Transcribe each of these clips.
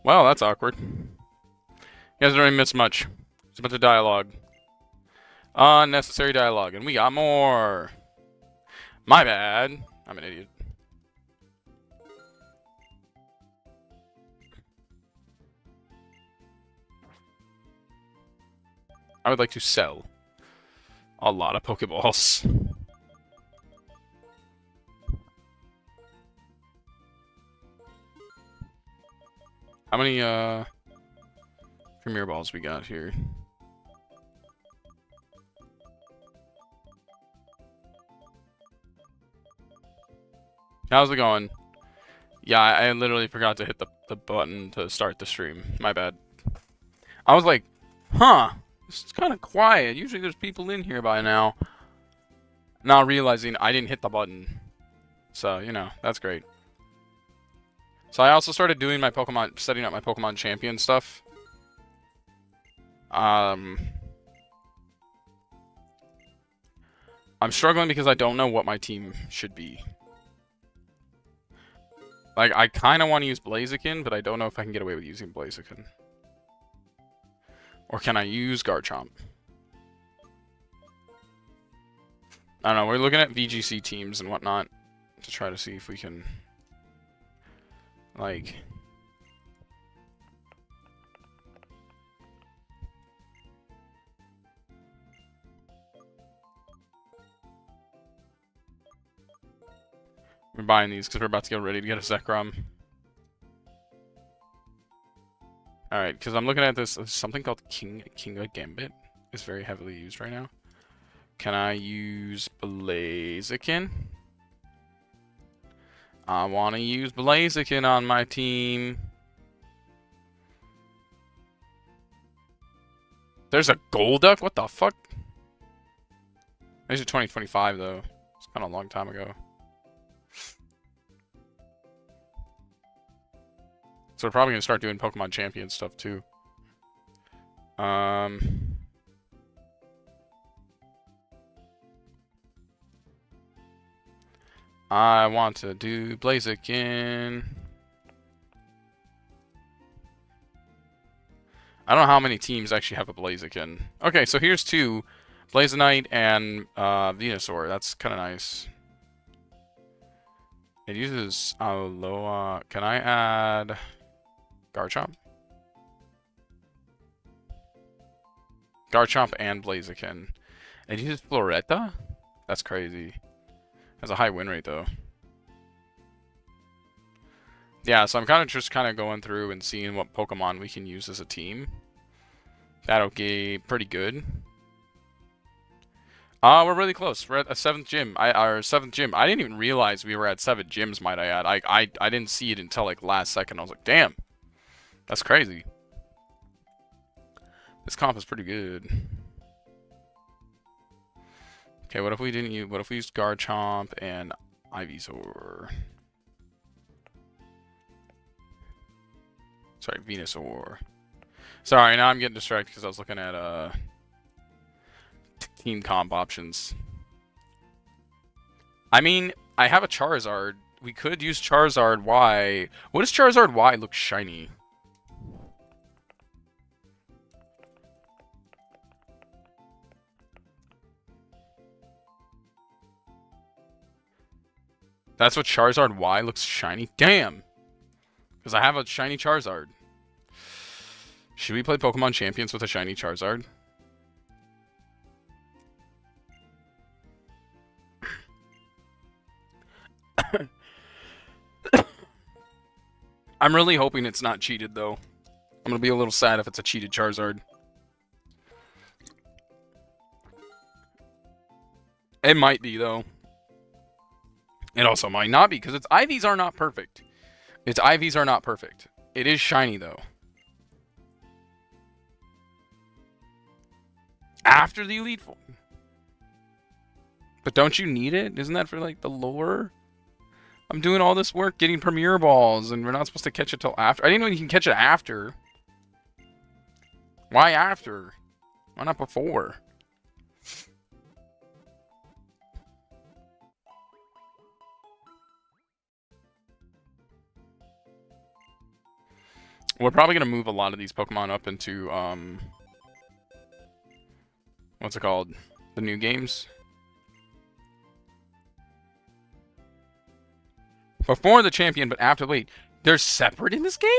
Well, that's awkward. You guys don't even miss much. It's a bunch of dialogue. Unnecessary dialogue. And we got more. My bad. I'm an idiot. I would like to sell a lot of Pokeballs. How many, Premier Balls we got here? How's it going? Yeah, I literally forgot to hit the button to start the stream. My bad. I was like, huh, it's kind of quiet. Usually there's people in here by now. Now realizing I didn't hit the button. So, you know, that's great. So I also started doing my Pokemon, setting up my Pokemon champion stuff. I'm struggling because I don't know what my team should be. Like, I kind of want to use Blaziken, but I don't know if I can get away with using Blaziken. Or can I use Garchomp? I don't know, we're looking at VGC teams and whatnot to try to see if we can, like... We're buying these because we're about to get ready to get a Zekrom. Alright, because I'm looking at this, something called Kinga Gambit is very heavily used right now. Can I use Blaziken? I want to use Blaziken on my team. There's a Golduck? What the fuck? These are 2025 though. It's kind of a long time ago. So we're probably going to start doing Pokemon Champion stuff too. I want to do Blaziken. I don't know how many teams actually have a Blaziken. Okay, so here's two. Blazonite and Venusaur. That's kind of nice. It uses Alola. Can I add Garchomp? Garchomp and Blaziken. It uses Floretta? That's crazy. Has a high win rate though. Yeah, so I'm kind of just going through and seeing what Pokemon we can use as a team. That'll be pretty good. We're really close. We're at a 7th gym. Our 7th gym. I didn't even realize we were at 7 gyms, might I add. I didn't see it until like last second. I was like, damn. That's crazy. This comp is pretty good. Okay, what if we didn't use, what if we used Garchomp and Ivysaur? Sorry, Venusaur. Sorry, now I'm getting distracted because I was looking at team comp options. I mean, I have a Charizard. We could use Charizard Y. What does Charizard Y look shiny? That's what Charizard Y looks shiny? Damn! Because I have a shiny Charizard. Should we play Pokemon Champions with a shiny Charizard? I'm really hoping it's not cheated, though. I'm gonna be a little sad if it's a cheated Charizard. It might be, though. It also might not be, because its IVs are not perfect. Its IVs are not perfect. It is shiny, though. After the Elite Four. But don't you need it? Isn't that for, like, the lore? I'm doing all this work getting Premier Balls, and we're not supposed to catch it till after. I didn't know you can catch it after. Why after? Why not before? We're probably going to move a lot of these Pokemon up into, what's it called? The new games. Before the champion, but after, wait, they're separate in this game?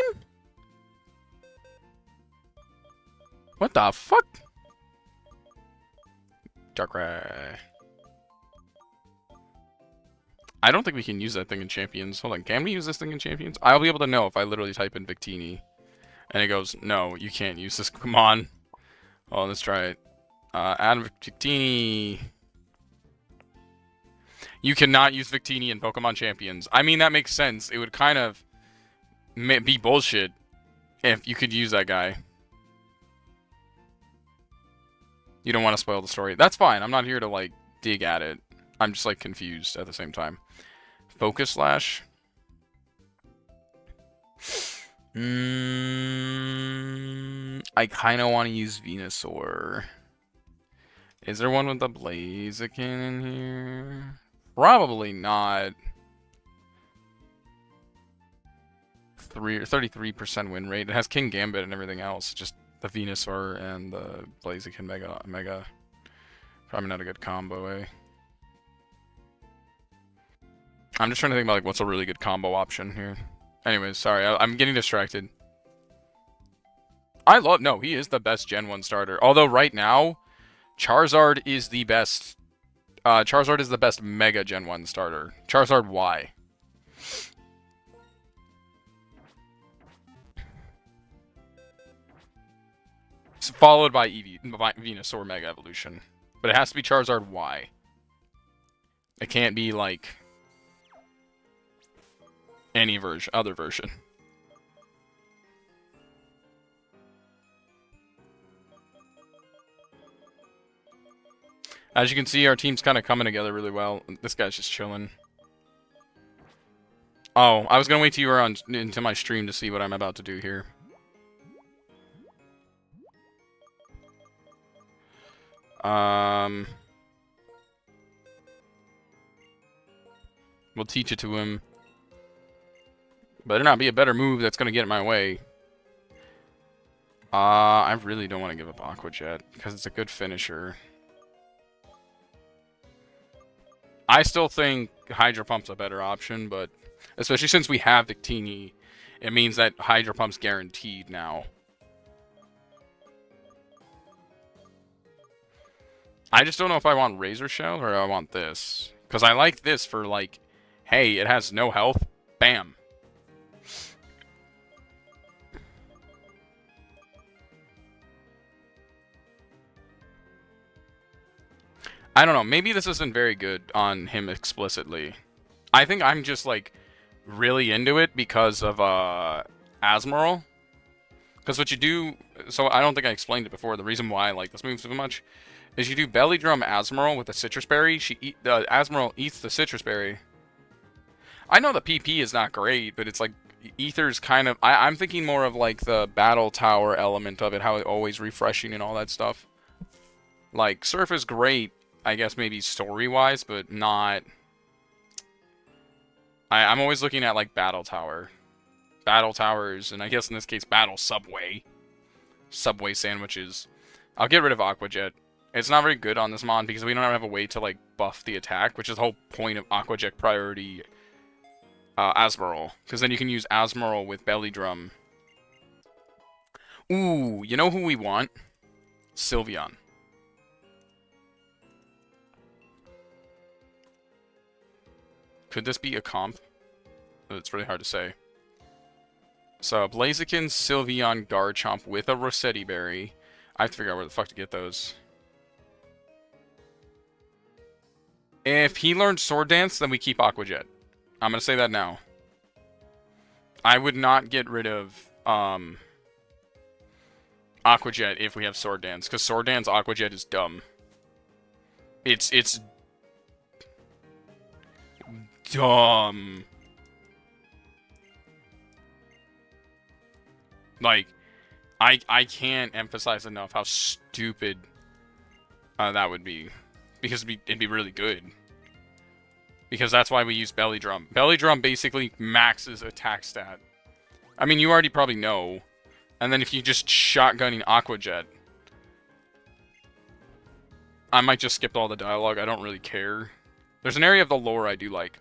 What the fuck? Darkrai. I don't think we can use that thing in Champions. Hold on, can we use this thing in Champions? I'll be able to know if I literally type in Victini. And it goes, no, you can't use this. Come on. Oh, let's try it. Add Victini. You cannot use Victini in Pokemon Champions. I mean, that makes sense. It would kind of be bullshit if you could use that guy. You don't want to spoil the story. That's fine. I'm not here to, like, dig at it. I'm just, like, confused at the same time. Focus Slash. I kind of want to use Venusaur. Is there one with the Blaziken in here? Probably not. 33% win rate. It has King Gambit and everything else. Just the Venusaur and the Blaziken Mega. Probably not a good combo, eh? I'm just trying to think about like what's a really good combo option here. Anyways, sorry, I'm getting distracted. No, he is the best Gen 1 starter. Although right now, Charizard is the best. Charizard is the best Mega Gen 1 starter. Charizard Y. It's followed by Venusaur Mega Evolution. But it has to be Charizard Y. It can't be like any other version. As you can see, our team's kind of coming together really well. This guy's just chilling. Oh, I was gonna wait till you were into my stream to see what I'm about to do here. We'll teach it to him. Better not be a better move that's gonna get in my way. I really don't want to give up Aqua Jet because it's a good finisher. I still think Hydro Pump's a better option, but especially since we have Victini, it means that Hydro Pump's guaranteed now. I just don't know if I want Razor Shell or I want this. Because I like this for, like, hey, it has no health. Bam. I don't know. Maybe this isn't very good on him explicitly. I think I'm just, like, really into it because of, Asmoral. Because what you do... So, I don't think I explained it before. The reason why I like this move so much is you do Belly Drum Asmoral with a Citrus Berry. The Asmoral eats the Citrus Berry. I know the PP is not great, but it's, like, Ether's kind of... I'm thinking more of, like, the Battle Tower element of it. How it's always refreshing and all that stuff. Like, Surf is great. I guess maybe story-wise, but not... I'm always looking at, like, Battle Tower. Battle Towers, and I guess in this case, Battle Subway. Subway sandwiches. I'll get rid of Aqua Jet. It's not very good on this mon because we don't have a way to, like, buff the attack, which is the whole point of Aqua Jet priority Asmoral. Because then you can use Asmoral with Belly Drum. Ooh, you know who we want? Sylveon. Could this be a comp? It's really hard to say. So, Blaziken, Sylveon, Garchomp with a Rossetti Berry. I have to figure out where the fuck to get those. If he learns Sword Dance, then we keep Aqua Jet. I'm gonna say that now. I would not get rid of Aqua Jet if we have Sword Dance, because Sword Dance Aqua Jet is dumb. It's dumb. Like, I can't emphasize enough how stupid that would be. Because it'd be really good. Because that's why we use Belly Drum. Belly Drum basically maxes attack stat. I mean, you already probably know, And then if you just shotgunning Aqua Jet, I might just skip all the dialogue. I don't really care. There's an area of the lore I do like,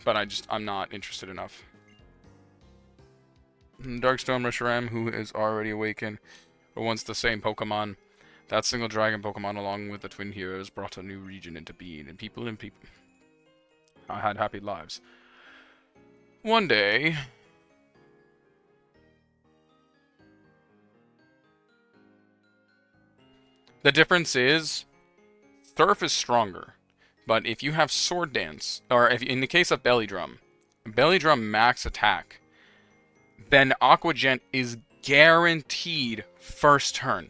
but I'm not interested enough. Darkstorm Reshiram, who is already awakened, but once the same Pokemon. That single dragon Pokemon, along with the twin heroes, brought a new region into being, and people had happy lives. One day, the difference is, Surf is stronger, but if you have Sword Dance, or if in the case of Belly Drum max attack, then Aqua Jet is guaranteed first turn.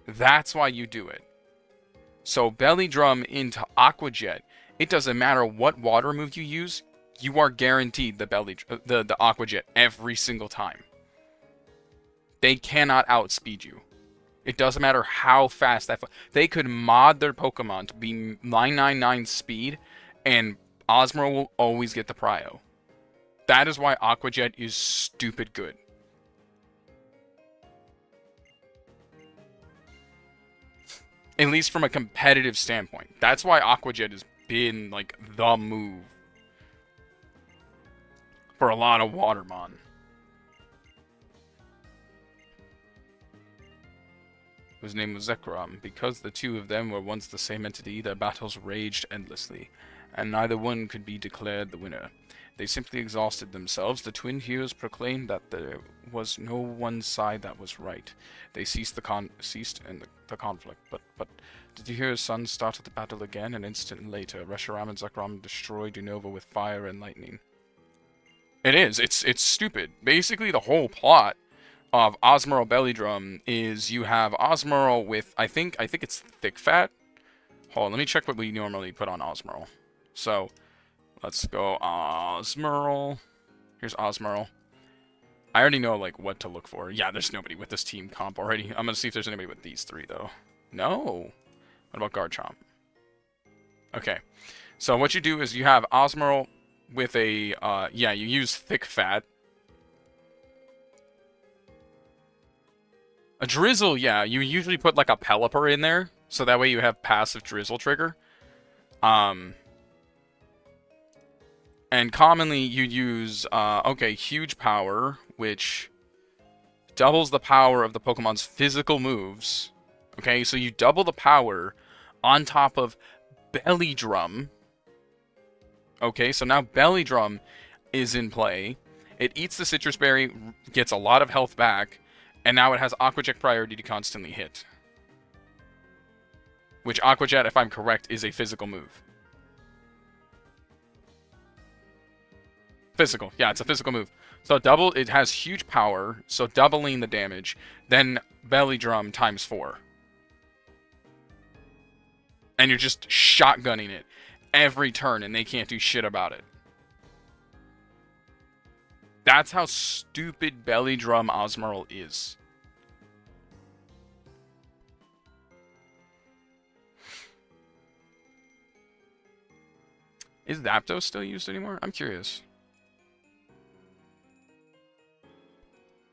That's why you do it. So Belly Drum into Aqua Jet, it doesn't matter what water move you use, you are guaranteed the Aqua Jet every single time. They cannot outspeed you. It doesn't matter how fast they could mod their Pokemon to be 999 speed, and Osmoro will always get the prio. That is why Aqua Jet is stupid good. At least from a competitive standpoint. That's why Aqua Jet has been, like, the move for a lot of Watermon. His name was Zekrom. Because the two of them were once the same entity, their battles raged endlessly, and neither one could be declared the winner. They simply exhausted themselves. The twin heroes proclaimed that there was no one side that was right. They ceased the conflict, but did you hear his son started the battle again? An instant later, Reshiram and Zekrom destroyed Unova with fire and lightning. It is. It's stupid. Basically, the whole plot of Osmoro Belly Drum is you have Osmoro with I think it's Thick Fat. Hold on, let me check what we normally put on Osmoro. So let's go Osmoro. Here's Osmoro. I already know like what to look for. Yeah, there's nobody with this team comp already. I'm gonna see if there's anybody with these three though. No. What about Garchomp? Okay. So what you do is you have Osmoro with a you use Thick Fat. A Drizzle, yeah, you usually put like a Pelipper in there, so that way you have passive Drizzle trigger. And commonly you use, Huge Power, which doubles the power of the Pokemon's physical moves. Okay, so you double the power on top of Belly Drum. Okay, so now Belly Drum is in play. It eats the Citrus Berry, gets a lot of health back, and now it has Aqua Jet priority to constantly hit. Which Aqua Jet, if I'm correct, is a physical move. Physical. Yeah, it's a physical move. So it has huge power, so doubling the damage, then Belly Drum times 4. And you're just shotgunning it every turn, and they can't do shit about it. That's how stupid Belly Drum Osmoro is. Is Zapdos still used anymore? I'm curious.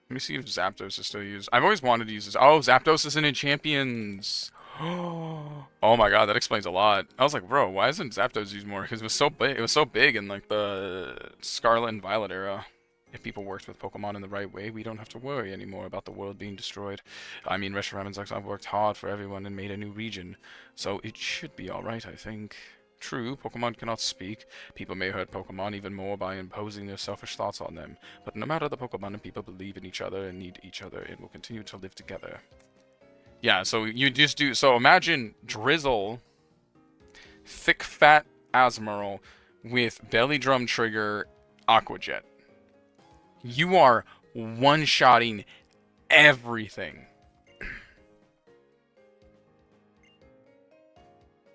Let me see if Zapdos is still used. I've always wanted to use this. Oh, Zapdos isn't in Champions. Oh my god, that explains a lot. I was like, bro, why isn't Zapdos used more? Because it was so big. It was so big in like the Scarlet and Violet era. If people worked with Pokemon in the right way, we don't have to worry anymore about the world being destroyed. I mean, Reshiram and Zekrom worked hard for everyone and made a new region, so it should be alright, I think. True, Pokemon cannot speak. People may hurt Pokemon even more by imposing their selfish thoughts on them. But no matter the Pokemon and people believe in each other and need each other, it will continue to live together. Yeah, so you just do... So imagine Drizzle, Thick Fat Osmoro with Belly Drum Trigger Aqua Jet. You are one-shotting everything.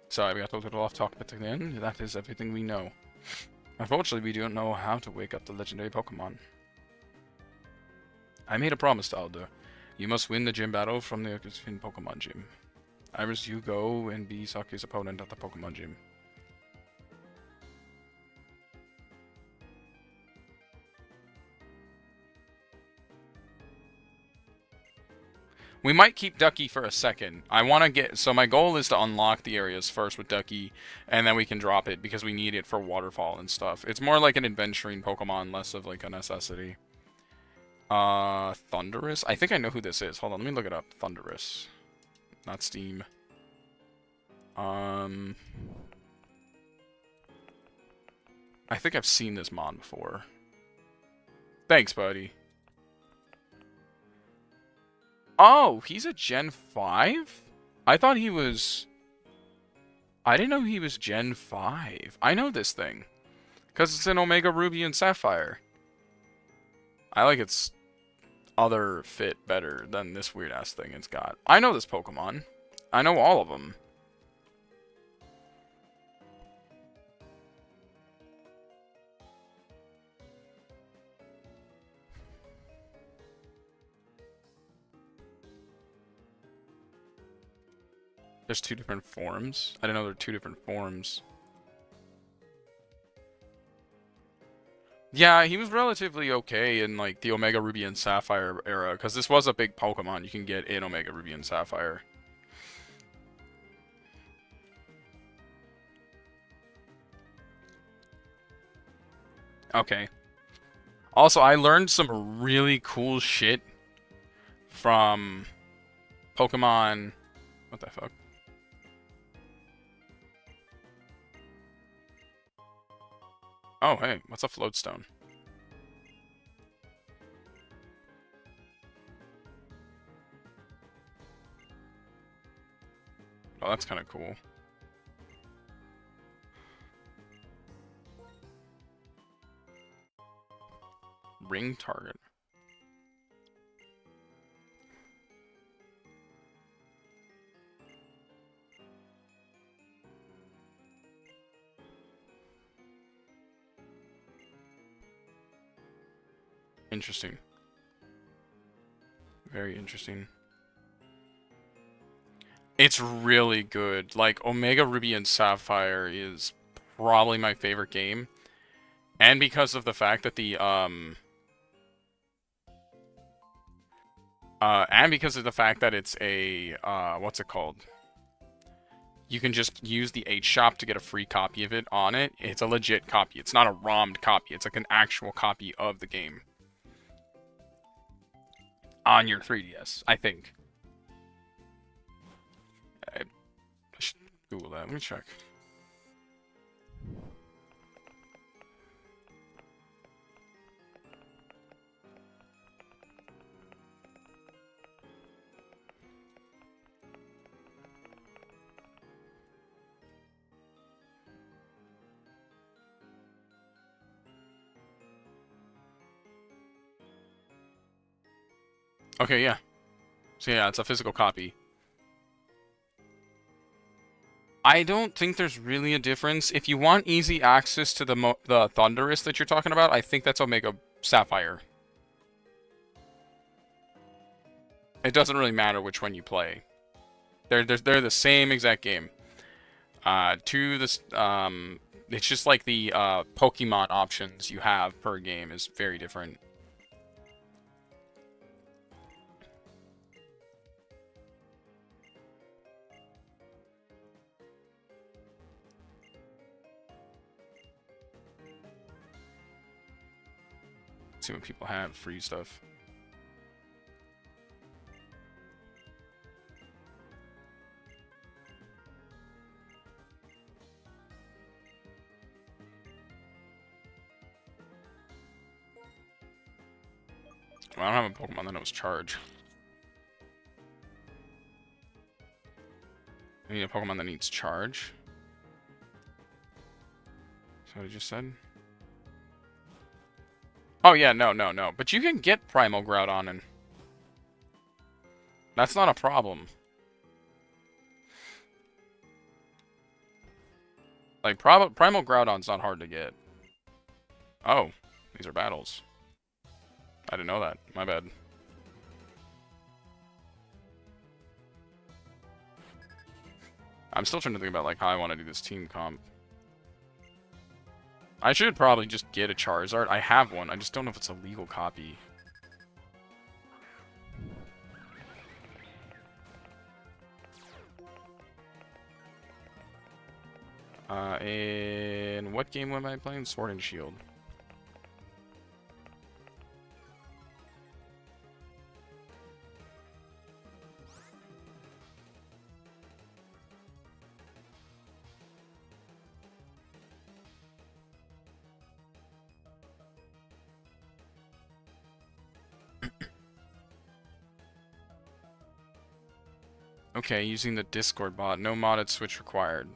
Sorry, we got a little off topic at the end. That is everything we know. Unfortunately, we don't know how to wake up the legendary Pokemon. I made a promise to Alder. You must win the gym battle from the Pokemon Gym. Iris, you go and be Saki's opponent at the Pokemon Gym. We might keep Ducky for a second. I want to get... So my goal is to unlock the areas first with Ducky, and then we can drop it because we need it for Waterfall and stuff. It's more like an adventuring Pokemon, less of like a necessity. Thunderous? I think I know who this is. Hold on, let me look it up. Thunderous. Not Steam. I think I've seen this mon before. Thanks, buddy. Oh, he's a Gen 5? I thought he was... I didn't know he was Gen 5. I know this thing. Because it's an Omega Ruby and Sapphire. I like its other fit better than this weird-ass thing it's got. I know this Pokemon. I know all of them. There's two different forms? I didn't know there were two different forms. Yeah, he was relatively okay in, like, the Omega Ruby and Sapphire era, because this was a big Pokemon you can get in Omega Ruby and Sapphire. Okay. Also, I learned some really cool shit from Pokemon... What the fuck? Oh, hey, what's a floatstone? Oh, that's kind of cool. Ring target. Interesting. Very interesting. It's really good. Like, Omega Ruby and Sapphire is probably my favorite game. And because of the fact that the, and because of the fact that it's a, what's it called? You can just use the H-Shop to get a free copy of it on it. It's a legit copy. It's not a ROMmed copy. It's like an actual copy of the game. On your 3DS, I think. I should Google that. Let me check. Okay, yeah. So yeah, it's a physical copy. I don't think there's really a difference. If you want easy access to the Thunderous that you're talking about, I think that's Omega Sapphire. It doesn't really matter which one you play. They're the same exact game. It's just like the Pokemon options you have per game is very different. See what people have, free stuff. Well, I don't have a Pokemon that knows Charge. I need a Pokemon that needs Charge. Is that what I just said? Oh yeah, no. But you can get Primal Groudon and... That's not a problem. Like, Primal Groudon's not hard to get. Oh, these are battles. I didn't know that. My bad. I'm still trying to think about, like, how I want to do this team comp. I should probably just get a Charizard. I have one. I just don't know if it's a legal copy. In what game am I playing? Sword and Shield. Okay, using the Discord bot. No modded switch required.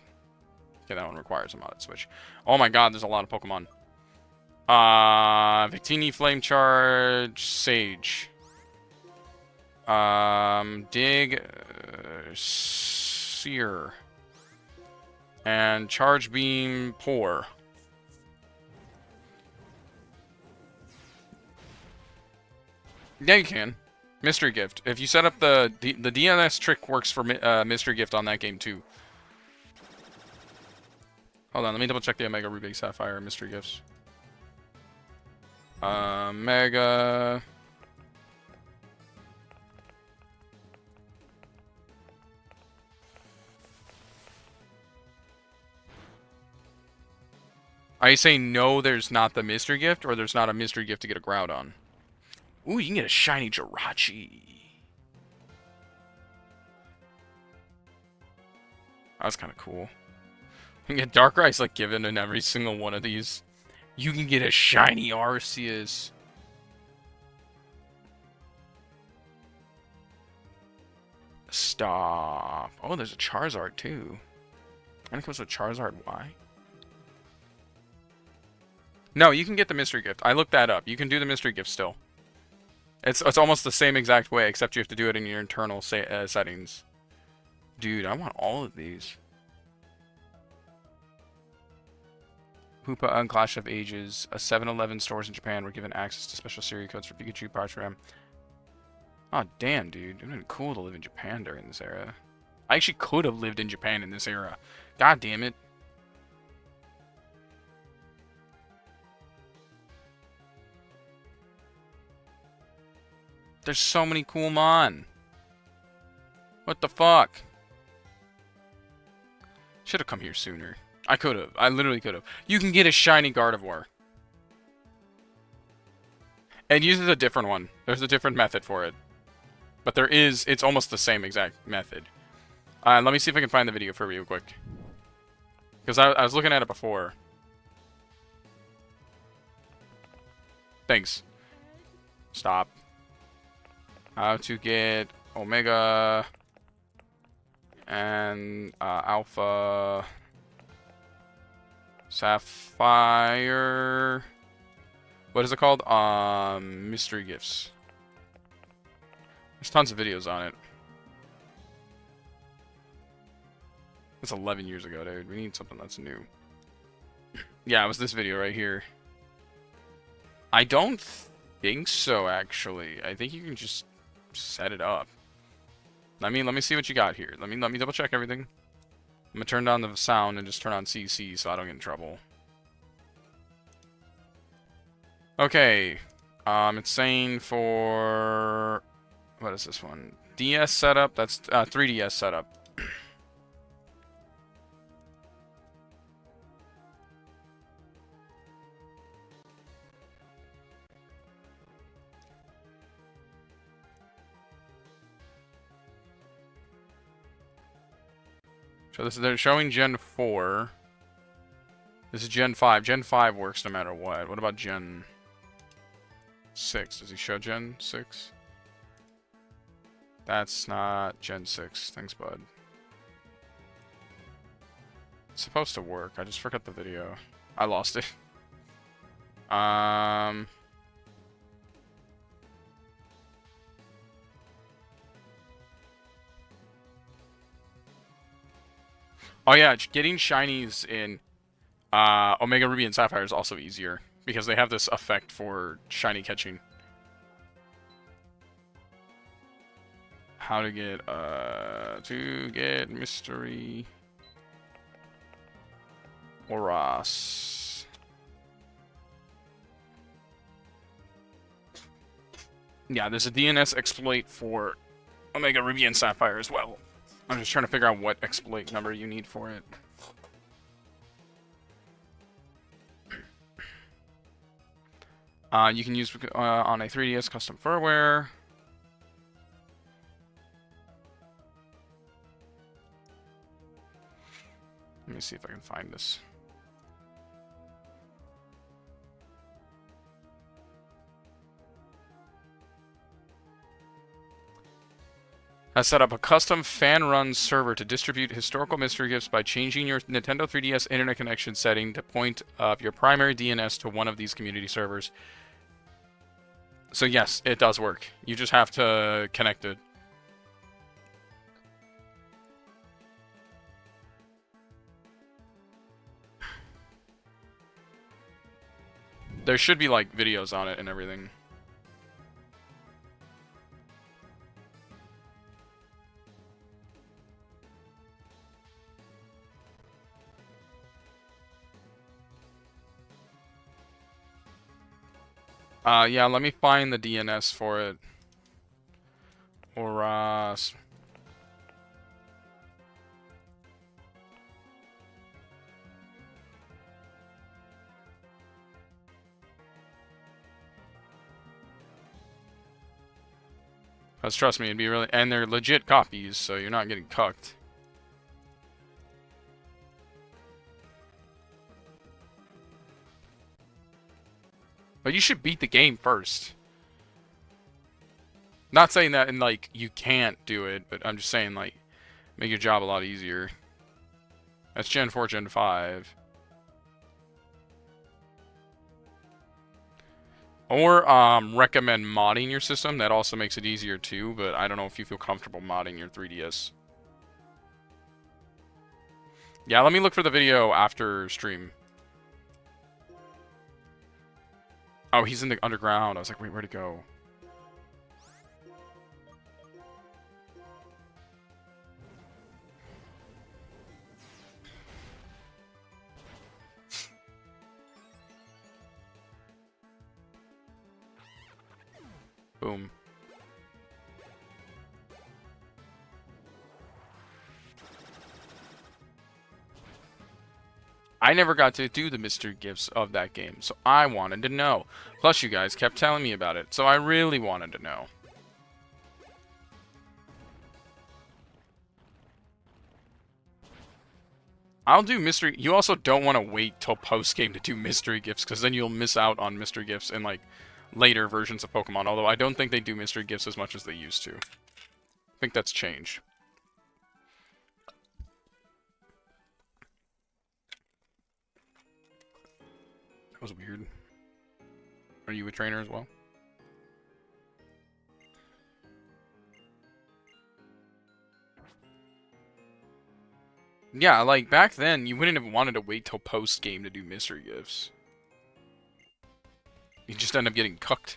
Okay, that one requires a modded switch. Oh my god, there's a lot of Pokemon. Victini, Flame Charge, Sage. Dig, Seer. And Charge Beam, Pour. Yeah, you can. Mystery Gift. If you set up the DNS trick works for Mystery Gift on that game too. Hold on, let me double check the Omega Ruby Sapphire Mystery Gifts. Mega. Are you saying no, there's not the Mystery Gift, or there's not a Mystery Gift to get a Groudon? Ooh, you can get a shiny Jirachi. That's kind of cool. You can get Darkrai's like given in every single one of these. You can get a shiny Arceus. Stop. Oh, there's a Charizard too. And it comes with Charizard Y. No, you can get the Mystery Gift. I looked that up. You can do the Mystery Gift still. It's almost the same exact way, except you have to do it in your internal settings. Dude, I want all of these. Hoopa on Clash of Ages. A 7-Eleven stores in Japan were given access to special series codes for Pikachu, Partiram. Oh, damn, dude. It would have been cool to live in Japan during this era. I actually could have lived in Japan in this era. God damn it. There's so many cool Mon. What the fuck? Should have come here sooner. I could have. I literally could have. You can get a shiny Gardevoir. It uses a different one. There's a different method for it. But there is... It's almost the same exact method. Let me see if I can find the video for you quick. Because I was looking at it before. Thanks. Stop. How to get Omega and Alpha Sapphire. What is it called? Mystery Gifts. There's tons of videos on it. It's 11 years ago, dude. We need something that's new. Yeah, it was this video right here. I don't think so, actually. I think you can just set it up. Let me see what you got here. Let me double check everything. I'm gonna turn down the sound and just turn on CC so I don't get in trouble. Okay. It's saying for... What is this one? DS setup? That's 3DS setup. So they're showing Gen 4. This is Gen 5. Gen 5 works no matter what. What about Gen 6? Does he show Gen 6? That's not Gen 6. Thanks, bud. It's supposed to work. I just forgot the video. I lost it. Oh yeah, getting shinies in Omega Ruby and Sapphire is also easier because they have this effect for shiny catching. How to get mystery Oras. Yeah, there's a DNS exploit for Omega Ruby and Sapphire as well. I'm just trying to figure out what exploit number you need for it. You can use on a 3DS custom firmware. Let me see if I can find this. Has set up a custom fan-run server to distribute historical mystery gifts by changing your Nintendo 3DS internet connection setting to point of your primary DNS to one of these community servers. So yes, it does work. You just have to connect it. There should be, like, videos on it and everything. Yeah, let me find the DNS for it. Or, Because trust me, it'd be really... And they're legit copies, so you're not getting cucked. But you should beat the game first. Not saying that, and like, you can't do it, but I'm just saying, like, make your job a lot easier. That's Gen 4, Gen 5. Or, recommend modding your system. That also makes it easier, too, but I don't know if you feel comfortable modding your 3DS. Yeah, let me look for the video after stream. Oh, he's in the underground. I was like, wait, where'd he go? Boom. I never got to do the mystery gifts of that game, so I wanted to know. Plus, you guys kept telling me about it, so I really wanted to know. I'll do mystery... You also don't want to wait till post-game to do mystery gifts, because then you'll miss out on mystery gifts in, like, later versions of Pokemon, although I don't think they do mystery gifts as much as they used to. I think that's changed. That was weird. Are you a trainer as well? Yeah, like, back then, you wouldn't have wanted to wait till post-game to do mystery gifts. You just end up getting cucked.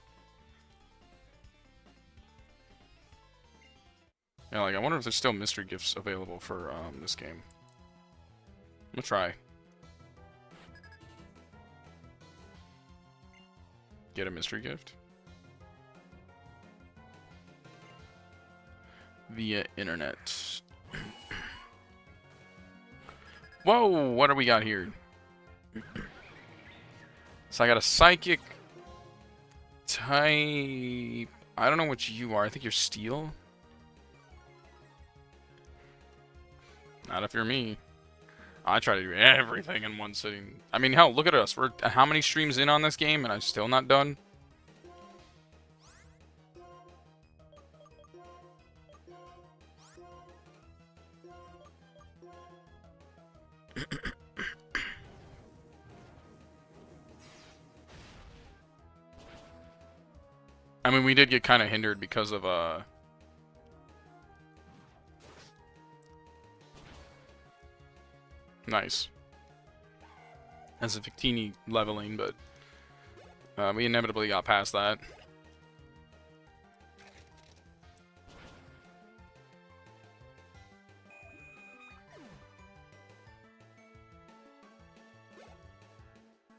Yeah, like, I wonder if there's still mystery gifts available for, this game. I'm gonna try. Get a mystery gift? Via internet. Whoa! What do we got here? So I got a psychic type. I don't know what you are. I think you're steel. Not if you're me. I try to do everything in one sitting. I mean, hell, look at us. We're how many streams in on this game, and I'm still not done? I mean, we did get kind of hindered because of, Nice. As a Victini leveling, but we inevitably got past that.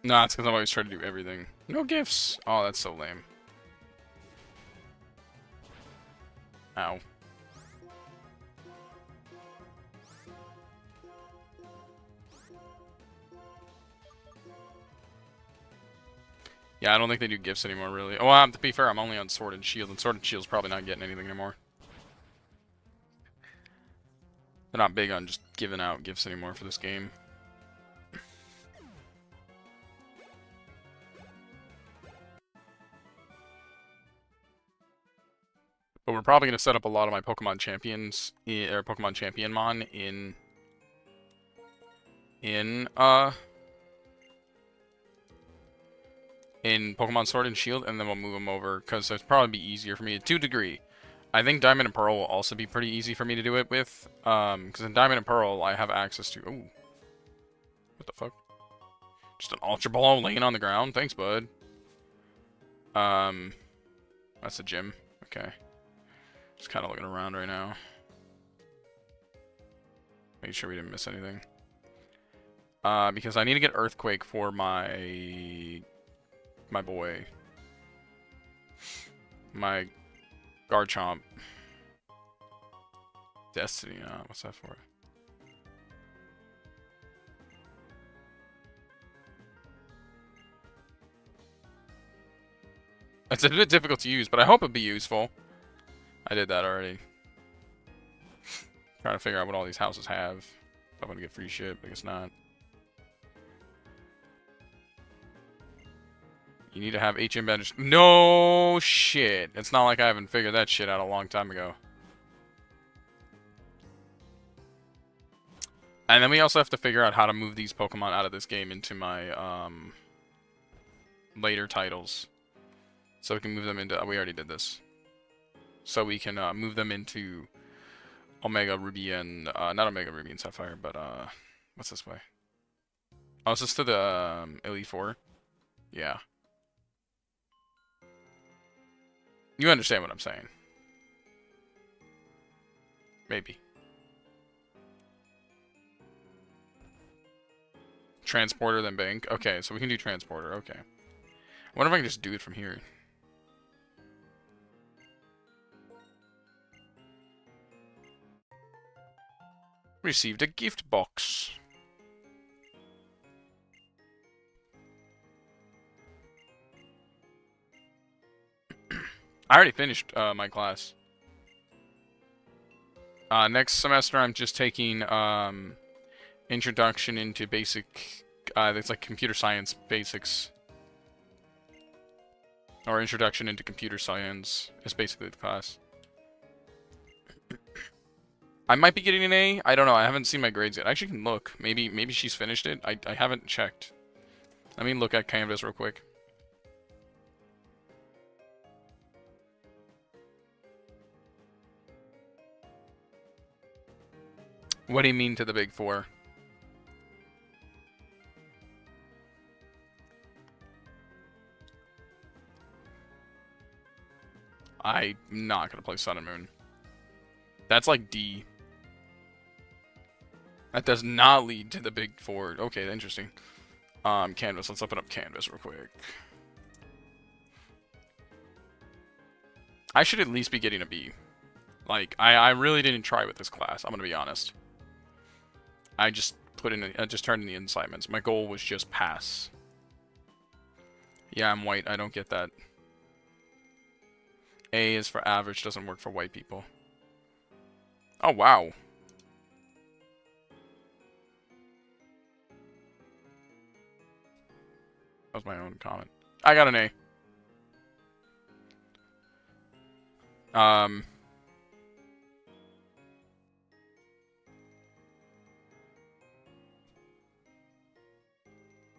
Nah, it's because I'm always trying to do everything. No gifts! Oh, that's so lame. Ow. Yeah, I don't think they do gifts anymore, really. Oh, well, to be fair, I'm only on Sword and Shield, and Sword and Shield's probably not getting anything anymore. They're not big on just giving out gifts anymore for this game. But we're probably going to set up a lot of my Pokemon champions, or Pokemon Champion-mon in Pokemon Sword and Shield, and then we'll move them over, because it's probably be easier for me to a degree. I think Diamond and Pearl will also be pretty easy for me to do it with, because in Diamond and Pearl, I have access to... Ooh. What the fuck? Just an Ultra Ball laying on the ground? Thanks, bud. That's a gym. Okay. Just kind of looking around right now. Make sure we didn't miss anything. Because I need to get Earthquake for my boy. My Garchomp. Destiny, what's that for? It's a bit difficult to use, but I hope it'll be useful. I did that already. Trying to figure out what all these houses have. If I'm gonna get free shit, but I guess not. You need to have HM badges. No shit. It's not like I haven't figured that shit out a long time ago. And then we also have to figure out how to move these Pokemon out of this game into my later titles. So we can move them into... we already did this. So we can move them into Omega Ruby and... not Omega Ruby and Sapphire, but... what's this way? Oh, is this to the Elite Four? Yeah. You understand what I'm saying. Maybe. Transporter, then bank. Okay, so we can do transporter. Okay. I wonder if I can just do it from here. Received a gift box. I already finished my class. Next semester, I'm just taking introduction into basic. It's like computer science basics, or introduction into computer science is basically the class. I might be getting an A. I don't know. I haven't seen my grades yet. I actually can look. Maybe she's finished it. I haven't checked. Let me look at Canvas real quick. What do you mean to the big four? I'm not gonna play Sun and Moon. That's like D. That does not lead to the big four. Okay, interesting. Canvas. Let's open up Canvas real quick. I should at least be getting a B. Like, I really didn't try with this class. I'm gonna be honest. I just turned in the assignments. My goal was just pass. Yeah, I'm white. I don't get that. A is for average. Doesn't work for white people. Oh, wow. That was my own comment. I got an A.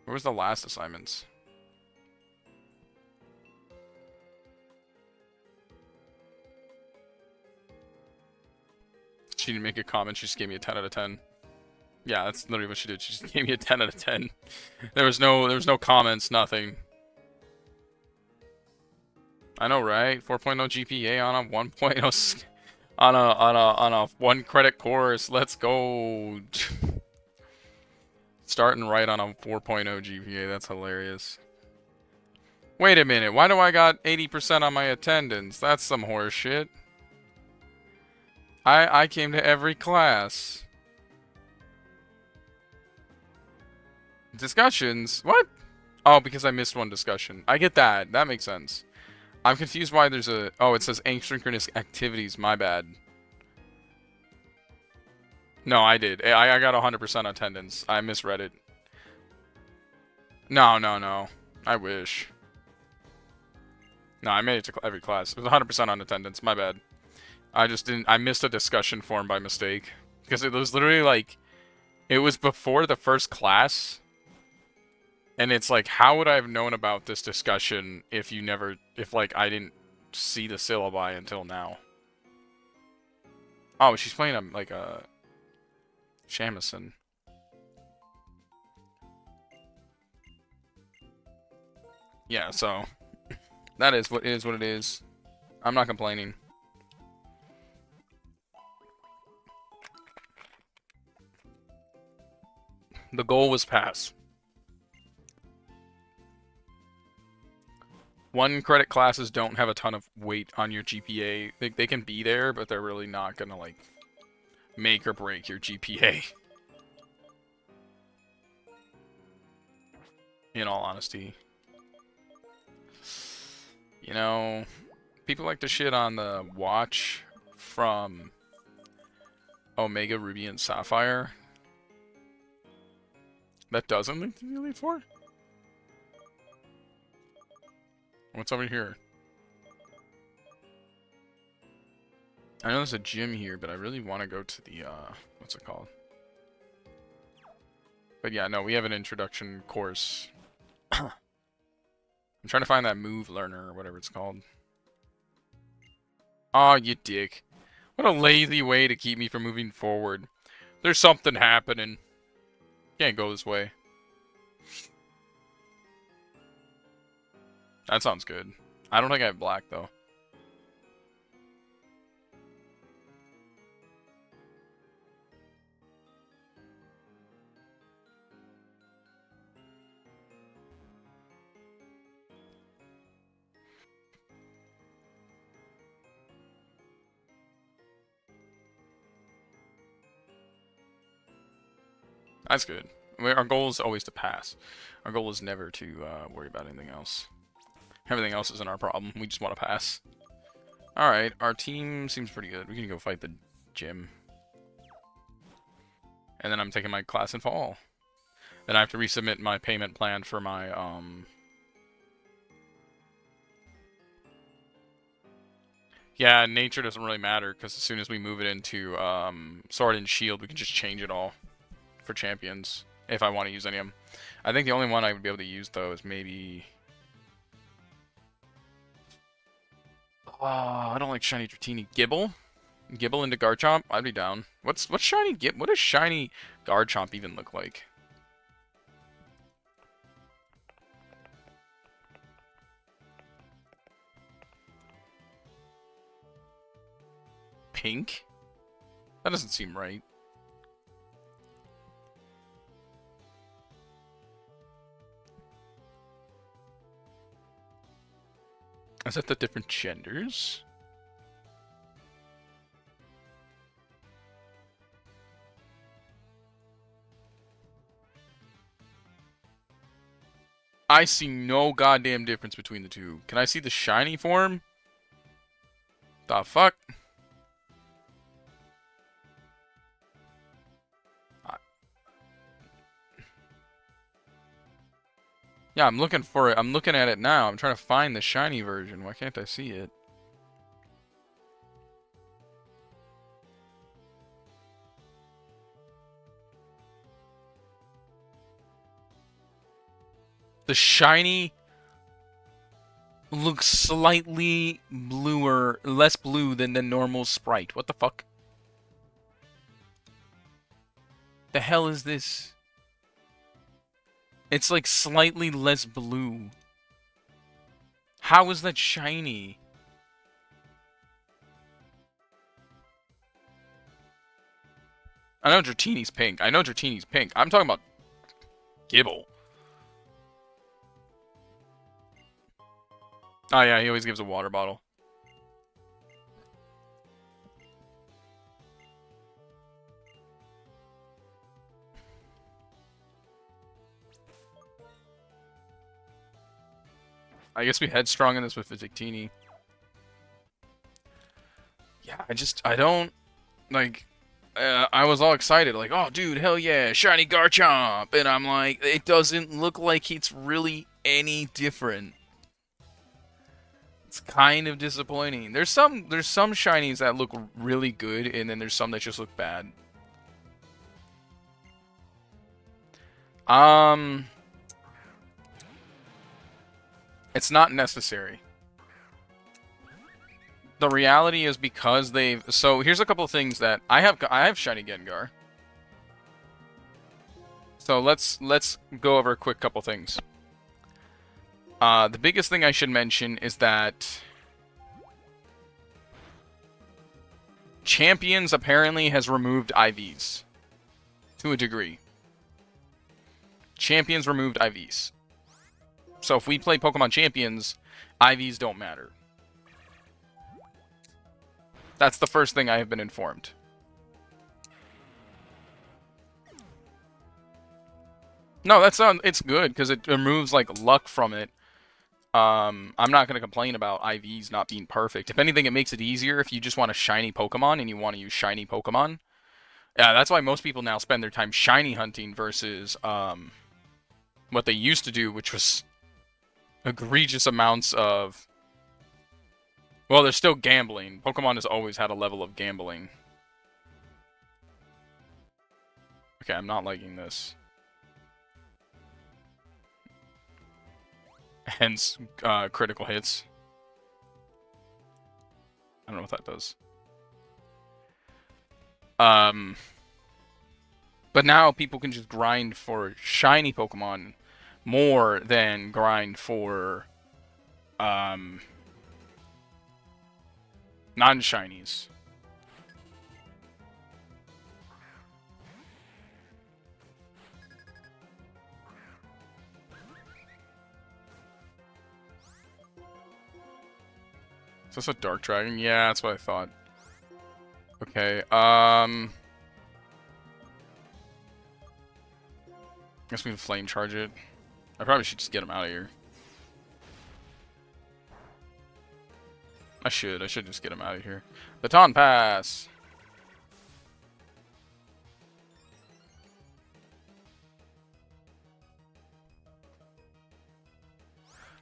Where was the last assignments? She didn't make a comment. She just gave me a 10 out of 10. Yeah, that's literally what she did. She just gave me a 10 out of 10. There was no comments, nothing. I know, right? 4.0 GPA on a 1.0 on a 1 credit course. Let's go. Starting right on a 4.0 GPA. That's hilarious. Wait a minute. Why do I got 80% on my attendance? That's some horse shit. I came to every class. Discussions? What? Oh, because I missed one discussion. I get that. That makes sense. I'm confused why there's a... Oh, it says asynchronous activities. My bad. No, I did. I got 100% attendance. I misread it. No, no, no. I wish. No, I made it to every class. It was 100% on attendance. My bad. I just didn't... I missed a discussion form by mistake. Because it was literally like... It was before the first class... And it's like, how would I have known about this discussion if you never, if like I didn't see the syllabi until now? Oh, she's playing like a shamisen. Yeah, so that is what it is. I'm not complaining. The goal was pass. 1 credit classes don't have a ton of weight on your GPA. They can be there, but they're really not gonna like make or break your GPA. In all honesty. You know, people like to shit on the watch from Omega Ruby and Sapphire. That doesn't link to the Elite Four? What's over here? I know there's a gym here, but I really want to go to the, what's it called? But yeah, no, we have an introduction course. I'm trying to find that move learner or whatever it's called. Aw, you dick. What a lazy way to keep me from moving forward. There's something happening. Can't go this way. That sounds good. I don't think I have black, though. That's good. Our goal is always to pass. Our goal is never to worry about anything else. Everything else isn't our problem. We just want to pass. Alright, our team seems pretty good. We can go fight the gym. And then I'm taking my class in fall. Then I have to resubmit my payment plan for my, Yeah, nature doesn't really matter, because as soon as we move it into, Sword and Shield, we can just change it all for champions, if I want to use any of them. I think the only one I would be able to use, though, is maybe... I don't like shiny Dratini. Gibble? Gibble into Garchomp? I'd be down. What's shiny Gib? What does shiny Garchomp even look like? Pink? That doesn't seem right. Is that the different genders? I see no goddamn difference between the two. Can I see the shiny form? The fuck? Yeah, I'm looking for it. I'm looking at it now. I'm trying to find the shiny version. Why can't I see it? The shiny looks slightly bluer, less blue than the normal Sprite. What the fuck? The hell is this? It's like slightly less blue. How is that shiny? I know Dratini's pink. I know Dratini's pink. I'm talking about Gibble. Oh yeah, he always gives a water bottle. I guess we headstrong in this with Victini. Yeah, I don't, like, I was all excited, like, oh, dude, hell yeah, shiny Garchomp! And I'm like, it doesn't look like it's really any different. It's kind of disappointing. There's some shinies that look really good, and then there's some that just look bad. It's not necessary. The reality is because they've... So, here's a couple of things that... I have shiny Gengar. So, let's go over a quick couple things. The biggest thing I should mention is that... Champions apparently has removed IVs. To a degree. Champions removed IVs. So if we play Pokemon Champions, IVs don't matter. That's the first thing I have been informed. No, it's good, because it removes, like, luck from it. I'm not going to complain about IVs not being perfect. If anything, it makes it easier if you just want a shiny Pokemon and you want to use shiny Pokemon. Yeah, that's why most people now spend their time shiny hunting versus, what they used to do, which was egregious amounts of... Well, there's still gambling. Pokemon has always had a level of gambling. Okay, I'm not liking this. Hence, critical hits. I don't know what that does. But now people can just grind for shiny Pokemon more than grind for non-shinies. Is this a Dark Dragon? Yeah, that's what I thought. Okay, guess we can Flame Charge it. I probably should just get him out of here. I should just get him out of here. Baton Pass!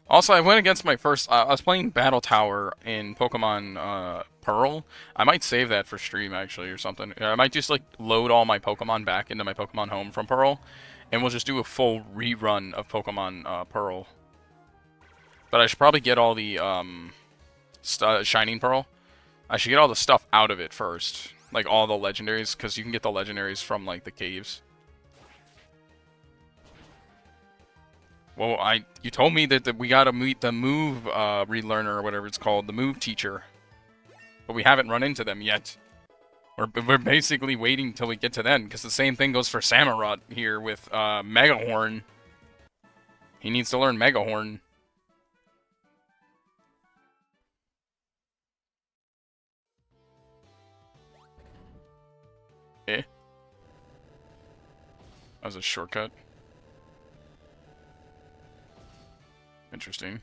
Also, I went against my first... I was playing Battle Tower in Pokemon Pearl. I might save that for stream, actually, or something. I might just, like, load all my Pokemon back into my Pokemon Home from Pearl, and we'll just do a full rerun of Pokemon Pearl. But I should probably get all the Shining Pearl. I should get all the stuff out of it first. Like, all the legendaries, because you can get the legendaries from, like, the caves. Well, you told me that we gotta meet the move relearner or whatever it's called, the move teacher. But we haven't run into them yet. We're basically waiting till we get to them, because the same thing goes for Samurott here with Megahorn. He needs to learn Megahorn. Eh? That was a shortcut. Interesting.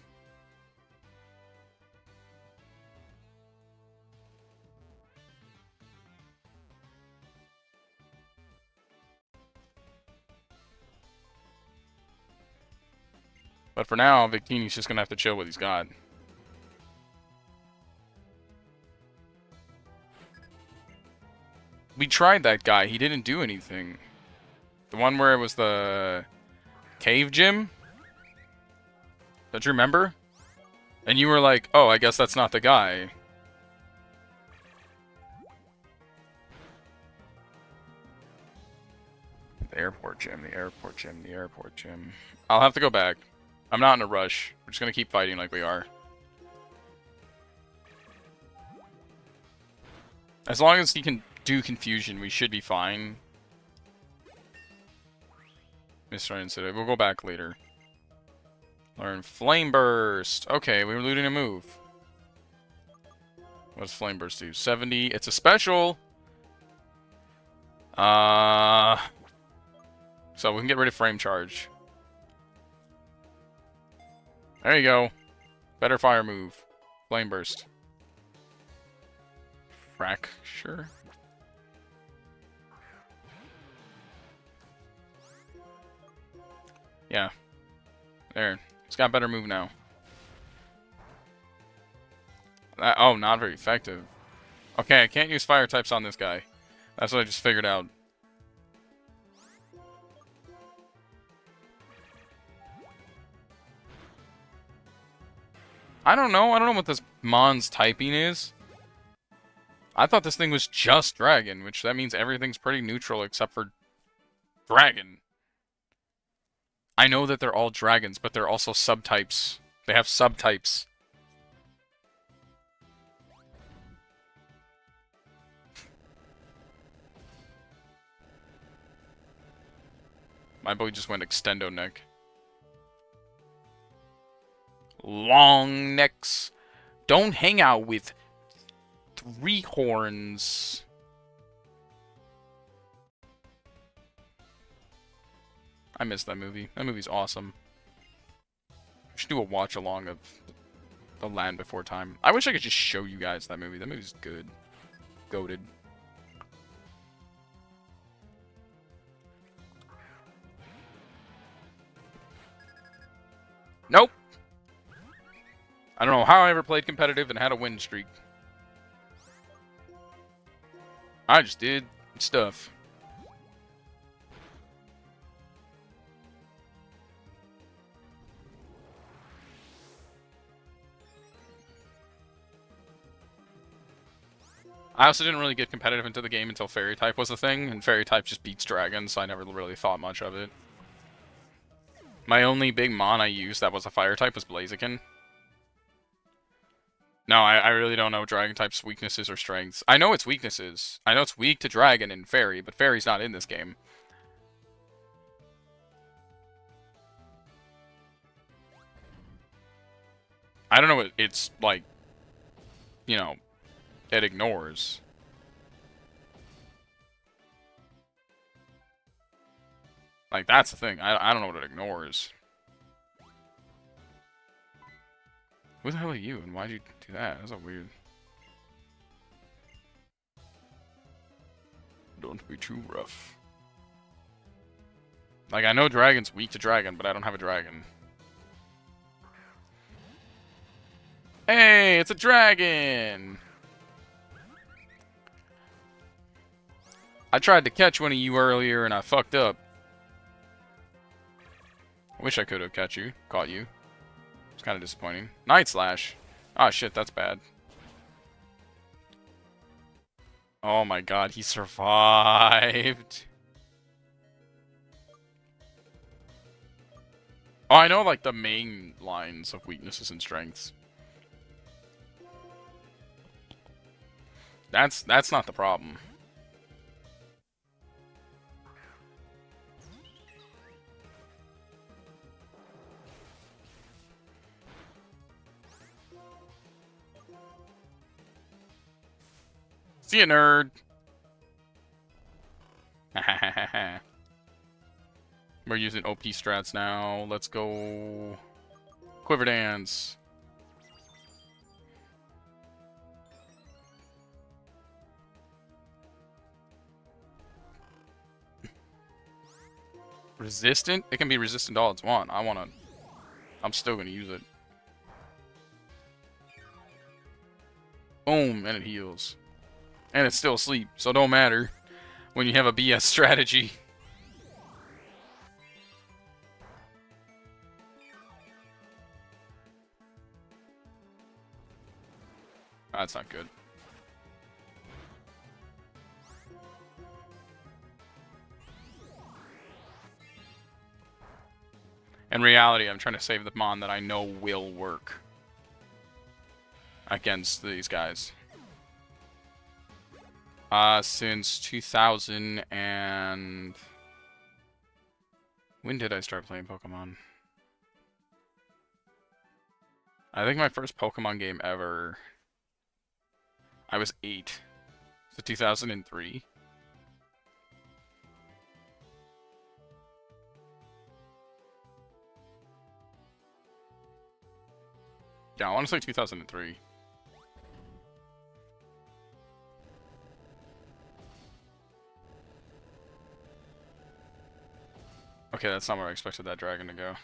But for now, Victini's just gonna have to chill what he's got. We tried that guy. He didn't do anything. The one where it was the cave gym? Don't you remember? And you were like, oh, I guess that's not the guy. The airport gym, the airport gym, the airport gym. I'll have to go back. I'm not in a rush. We're just gonna keep fighting like we are. As long as he can do confusion, we should be fine. Mr. Incident. We'll go back later. Learn Flame Burst. Okay, we were looting a move. What does Flame Burst do? 70. It's a special. So we can get rid of Frame Charge. There you go. Better fire move. Flame burst. Fracture? Yeah. There. It's got better move now. Oh, not very effective. Okay, I can't use fire types on this guy. That's what I just figured out. I don't know. I don't know what this Mon's typing is. I thought this thing was just dragon, which that means everything's pretty neutral except for dragon. I know that they're all dragons, but they're also subtypes. They have subtypes. My boy just went extendo neck. Long necks. Don't hang out with three horns. I miss that movie. That movie's awesome. We should do a watch along of The Land Before Time. I wish I could just show you guys that movie. That movie's good. Goated. Nope. I don't know how I ever played competitive and had a win streak. I just did stuff. I also didn't really get competitive into the game until Fairy type was a thing, and Fairy type just beats Dragons, so I never really thought much of it. My only big Mon I used that was a Fire type was Blaziken. No, I really don't know Dragon type's weaknesses or strengths. I know its weaknesses. I know it's weak to Dragon and Fairy, but Fairy's not in this game. I don't know what it's like, you know, it ignores. Like, that's the thing. I don't know what it ignores. Who the hell are you, and why'd you do that? That's so weird. Don't be too rough. Like, I know Dragon's weak to Dragon, but I don't have a Dragon. Hey, it's a dragon! I tried to catch one of you earlier, and I fucked up. I wish I could have caught you. It's kind of disappointing. Night Slash. Oh shit, that's bad. Oh my god, he survived. Oh, I know like the main lines of weaknesses and strengths. That's not the problem. See ya, nerd. We're using OP strats now. Let's go. Quiver Dance. Resistant? It can be resistant all it's want. I'm still gonna use it. Boom, and it heals. And it's still asleep, so it don't matter when you have a BS strategy. That's not good. In reality, I'm trying to save the Mon that I know will work against these guys. Since 2000 and... When did I start playing Pokemon? I think my first Pokemon game ever... I was 8. So 2003. Yeah, I want to say 2003. Okay, that's not where I expected that dragon to go.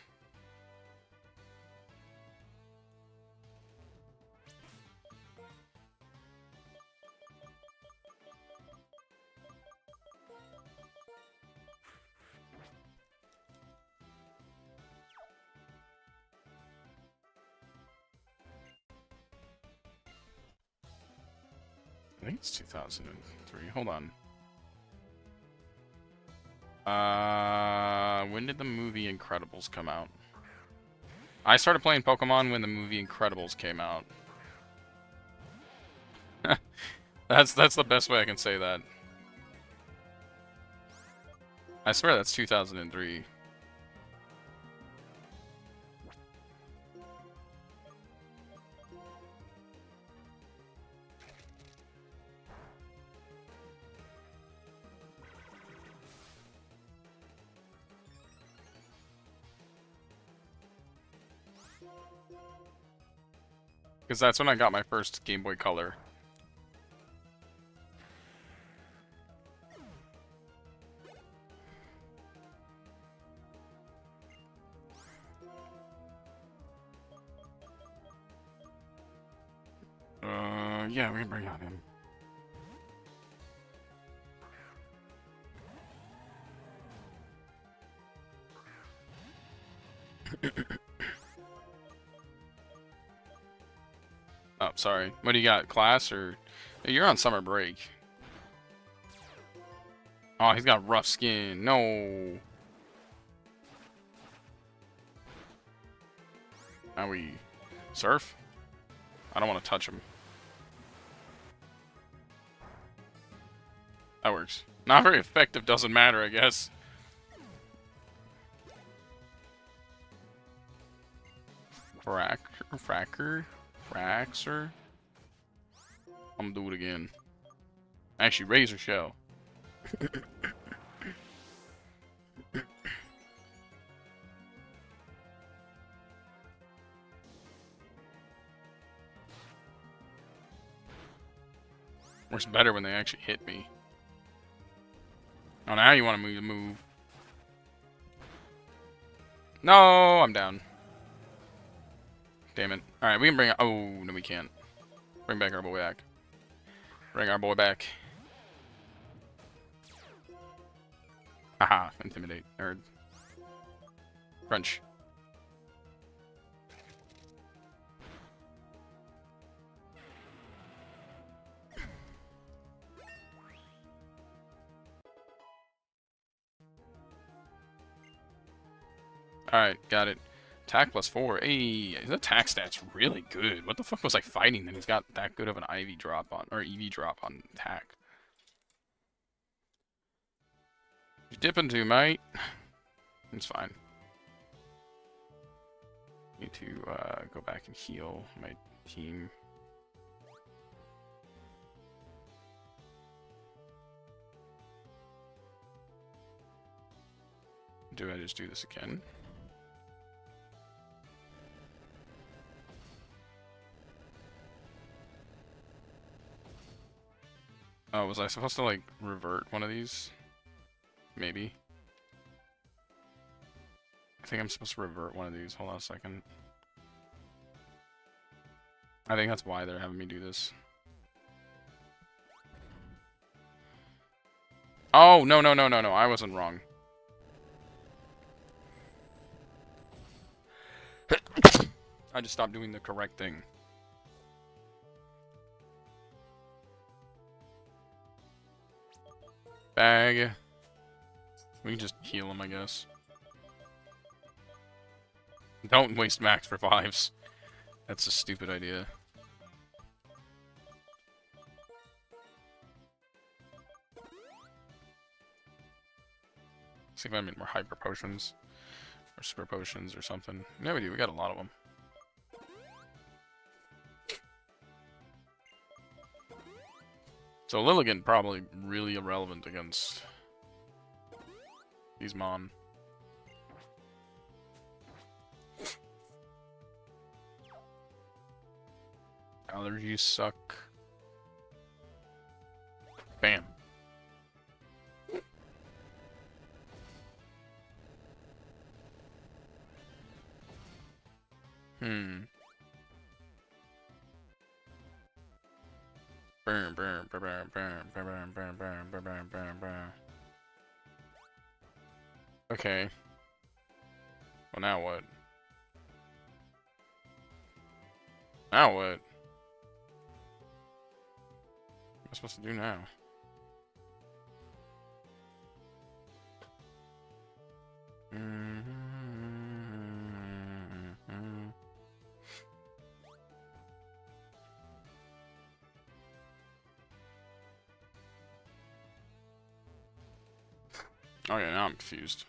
I think it's 2003. Hold on. When did the movie Incredibles come out? I started playing Pokemon when the movie Incredibles came out. That's the best way I can say that. I swear that's 2003. Because that's when I got my first Game Boy Color. Yeah, we can bring on him. Oh, sorry. What do you got? Class or... You're on summer break. Oh, he's got rough skin. No. Now we... Surf? I don't want to touch him. That works. Not very effective, doesn't matter, I guess. Fraxer? I'm gonna do it again. Actually, Razor Shell. Works better when they actually hit me. Oh, now you want me to move. No, I'm down. Damn it. Alright, we can bring... Oh, no we can't. Bring back our boy back. Bring our boy back. Haha, intimidate. Nerd. Crunch. Alright, got it. Attack +4. Hey, his attack stat's really good. What the fuck was I fighting that he's got that good of an IV drop on, or EV drop on attack? You dipping too, mate? It's fine. Need to go back and heal my team. Do I just do this again? Oh, was I supposed to, like, revert one of these? Maybe. I think I'm supposed to revert one of these. Hold on a second. I think that's why they're having me do this. Oh, no, no, no, no, no. I wasn't wrong. I just stopped doing the correct thing. Bag. We can just heal him, I guess. Don't waste max for 5s. That's a stupid idea. See if I need more hyper potions. Or super potions or something. Yeah, we do. We got a lot of them. So Lilligant probably really irrelevant against these Mon. Allergies suck. Bam. Okay. Well, now what? Now what? What am I supposed to do now? Oh yeah, now I'm confused.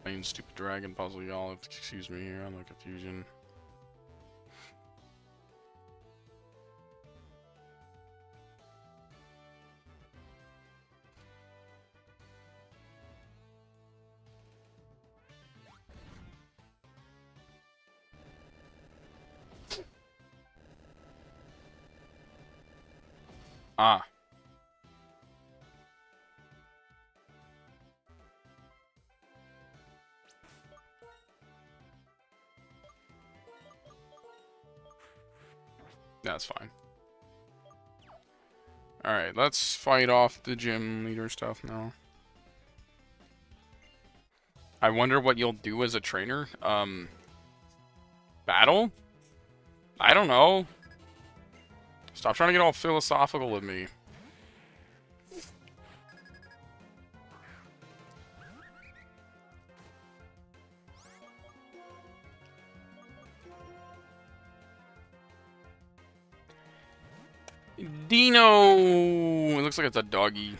Plain stupid dragon puzzle, y'all. Excuse me here on the confusion. Ah. That's fine. Alright, let's fight off the gym leader stuff now. I wonder what you'll do as a trainer. Battle? I don't know. Stop trying to get all philosophical with me. Dino! It looks like it's a doggy.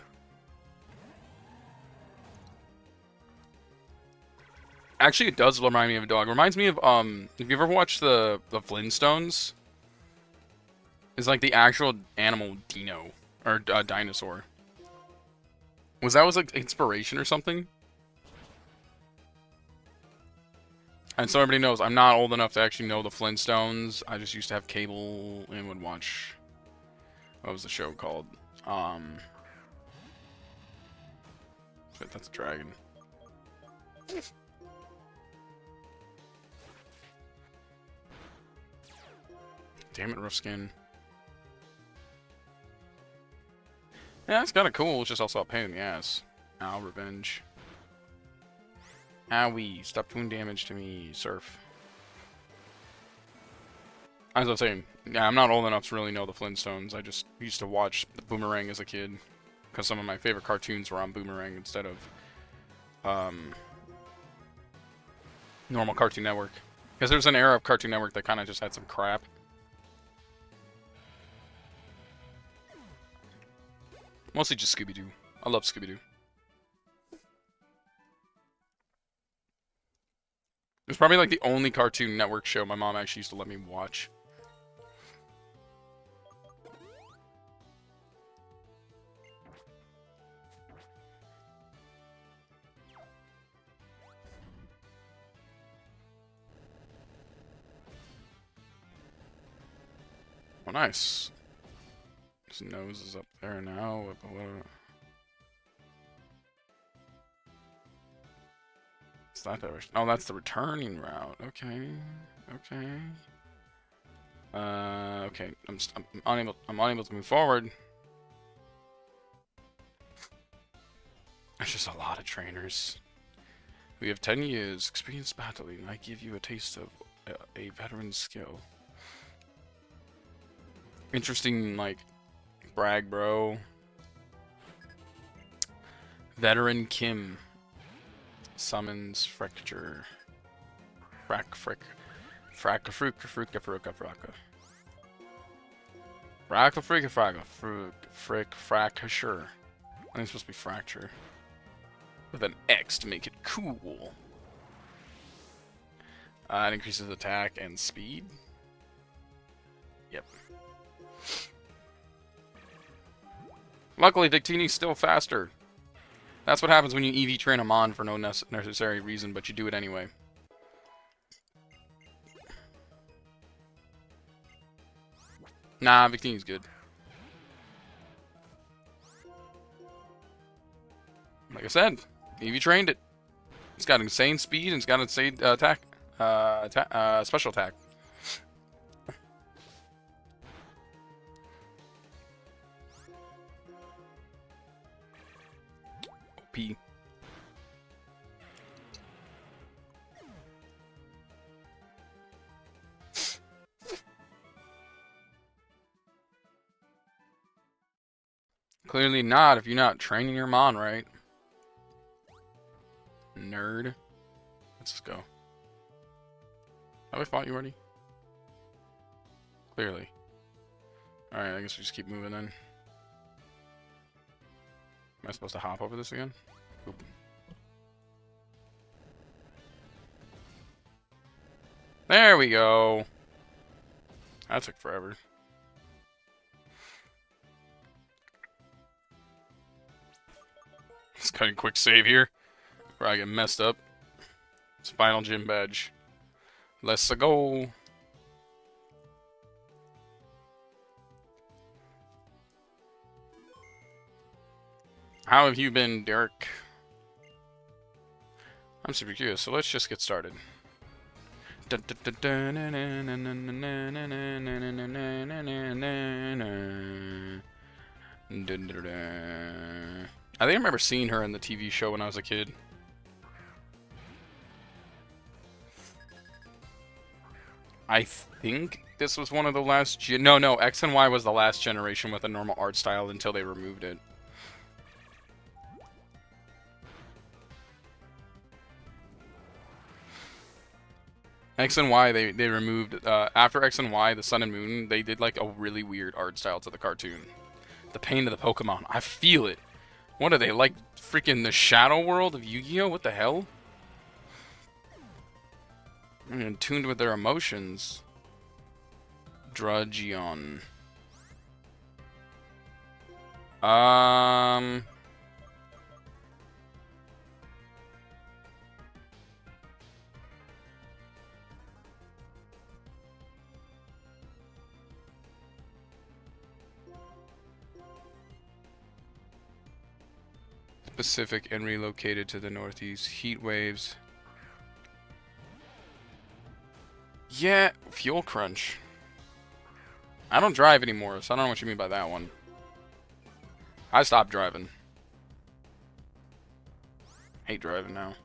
Actually, it does remind me of a dog. It reminds me of, if you ever watched the Flintstones, it's like the actual animal Dino, or dinosaur. Was like inspiration or something? And so everybody knows, I'm not old enough to actually know the Flintstones. I just used to have cable and would watch, what was the show called? Shit, that's a dragon. Damn it, rough skin. Yeah, it's kind of cool. It's just also a pain in the ass. Ow, revenge. Owie, stop doing damage to me, surf. As I was saying, yeah, I'm not old enough to really know the Flintstones. I just used to watch the Boomerang as a kid. Because some of my favorite cartoons were on Boomerang instead of, normal Cartoon Network. Because there's an era of Cartoon Network that kind of just had some crap. Mostly just Scooby-Doo. I love Scooby-Doo. It was probably like the only Cartoon Network show my mom actually used to let me watch. Oh, nice. His nose is up there now. What's that direction? Oh, that's the returning route. Okay. Okay. Okay. I'm unable to move forward. There's just a lot of trainers. We have 10 years experience battling. I give you a taste of a veteran's skill. Interesting, like, brag, bro. Veteran Kim summons fracture. Fracka sure. I think it's supposed to be fracture. with an X to make it cool. It increases attack and speed. Yep. Luckily, Victini's still faster. That's what happens when you EV train a Mon for no necessary reason, but you do it anyway. Nah, Victini's good. Like I said, EV trained it. It's got insane speed and it's got insane attack, special attack. OP. Clearly not if you're not training your Mon right. Nerd. Let's just go. Have I fought you already? Clearly. Alright, I guess we just keep moving then. Am I supposed to hop over this again? Oop. There we go. That took forever. Let's cut a quick save here. Before I get messed up. It's final gym badge. Let's go. How have you been, Derek? I'm super curious, so let's just get started. I think I remember seeing her in the TV show when I was a kid. I think this was one of the last... No, X and Y was the last generation with a normal art style until they removed it. X and Y, they removed... after X and Y, the Sun and Moon, they did like a really weird art style to the cartoon. The pain of the Pokemon. I feel it. What are they, like freaking the Shadow World of Yu-Gi-Oh? What the hell? I'm in tuned with their emotions. Drudgeon. Pacific and relocated to the northeast. Heat waves. Yeah, fuel crunch. I don't drive anymore, so I don't know what you mean by that one. I stopped driving. Hate driving now.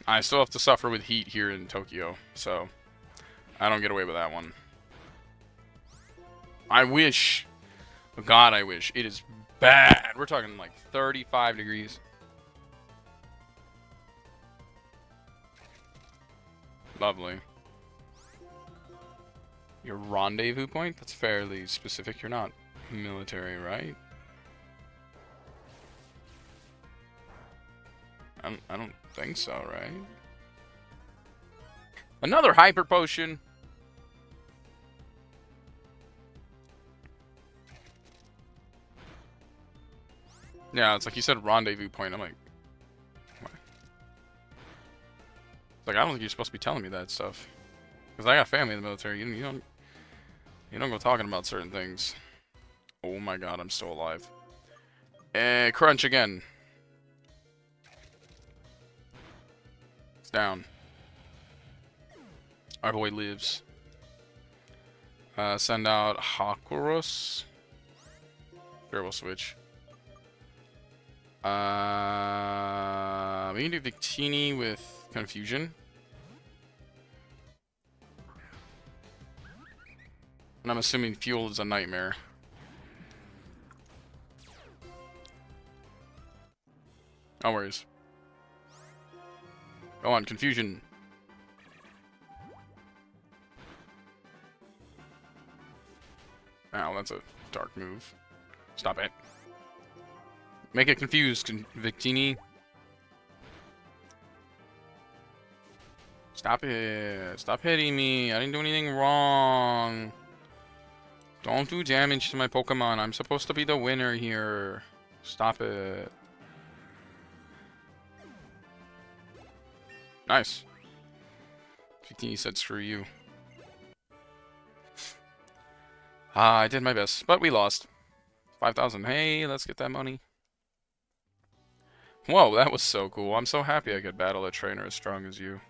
I still have to suffer with heat here in Tokyo, so I don't get away with that one. I wish, oh God, I wish. It is bad. We're talking like 35 degrees. Lovely. Your rendezvous point? That's fairly specific. You're not military, right? I don't think so, right? Another hyper potion. Yeah, it's like you said rendezvous point. I'm like, what? It's like, I don't think you're supposed to be telling me that stuff. Because I got family in the military. You don't go talking about certain things. Oh my God, I'm still alive. Crunch again. It's down. Our boy lives. Send out Hakuros. Sure, we'll switch. We can do Victini with Confusion. And I'm assuming Fuel is a nightmare. No worries. Go on, confusion. Ow, that's a dark move. Stop it. Make it confused, Victini. Stop it. Stop hitting me. I didn't do anything wrong. Don't do damage to my Pokemon. I'm supposed to be the winner here. Stop it. Nice. Victini said screw you. I did my best, but we lost. 5,000. Hey, let's get that money. Whoa, that was so cool. I'm so happy I could battle a trainer as strong as you.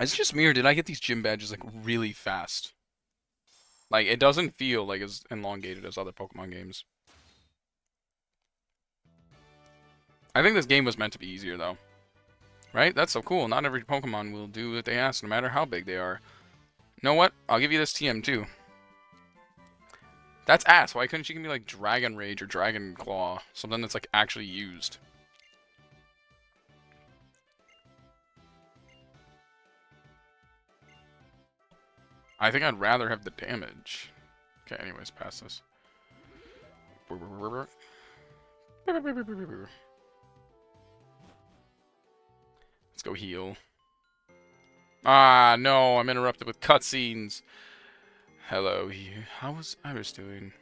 Is it just me, or did I get these gym badges, like, really fast? Like, it doesn't feel, like, as elongated as other Pokemon games. I think this game was meant to be easier, though. Right? That's so cool. Not every Pokemon will do what they ask, no matter how big they are. You know what? I'll give you this TM, too. That's ass. Why couldn't you give me, like, Dragon Rage or Dragon Claw? Something that's, like, actually used. I think I'd rather have the damage. Okay, anyways, pass this. Let's go heal. Ah, no, I'm interrupted with cutscenes. Hello, how was Iris doing?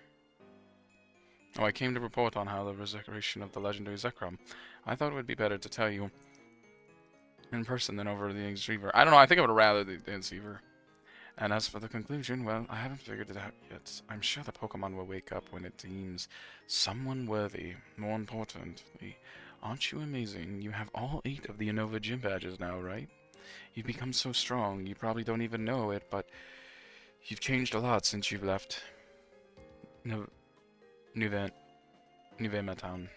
Oh, I came to report on how the resurrection of the legendary Zekrom. I thought it would be better to tell you in person than over the Exever. I don't know, I think I would rather the Exever. And as for the conclusion, well, I haven't figured it out yet. I'm sure the Pokemon will wake up when it deems someone worthy. More importantly, aren't you amazing? You have all 8 of the Unova gym badges now, right? You've become so strong, you probably don't even know it, but you've changed a lot since you've left Nuvema Town.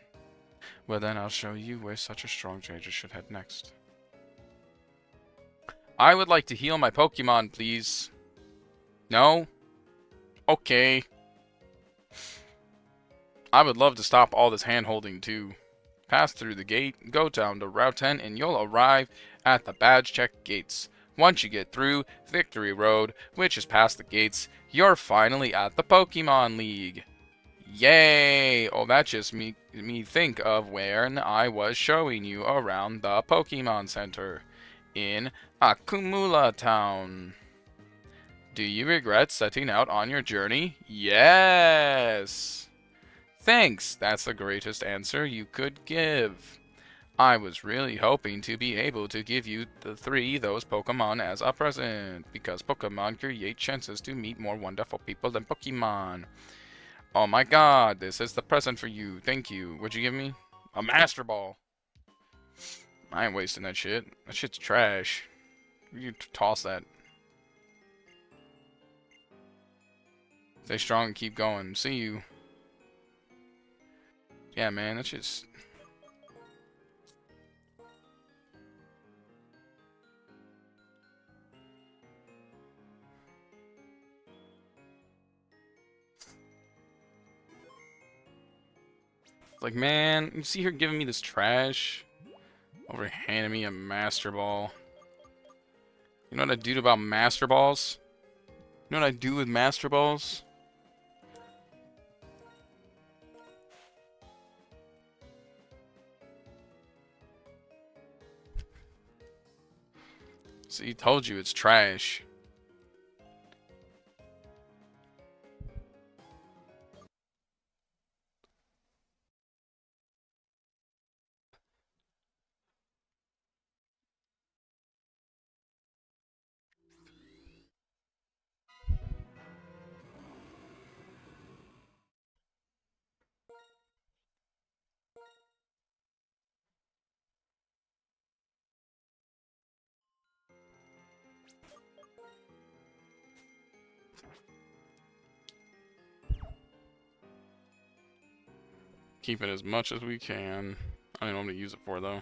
Well then, I'll show you where such a strong trainer should head next. I would like to heal my Pokemon, please. No? Okay. I would love to stop all this hand-holding, too. Pass through the gate, go down to Route 10, and you'll arrive at the badge check gates. Once you get through Victory Road, which is past the gates, you're finally at the Pokemon League. Yay! Oh, that just me think of when I was showing you around the Pokemon Center in Akumula Town. Do you regret setting out on your journey? Yes! Thanks, that's the greatest answer you could give. I was really hoping to be able to give you those Pokemon as a present, because Pokemon create chances to meet more wonderful people than Pokemon. Oh my god, this is the present for you. Thank you. What'd you give me? A Master Ball. I ain't wasting that shit. That shit's trash. You toss that. Stay strong and keep going. See you. Yeah, man, that's just... Like, man, you see her giving me this trash? Over handing me a Master Ball. You know what I do about Master Balls? You know what I do with Master Balls? See, told you it's trash. Keep it as much as we can. I don't know what to use it for, though.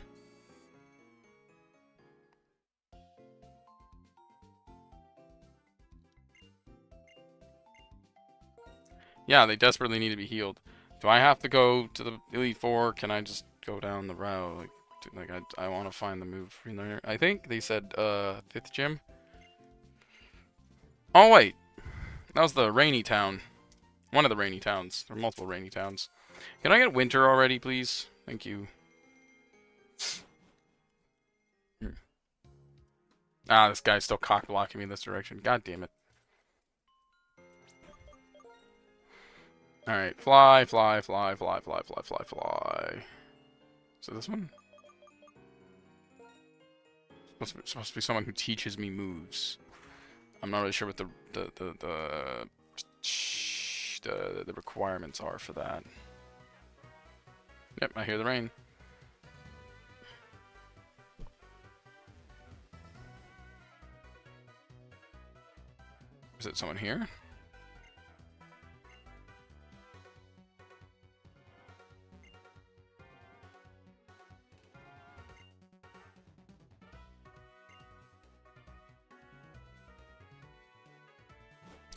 Yeah, they desperately need to be healed. Do I have to go to the Elite Four? Can I just go down the route. Like I want to find the move relearner. I think they said 5th gym. Oh wait, that was the rainy town. One of the rainy towns. There are multiple rainy towns. Can I get winter already, please? Thank you. Ah, this guy's still cock blocking me in this direction. God damn it. Alright, fly, fly, fly, fly, fly, fly, fly, fly. Is it this one? Supposed to be someone who teaches me moves. I'm not really sure what the requirements are for that. Yep, I hear the rain. Is it someone here?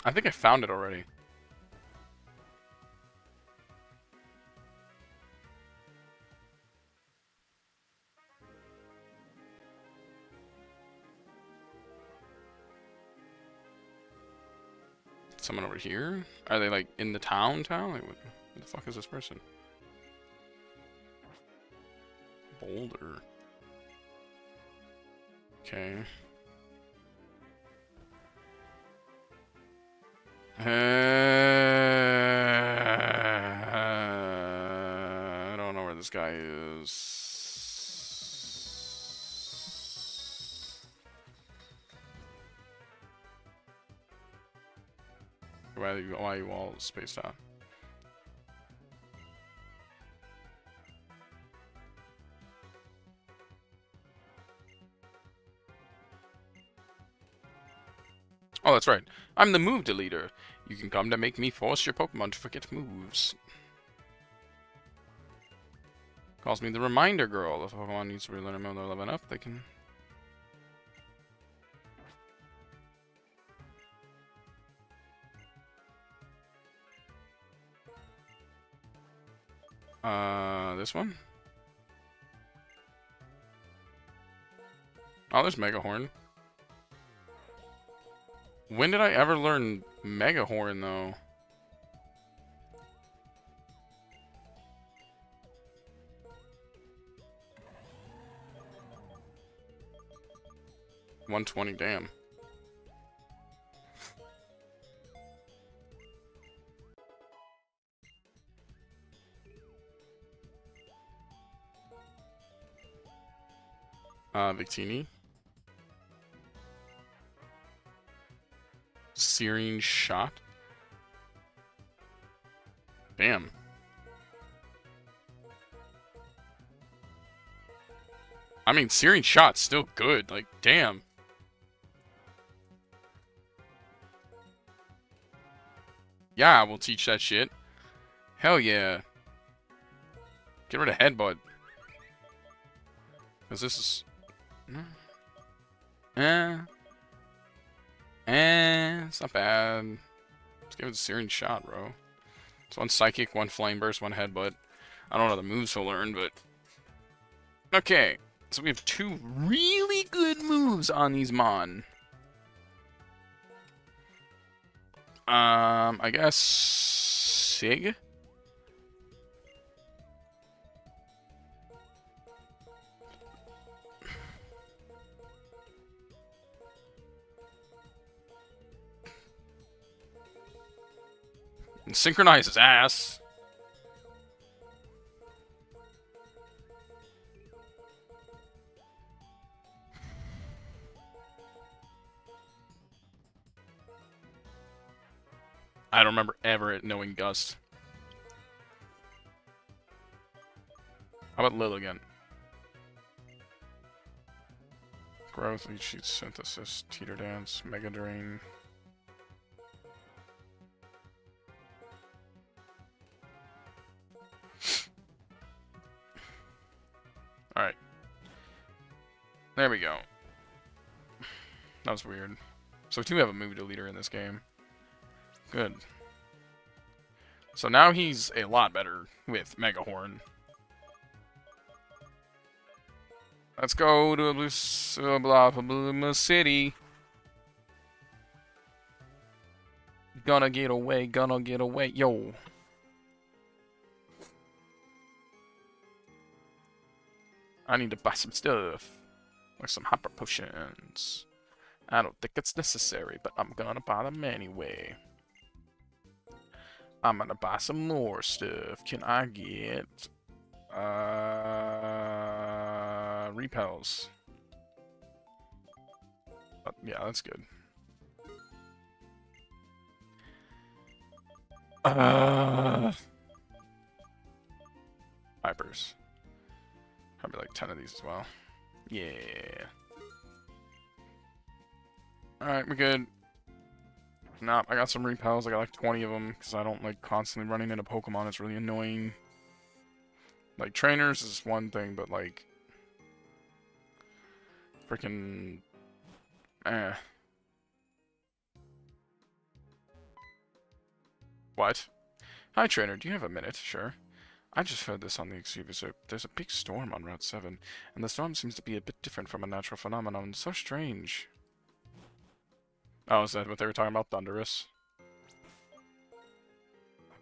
I think I found it already. Someone over here? Are they like in the town? Like, what the fuck is this person? Boulder. Okay. I don't know where this guy is. Why are you all spaced out? Oh, that's right. I'm the move deleter. You can come to make me force your Pokemon to forget moves. Calls me the reminder girl. If a Pokemon needs to relearn a move or level up, they can... This one? Oh, there's Megahorn. When did I ever learn Megahorn, though? $120, damn. Victini. Searing Shot. Damn. I mean, Searing Shot's still good. Like, damn. Yeah, we'll teach that shit. Hell yeah. Get rid of Headbutt. Because this is... it's not bad. Let's give it a Searing Shot, bro. It's one Psychic, one Flame Burst, one Headbutt. I don't know the moves to learn, but... Okay. So we have 2 really good moves on these Mon. I guess... Sig? And synchronize his ass. I don't remember ever knowing Gust. How about Lil again? Growth, Leech Sheet, Synthesis, Teeter Dance, Mega Drain. Alright. There we go. That was weird. So we do have a move deleter in this game. Good. So now he's a lot better with Megahorn. Let's go to a blue city. Gonna get away, yo. I need to buy some stuff. Like some hyper potions. I don't think it's necessary, but I'm gonna buy them anyway. I'm gonna buy some more stuff. Can I get... repels. Yeah, that's good. Vipers. Probably like 10 of these as well. Yeah. Alright, we're good. Nah, I got some repels. I got like 20 of them because I don't like constantly running into Pokemon. It's really annoying. Like, trainers is one thing, but like... freaking... What? Hi, trainer. Do you have a minute? Sure. I just heard this on the Exhibitor. There's a big storm on Route 7, and the storm seems to be a bit different from a natural phenomenon. So strange. Oh, is that what they were talking about? Thunderous?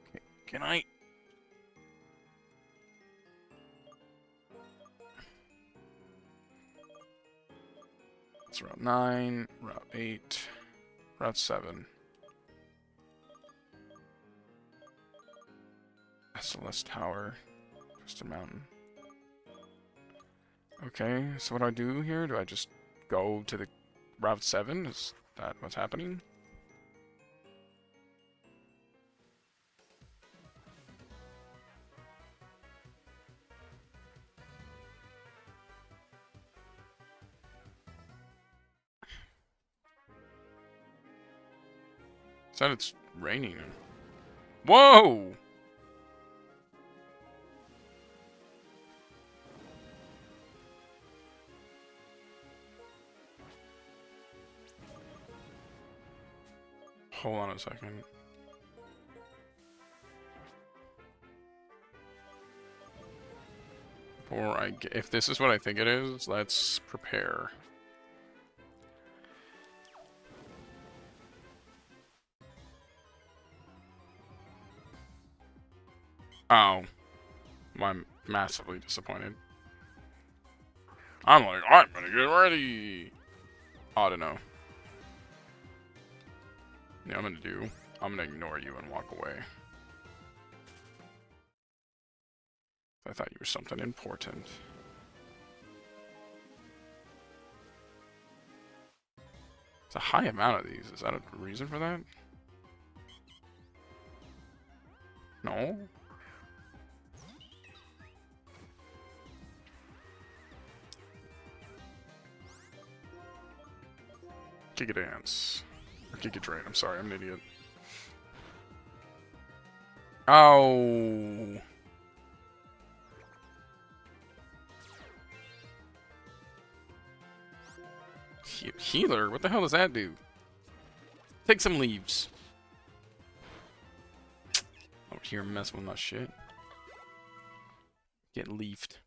Okay. Can I... It's Route 9, Route 8, Route 7. Celeste Tower. Crystal Mountain. Okay, so what do I do here? Do I just go to the Route 7? Is that what's happening? Said it's raining. Whoa! Hold on a second. Before I get, if this is what I think it is, let's prepare. Oh. I'm massively disappointed. I'm like, I'm gonna get ready! I don't know. Yeah, I'm gonna ignore you and walk away. I thought you were something important. It's a high amount of these. Is that a reason for that? No? Gigadance. Or Gigadrain, I'm sorry, I'm an idiot. Oh. Healer? What the hell does that do? Take some leaves. Over here messing with my shit. Get leafed.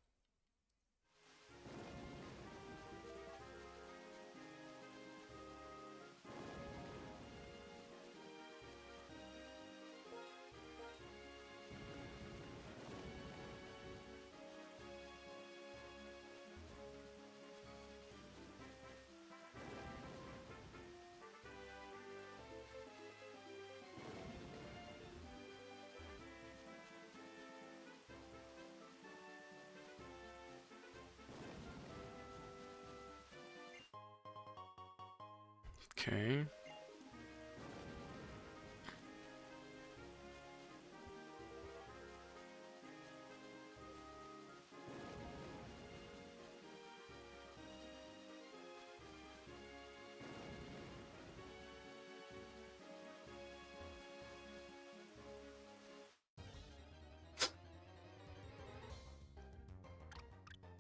Okay.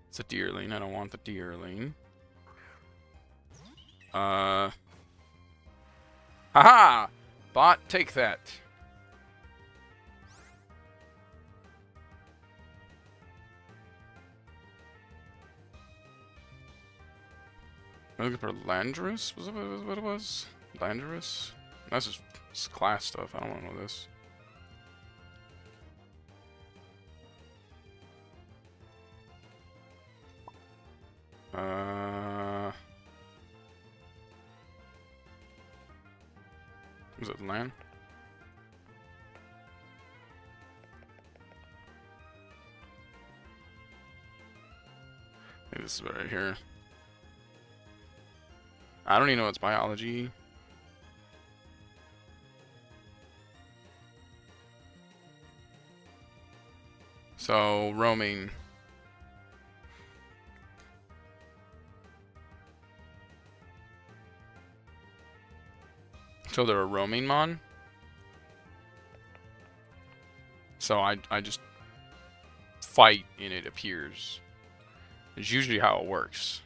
It's a deerling. I don't want the deerling. Haha! Bot, take that. I'm looking for Landorus? Was it what it was? Landorus? That's just class stuff. I don't want to know this. Was it land? I think this is right here. I don't even know its biology. So, roaming. So they're a roaming mon. So I just fight and it appears. It's usually how it works.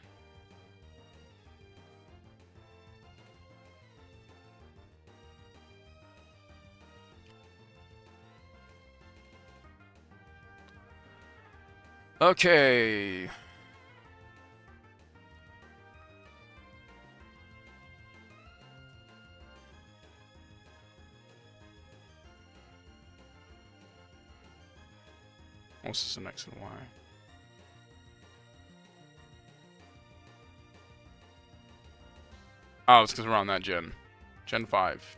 Okay. What's this in X and Y? Oh, it's because we're on that gen. Gen 5.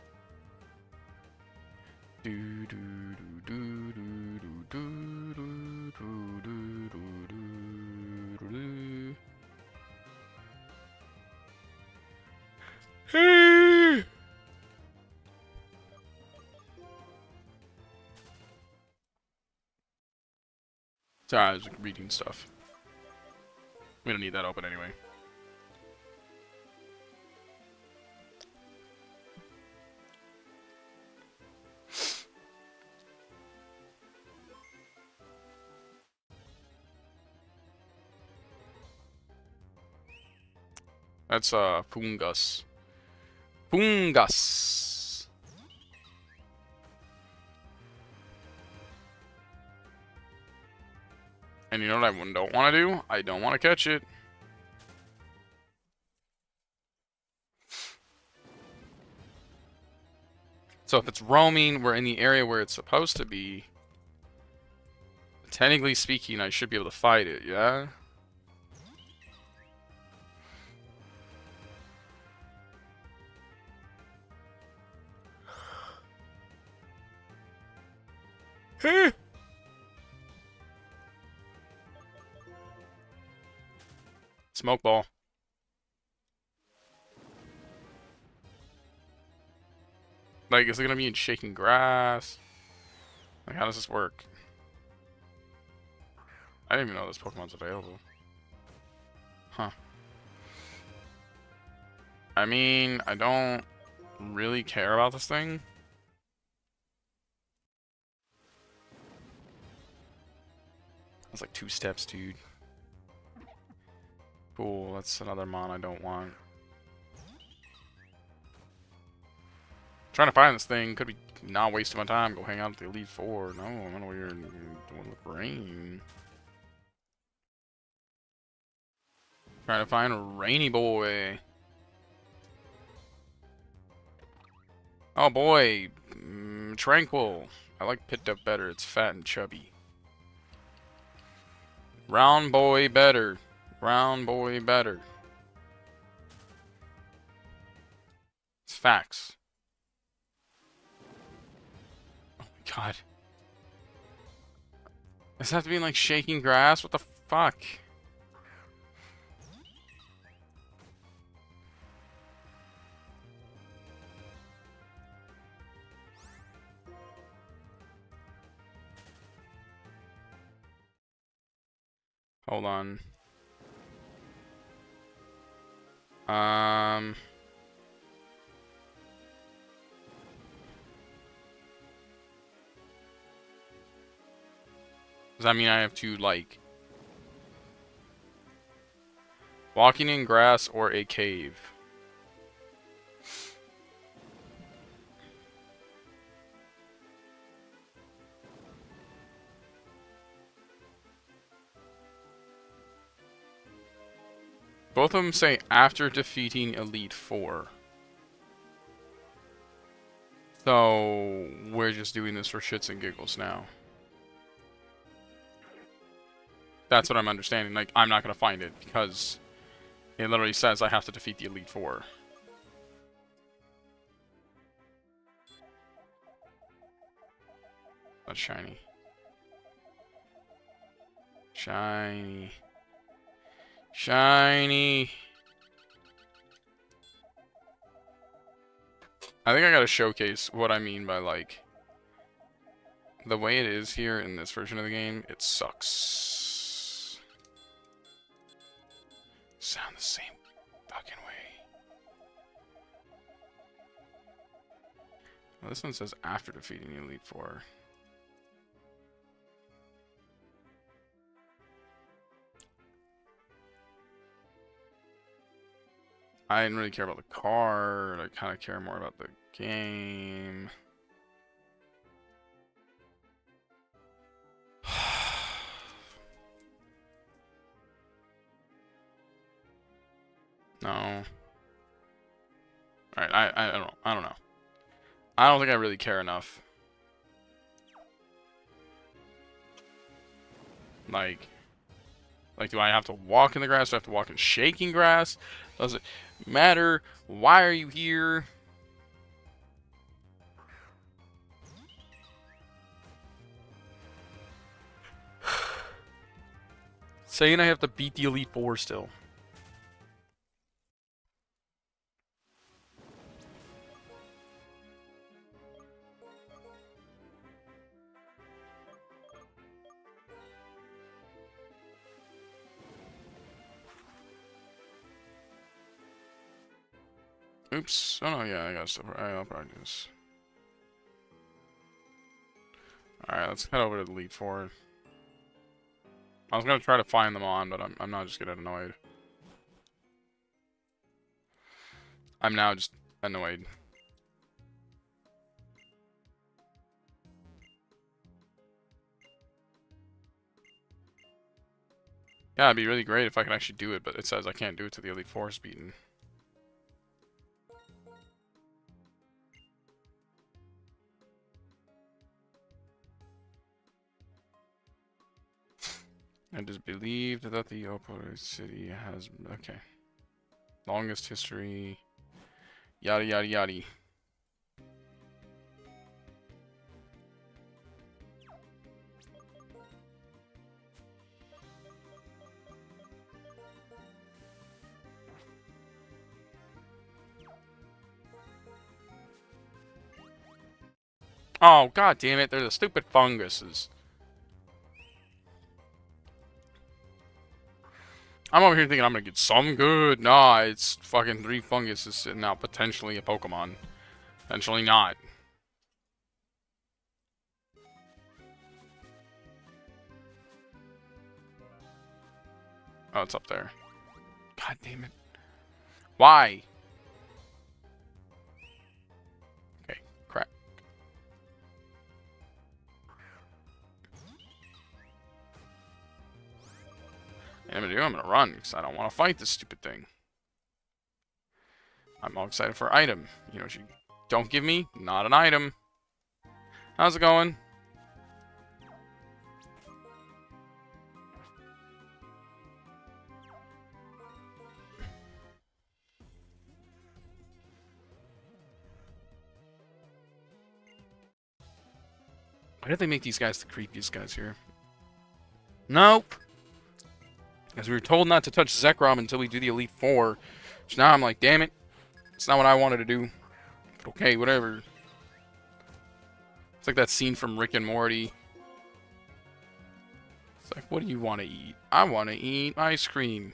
Sorry, I was reading stuff. We don't need that open anyway. That's Fungus. Fungus. And you know what I don't want to do? I don't want to catch it. So if it's roaming, we're in the area where it's supposed to be. Technically speaking, I should be able to fight it, yeah? Smoke ball. Like, is it gonna be in shaking grass? Like, how does this work? I didn't even know this Pokemon's available. Huh. I mean, I don't really care about this thing. That's like 2 steps, dude. Cool, that's another mon I don't want. Trying to find this thing could be not wasting my time. Go hang out at the Elite Four. No, I'm gonna wear doing the rain. Trying to find a rainy boy. Oh boy, Tranquil. I like Pit Dip better. It's fat and chubby. Round boy better. Round boy better. It's facts. Oh my god. Does that have to be in like shaking grass? What the fuck? Hold on. Does that mean I have to, like, walking in grass or a cave? Both of them say after defeating Elite Four. So, we're just doing this for shits and giggles now. That's what I'm understanding. Like, I'm not going to find it because it literally says I have to defeat the Elite Four. That's shiny. Shiny. Shiny. I think I gotta showcase what I mean by, like, the way it is here in this version of the game, it sucks. Sound the same fucking way. Well, this one says after defeating the Elite Four. I didn't really care about the card. I kind of care more about the game. No. Alright, I don't know. I don't know. I don't think I really care enough. Like, do I have to walk in the grass? Do I have to walk in shaking grass? Does it matter? Why are you here? Saying I have to beat the Elite Four still. Oops. Oh no, yeah, I got stuff. I'll probably do this. Alright, let's head over to the Elite Four. I was gonna try to find them on, but I'm not just getting annoyed. I'm now just annoyed. Yeah, it'd be really great if I could actually do it, but it says I can't do it till the Elite Four is beaten. It is believed that the opposite city has... Okay. Longest history... Yada yada yada. Oh, god damn it, they're the stupid funguses. I'm over here thinking I'm gonna get some good. Nah, it's fucking 3 funguses sitting out, potentially a Pokemon. Potentially not. Oh, it's up there. God damn it. Why? Okay, crap. I'm gonna run, because I don't want to fight this stupid thing. I'm all excited for item. You know what you don't give me? Not an item. How's it going? Why did they make these guys the creepiest guys here? Nope. Because we were told not to touch Zekrom until we do the Elite Four. So now I'm like, damn it. It's not what I wanted to do. But okay, whatever. It's like that scene from Rick and Morty. It's like, what do you want to eat? I want to eat ice cream.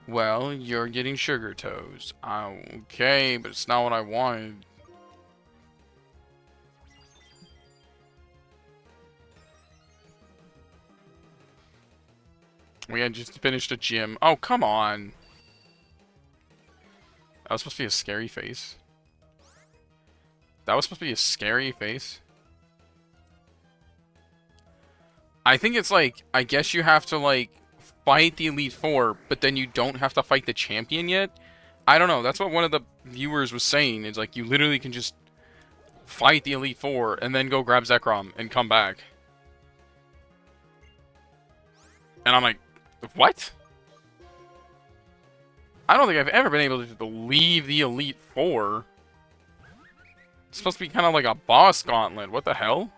Well, you're getting sugar toes. Okay, but it's not what I wanted. We had just finished a gym. Oh, come on. That was supposed to be a scary face. That was supposed to be a scary face. I think it's like, I guess you have to like fight the Elite Four, but then you don't have to fight the champion yet. I don't know. That's what one of the viewers was saying. It's like you literally can just fight the Elite Four and then go grab Zekrom and come back. And I'm like, what? I don't think I've ever been able to leave the Elite Four. It's supposed to be kind of like a boss gauntlet. What the hell?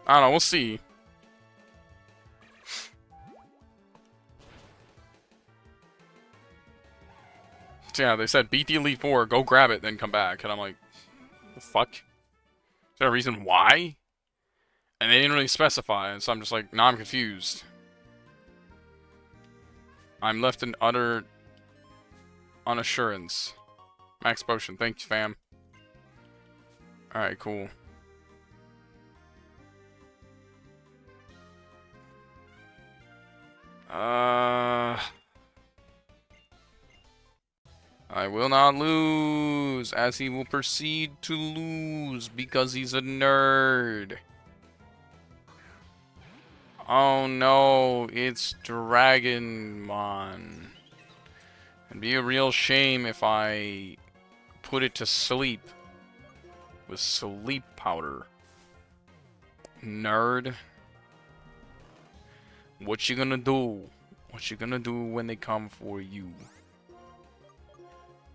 I don't know. We'll see. So yeah, they said beat the Elite Four, go grab it, then come back. And I'm like, the fuck? Is there a reason why? And they didn't really specify, and so I'm just like, nah, I'm confused. I'm left in utter unassurance. Max potion, thanks, fam. Alright, cool. I will not lose, as he will proceed to lose because he's a nerd. Oh no, it's Dragonmon. It'd be a real shame if I put it to sleep with sleep powder. Nerd. What you gonna do? What you gonna do when they come for you?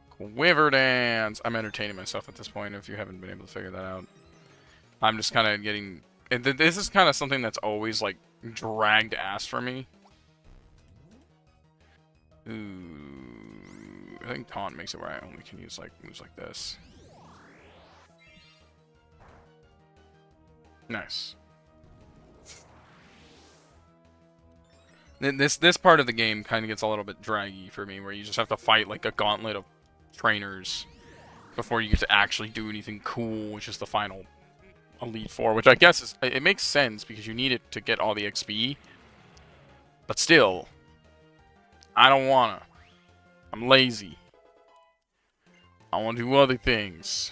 Quiver dance! I'm entertaining myself at this point if you haven't been able to figure that out. I'm just kind of getting... This is kind of something that's always, like, dragged ass for me. Ooh... I think Taunt makes it where I only can use, like, moves like this. Nice. This part of the game kind of gets a little bit draggy for me, where you just have to fight, like, a gauntlet of trainers before you get to actually do anything cool, which is the final Elite Four, which I guess is, it makes sense because you need it to get all the XP. But still, I don't wanna. I'm lazy. I want to do other things.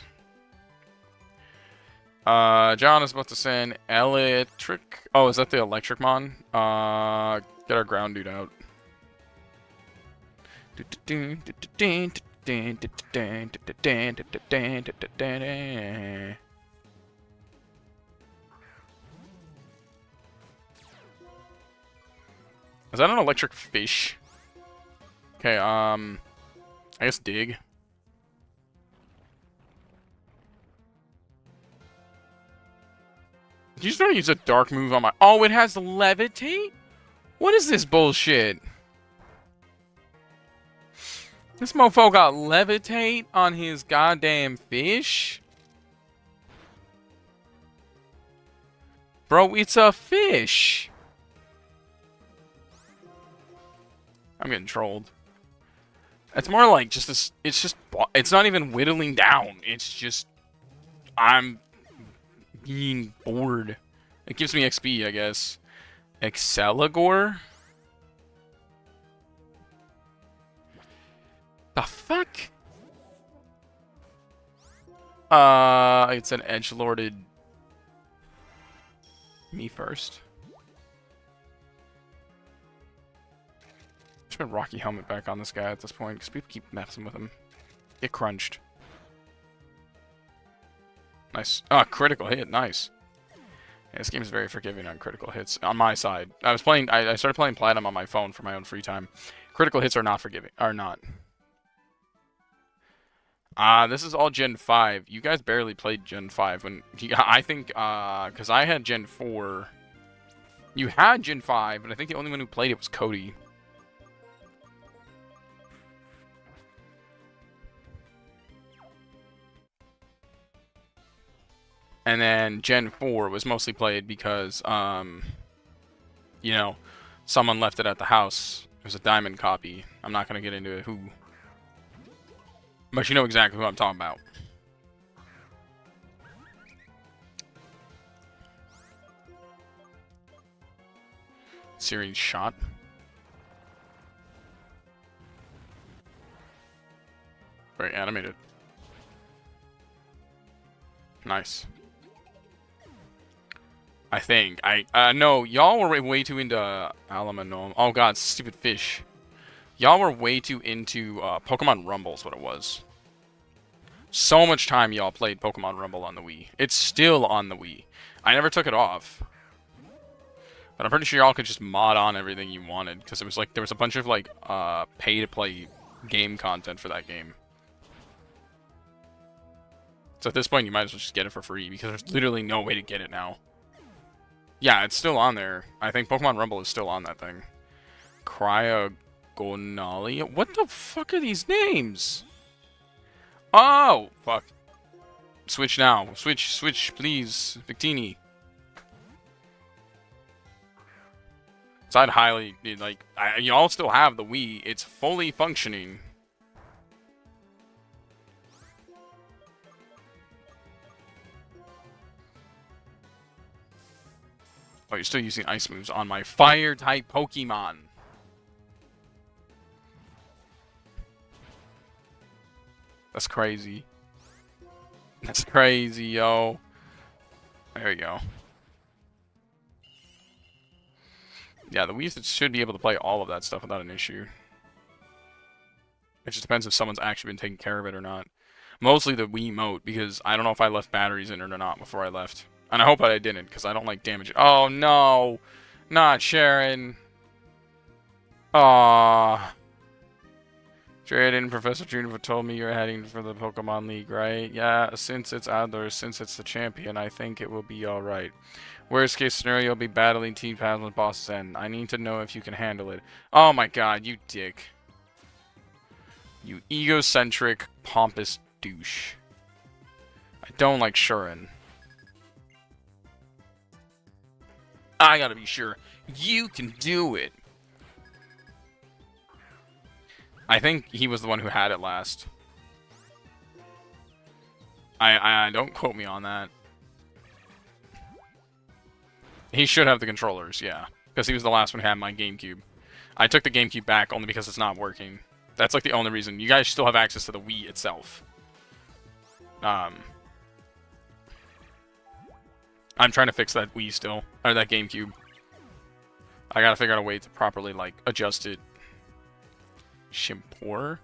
John is about to send electric. Oh, is that the electric mon? Get our ground dude out. Is that an electric fish? Okay, I guess dig. Did you just try to use a dark move on my... Oh, it has levitate? What is this bullshit? This mofo got levitate on his goddamn fish? Bro, it's a fish. I'm getting trolled. It's more like just this... It's not even whittling down. It's just... I'm being bored. It gives me XP, I guess. Exceligor? The fuck? It's an edgelorded me first. Just put Rocky Helmet back on this guy at this point, because people keep messing with him. Get crunched. Nice. Ah, critical hit. Nice. Yeah, this game is very forgiving on critical hits. On my side. I started playing Platinum on my phone for my own free time. Critical hits are not forgiving. Are not. This is all Gen 5. You guys barely played Gen 5. I think, because I had Gen 4. You had Gen 5, but I think the only one who played it was Cody. And then Gen 4 was mostly played because, you know, someone left it at the house. It was a diamond copy. I'm not going to get into who. But you know exactly who I'm talking about. Series shot. Very animated. Nice. I think. No, y'all were way too into Alamanome. Oh god, stupid fish. Y'all were way too into Pokemon Rumble's what it was. So much time y'all played Pokemon Rumble on the Wii. It's still on the Wii. I never took it off. But I'm pretty sure y'all could just mod on everything you wanted. Because it was like, there was a bunch of like, pay-to-play game content for that game. So at this point, you might as well just get it for free. Because there's literally no way to get it now. Yeah, it's still on there. I think Pokemon Rumble is still on that thing. Cryogonali? What the fuck are these names? Oh, fuck. Switch now. Switch, please. Victini. So I'd highly, like, y'all still have the Wii. It's fully functioning. Oh, you're still using ice moves on my fire-type Pokemon. That's crazy. That's crazy, yo. There you go. Yeah, the Wii should be able to play all of that stuff without an issue. It just depends if someone's actually been taking care of it or not. Mostly the Wiimote, because I don't know if I left batteries in it or not before I left. And I hope I didn't, because I don't like damage. Oh, no! Not Sharon! Aww. Jaden, Professor Juniper told me you're heading for the Pokemon League, right? Yeah, since it's outdoors, since it's the champion, I think it will be alright. Worst case scenario, you'll be battling T-Pads with Boss N. I need to know if you can handle it. Oh my god, you dick. You egocentric, pompous douche. I don't like Shuren. I gotta be sure you can do it. I think he was the one who had it last. I don't quote me on that. He should have the controllers, yeah. Because he was the last one who had my GameCube. I took the GameCube back only because it's not working. That's like the only reason. You guys still have access to the Wii itself. I'm trying to fix that Wii still. Or that GameCube. I gotta figure out a way to properly, like, adjust it. Shimpor?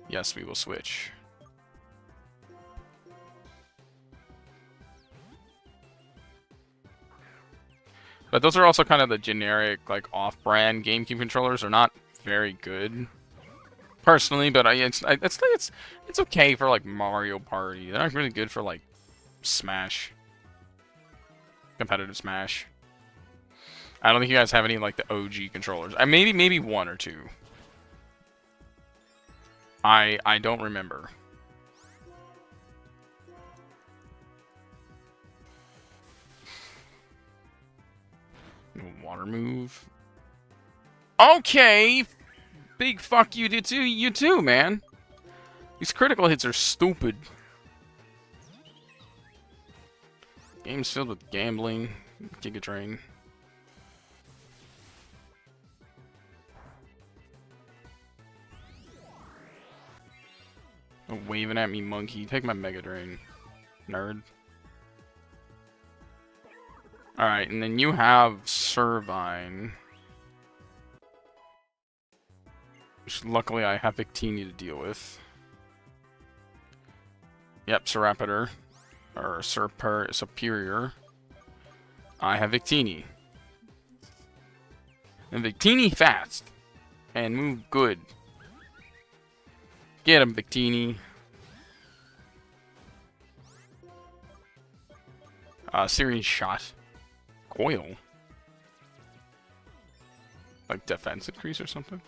Yes, we will switch. But those are also kind of the generic, like, off-brand GameCube controllers. They're not very good, personally, but it's okay for, like, Mario Party. They're not really good for, like, Smash. Competitive Smash. I don't think you guys have any, like, the OG controllers. Maybe one or two. I don't remember. Water move. Okay! Big fuck you to you too, man. These critical hits are stupid. Game's filled with gambling. Giga Drain. Oh, waving at me, monkey. Take my Mega Drain, nerd. Alright, and then you have Servine. Which luckily I have Victini to deal with. Yep, Seraptor. Or Superior. I have Victini. And Victini fast. And move good. Get him, Victini. Series Shot. Coil. Like defense increase or something?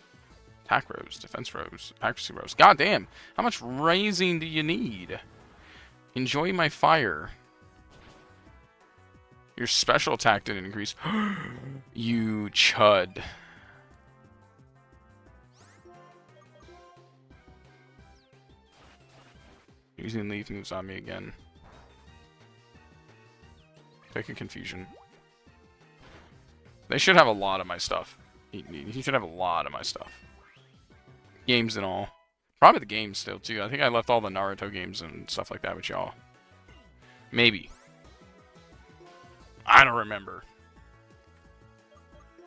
Attack rose, defense rose, accuracy rose. God damn! How much raising do you need? Enjoy my fire. Your special attack didn't increase. You chud. Using leaf moves on me again. Take a confusion. They should have a lot of my stuff. He should have a lot of my stuff. Games and all. Probably the games still, too. I think I left all the Naruto games and stuff like that with y'all. Maybe. kind of remember.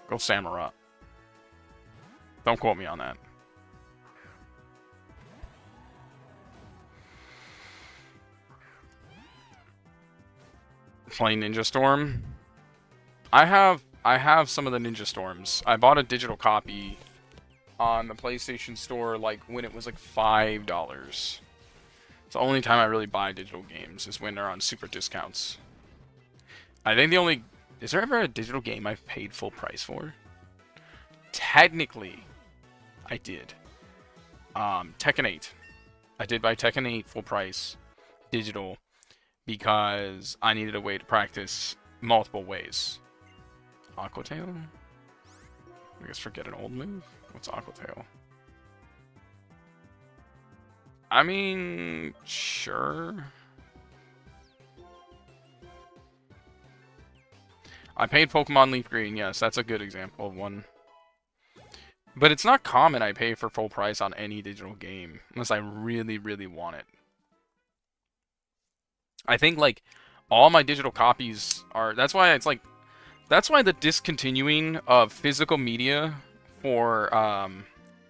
Go Samurott. Don't quote me on that. Playing Ninja Storm. I have some of the Ninja Storms. I bought a digital copy on the PlayStation Store like when it was like $5. It's the only time I really buy digital games is when they're on super discounts. I think the only... Is there ever a digital game I've paid full price for? Technically, I did. Tekken 8. I did buy Tekken 8 full price, digital, because I needed a way to practice multiple ways. Aqua Tail? I guess forget an old move? What's Aqua Tail? I mean, sure. I paid Pokemon Leaf Green, yes, that's a good example of one. But it's not common I pay for full price on any digital game, unless I really, really want it. I think, like, all my digital copies are... That's why it's, like... That's why the discontinuing of physical media for,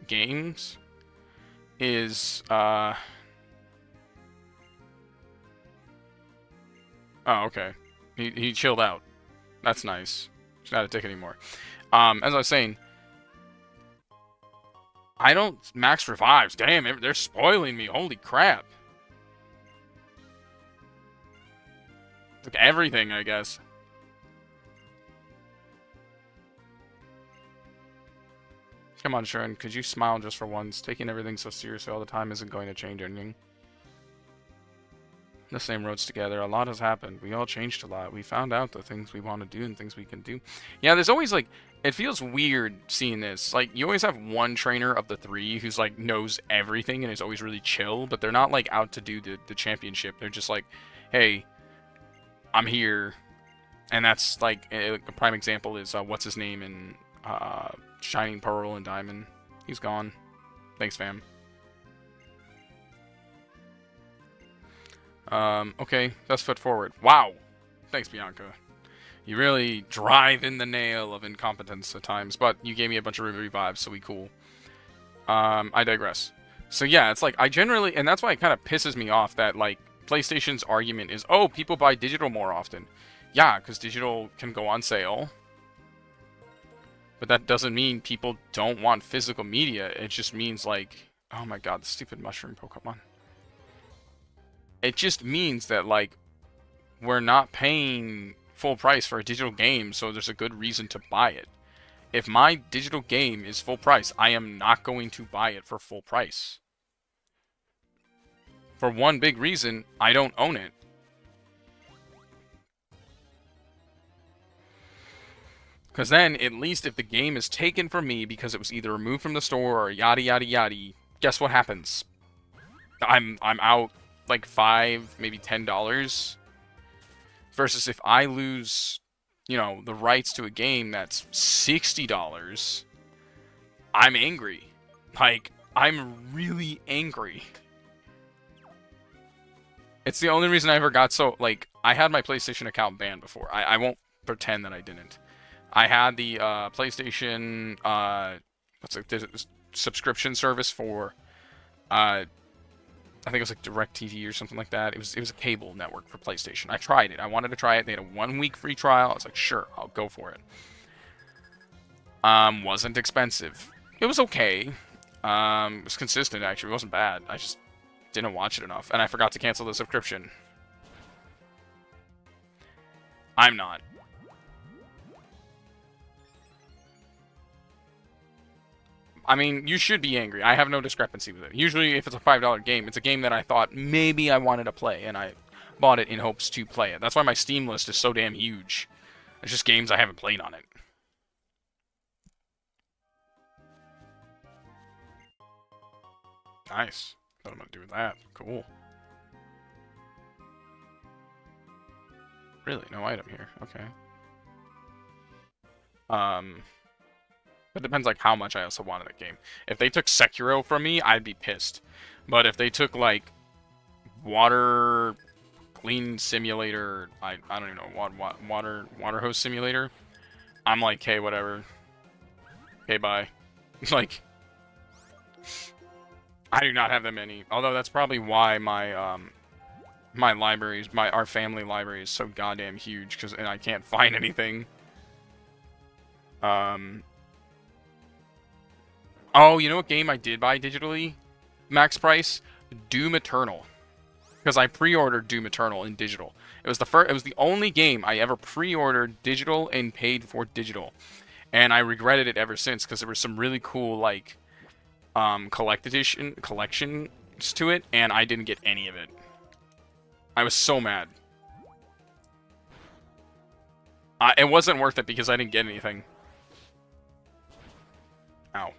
games is, Oh, okay. He chilled out. That's nice. He's not a dick anymore. As I was saying... I don't max revives. Damn, they're spoiling me. Holy crap. Like everything, I guess. Come on, Sharon. Could you smile just for once? Taking everything so seriously all the time isn't going to change anything. The same roads together. A lot has happened. We all changed a lot. We found out the things we want to do and things we can do. Yeah, there's always, like... It feels weird seeing this. Like, you always have one trainer of the three who's, like, knows everything and is always really chill, but they're not, like, out to do the championship. They're just like, hey, I'm here. And that's, like, a prime example is, what's his name in Shining Pearl and Diamond. He's gone. Thanks, fam. Okay, best foot forward. Wow. Thanks, Bianca. You really drive in the nail of incompetence at times, but you gave me a bunch of revives, so we cool. I digress. So yeah, it's like, I generally, and that's why it kind of pisses me off that, like, PlayStation's argument is, oh, people buy digital more often. Yeah, because digital can go on sale. But that doesn't mean people don't want physical media. It just means, like, oh my god, the stupid mushroom Pokemon. It just means that, like, we're not paying full price for a digital game, so there's a good reason to buy it. If my digital game is full price, I am not going to buy it for full price. For one big reason, I don't own it. Because then, at least if the game is taken from me because it was either removed from the store or yada yada yada, guess what happens? I'm out like $5, maybe $10. Versus if I lose, you know, the rights to a game that's $60, I'm angry. Like, I'm really angry. It's the only reason I ever got so, like, I had my PlayStation account banned before. I won't pretend that I didn't. I had the PlayStation, what's it, the subscription service for, I think it was like DirecTV or something like that. It was a cable network for PlayStation. I tried it. I wanted to try it. They had a 1-week free trial. I was like, sure, I'll go for it. Wasn't expensive. It was okay. It was consistent, actually. It wasn't bad. I just didn't watch it enough. And I forgot to cancel the subscription. I'm not. I mean, you should be angry. I have no discrepancy with it. Usually, if it's a $5 game, it's a game that I thought maybe I wanted to play, and I bought it in hopes to play it. That's why my Steam list is so damn huge. It's just games I haven't played on it. Nice. What am I going to do with that? Cool. Really? No item here. Okay. It depends, like, how much I also wanted that game. If they took Sekiro from me, I'd be pissed. But if they took, like, Water clean simulator. I don't even know, water hose simulator. I'm like, hey, whatever. Okay, bye. Like, I do not have that many. Although that's probably why my my libraries, our family library is so goddamn huge, and I can't find anything. Oh, you know what game I did buy digitally? Max price? Doom Eternal. Because I pre-ordered Doom Eternal in digital. It was the only game I ever pre-ordered digital and paid for digital. And I regretted it ever since, because there were some really cool, like, collections to it, and I didn't get any of it. I was so mad. It wasn't worth it because I didn't get anything. Ow.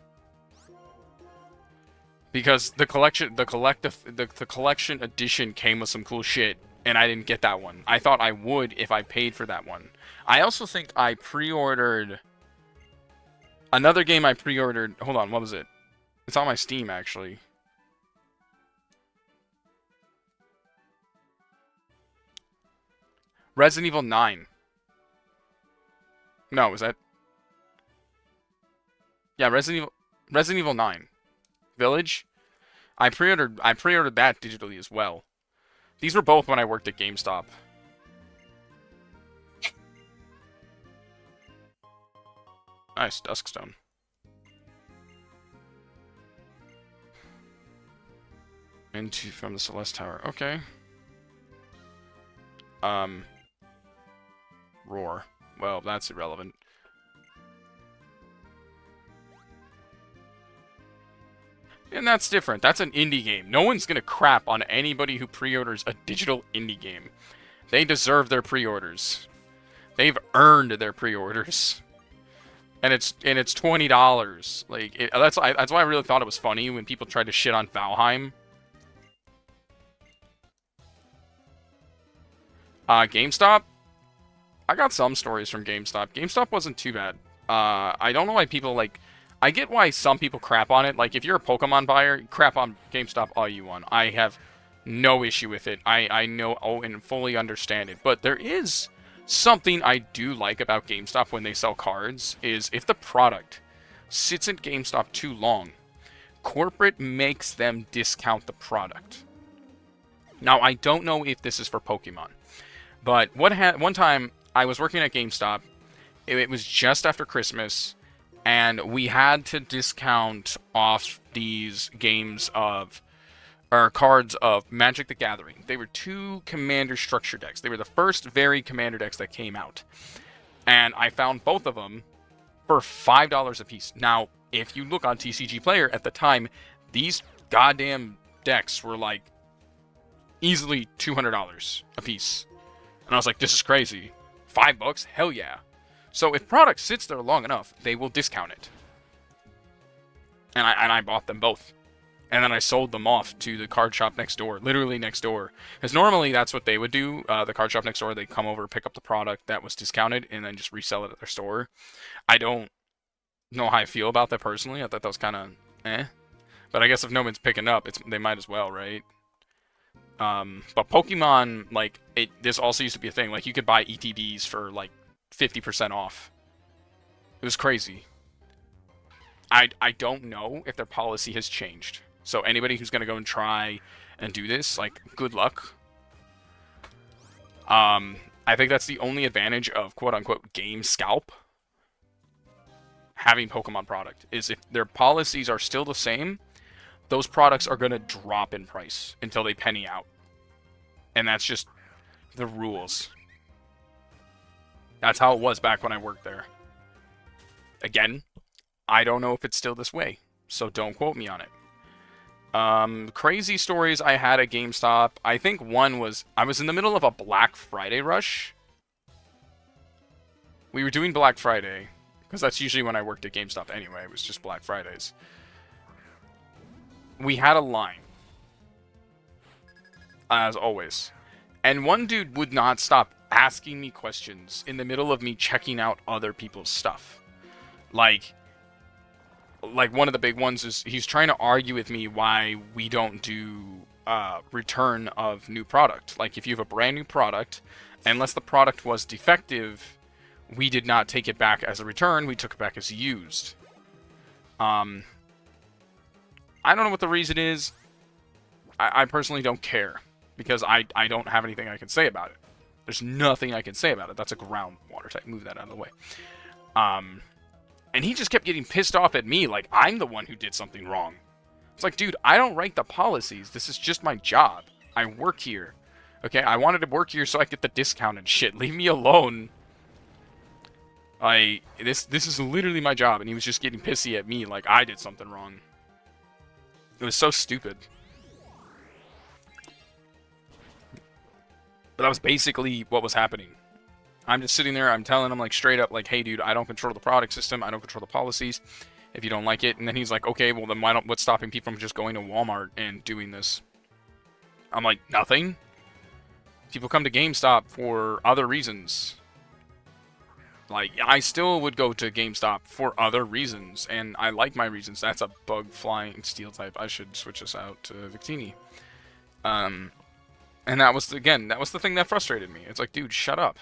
Because the collection edition came with some cool shit, and I didn't get that one. I thought I would if I paid for that one. I also think I pre-ordered another game I pre-ordered. Hold on, what was it? It's on my Steam, actually. Resident Evil 9. No, was that? Yeah, Resident Evil 9. Village. I pre-ordered that digitally as well. These were both when I worked at GameStop. Nice, Duskstone. From the Celeste Tower. Okay. Roar. Well, that's irrelevant. And that's different. That's an indie game. No one's gonna crap on anybody who pre-orders a digital indie game. They deserve their pre-orders. They've earned their pre-orders. And it's $20. Like that's why I really thought it was funny when people tried to shit on Valheim. GameStop. I got some stories from GameStop. GameStop wasn't too bad. I don't know why people like. I get why some people crap on it. Like, if you're a Pokemon buyer, crap on GameStop all you want. I have no issue with it. I know and fully understand it. But there is something I do like about GameStop when they sell cards, is if the product sits at GameStop too long, corporate makes them discount the product. Now, I don't know if this is for Pokemon, but one time I was working at GameStop. It was just after Christmas, and we had to discount off these cards of Magic the Gathering. They were 2 Commander structure decks. They were the first varied Commander decks that came out. And I found both of them for $5 a piece. Now, if you look on TCG Player at the time, these goddamn decks were like easily $200 a piece. And I was like, this is crazy. $5? Hell yeah. So if product sits there long enough, they will discount it. And I bought them both. And then I sold them off to the card shop next door, literally next door. Because normally that's what they would do. The card shop next door, they'd come over, pick up the product that was discounted, and then just resell it at their store. I don't know how I feel about that personally. I thought that was kind of eh. But I guess if no one's picking up, they might as well, right? But Pokemon, like, this also used to be a thing. Like, you could buy ETBs for, like, 50% off. It was crazy. I don't know if their policy has changed. So anybody who's going to go and try and do this, like, good luck. I think that's the only advantage of quote-unquote game scalp. Having Pokemon product is if their policies are still the same, those products are going to drop in price until they penny out. And that's just the rules. That's how it was back when I worked there. Again, I don't know if it's still this way, so don't quote me on it. Crazy stories I had at GameStop. I think one was, I was in the middle of a Black Friday rush. We were doing Black Friday, because that's usually when I worked at GameStop anyway. It was just Black Fridays. We had a line. As always. And one dude would not stop asking me questions in the middle of me checking out other people's stuff. Like one of the big ones is he's trying to argue with me why we don't do return of new product. Like, if you have a brand new product, unless the product was defective, we did not take it back as a return. We took it back as used. I don't know what the reason is. I personally don't care, because I don't have anything I can say about it. There's nothing I can say about it. That's a groundwater type. Move that out of the way. And he just kept getting pissed off at me like I'm the one who did something wrong. It's like, dude, I don't write the policies. This is just my job. I work here. Okay, I wanted to work here so I get the discount and shit. Leave me alone. This is literally my job, and he was just getting pissy at me like I did something wrong. It was so stupid. But that was basically what was happening. I'm just sitting there, I'm telling him like straight up like, hey dude, I don't control the product system, I don't control the policies. If you don't like it, and then he's like, okay, well then what's stopping people from just going to Walmart and doing this? I'm like, nothing. People come to GameStop for other reasons. Like, I still would go to GameStop for other reasons, and I like my reasons. That's a bug flying steel type. I should switch this out to Victini. And that was, again, that was the thing that frustrated me. It's like, dude, shut up.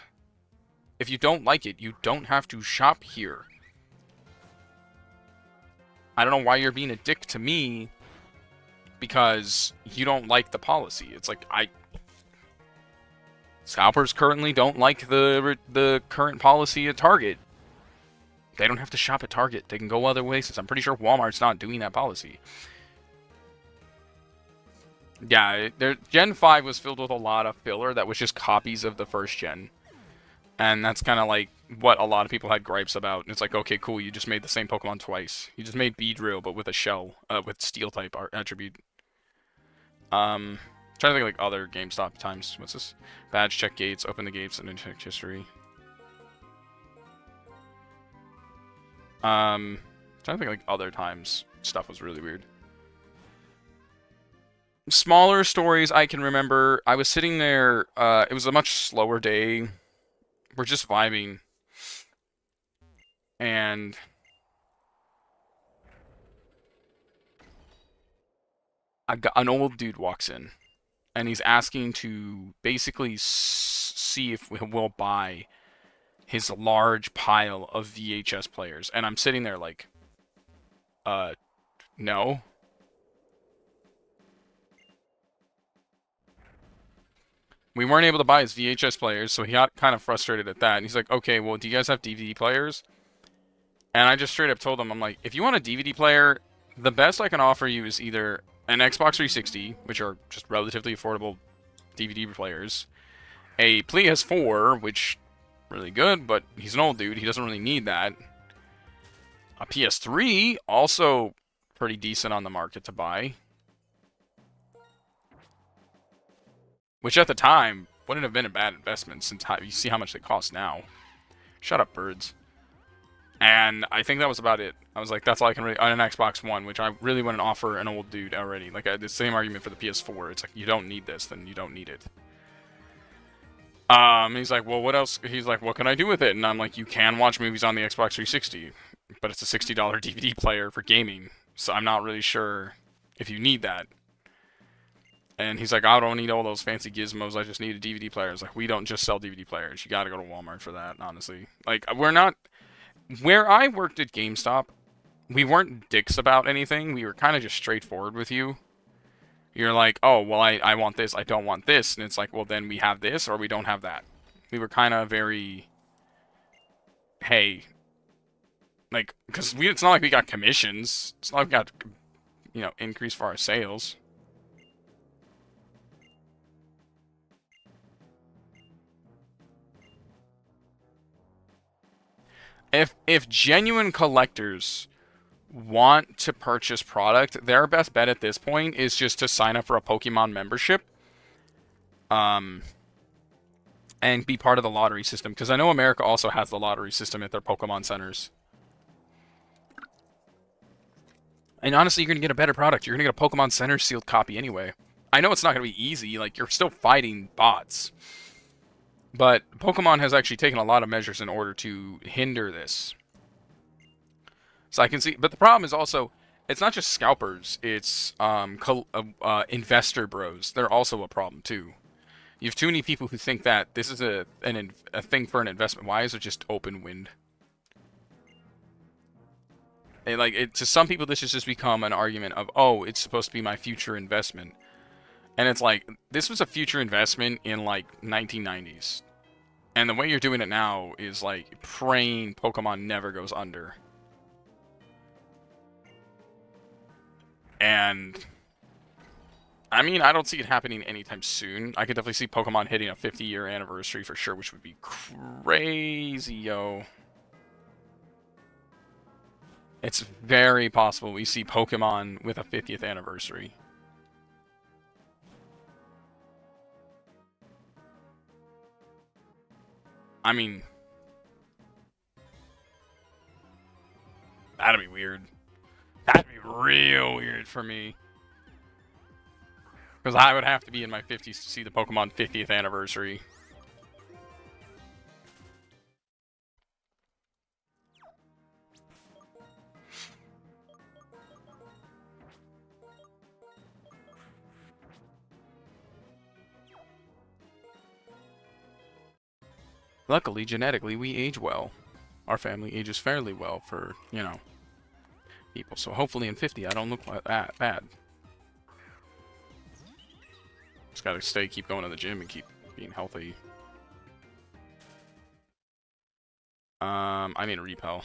If you don't like it, you don't have to shop here. I don't know why you're being a dick to me because you don't like the policy. It's like, scalpers currently don't like the current policy at Target. They don't have to shop at Target. They can go other places. I'm pretty sure Walmart's not doing that policy. Yeah, Gen 5 was filled with a lot of filler that was just copies of the first gen. And that's kind of like what a lot of people had gripes about. It's like, okay, cool, you just made the same Pokemon twice. You just made Beedrill, but with a shell, with steel type attribute. Trying to think of like other GameStop times. What's this? Badge, check gates, open the gates, and then check history. Trying to think like other times stuff was really weird. Smaller stories I can remember. I was sitting there, it was a much slower day. We're just vibing. And an old dude walks in. And he's asking to basically see if we'll buy his large pile of VHS players. And I'm sitting there like, no. We weren't able to buy his VHS players, so he got kind of frustrated at that. And he's like, okay, well, do you guys have DVD players? And I just straight up told him, I'm like, if you want a DVD player, the best I can offer you is either an Xbox 360, which are just relatively affordable DVD players, a PS4, which really good, but he's an old dude, he doesn't really need that. A PS3, also pretty decent on the market to buy. Which at the time wouldn't have been a bad investment since you see how much they cost now. Shut up, birds. And I think that was about it. I was like, that's all I can really... On an Xbox One, which I really wouldn't offer an old dude already. Like, I had the same argument for the PS4. It's like, you don't need this, then you don't need it. He's like, well, what else? He's like, what can I do with it? And I'm like, you can watch movies on the Xbox 360. But it's a $60 DVD player for gaming. So I'm not really sure if you need that. And he's like, I don't need all those fancy gizmos, I just need a DVD player. It's like, we don't just sell DVD players. You gotta go to Walmart for that, honestly. Like, we're not... Where I worked at GameStop, we weren't dicks about anything. We were kind of just straightforward with you. You're like, oh, well, I want this, I don't want this. And it's like, well, then we have this, or we don't have that. We were kind of very... Hey. Like, because it's not like we got commissions. It's not like we got, you know, increase for our sales. If genuine collectors want to purchase product, their best bet at this point is just to sign up for a Pokemon membership. And be part of the lottery system. Because I know America also has the lottery system at their Pokemon centers. And honestly, you're going to get a better product. You're going to get a Pokemon Center sealed copy anyway. I know it's not going to be easy. Like, you're still fighting bots. But Pokemon has actually taken a lot of measures in order to hinder this. So I can see... But the problem is also, It's not just scalpers. It's investor bros. They're also a problem too. You have too many people who think that this is a thing for an investment. Why is it just open wind? And to some people, this has just become an argument of, oh, it's supposed to be my future investment. And it's like, this was a future investment in, like, 1990s. And the way you're doing it now is, like, praying Pokemon never goes under. And, I mean, I don't see it happening anytime soon. I could definitely see Pokemon hitting a 50-year anniversary for sure, which would be crazy, yo. It's very possible we see Pokemon with a 50th anniversary. I mean, that'd be weird. That'd be real weird for me. Because I would have to be in my 50s to see the Pokemon 50th anniversary. Luckily, genetically, we age well. Our family ages fairly well for, you know, people. So hopefully in 50, I don't look like that bad. Just gotta keep going to the gym and keep being healthy. I need a repel.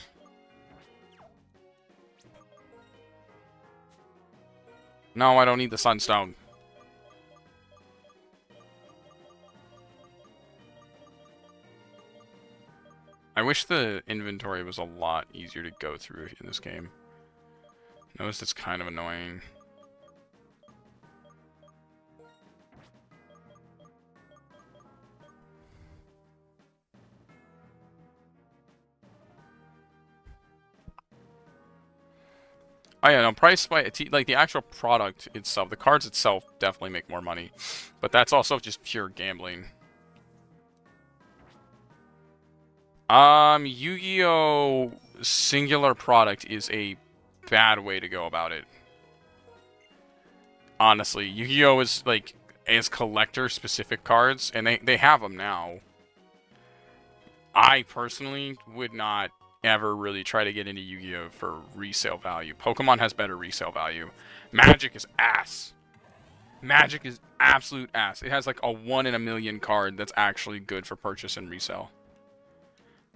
No, I don't need the sunstone. I wish the inventory was a lot easier to go through in this game. Notice it's kind of annoying. Oh yeah, no, price by like the actual product itself, the cards itself definitely make more money, but that's also just pure gambling. Yu-Gi-Oh! Singular product is a bad way to go about it. Honestly, Yu-Gi-Oh! Is like as collector-specific cards, and they have them now. I personally would not ever really try to get into Yu-Gi-Oh! For resale value. Pokemon has better resale value. Magic is ass. Magic is absolute ass. It has like a 1 in a million card that's actually good for purchase and resale.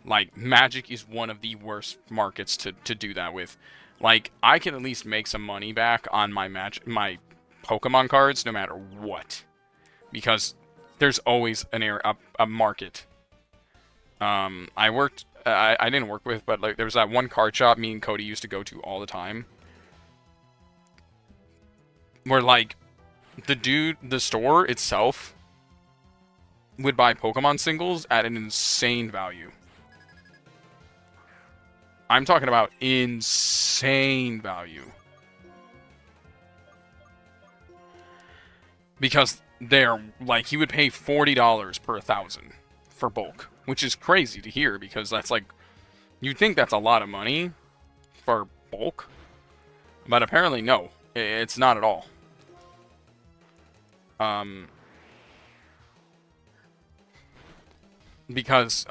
Like, Magic is one of the worst markets to do that with. Like, I can at least make some money back on my Pokemon cards no matter what. Because there's always a market. I didn't work with, but like there was that one card shop me and Cody used to go to all the time. Where like the store itself would buy Pokemon singles at an insane value. I'm talking about insane value. Because they're like he would pay $40 per 1,000 for bulk. Which is crazy to hear, because that's like... You'd think that's a lot of money for bulk. But apparently, no. It's not at all. Because,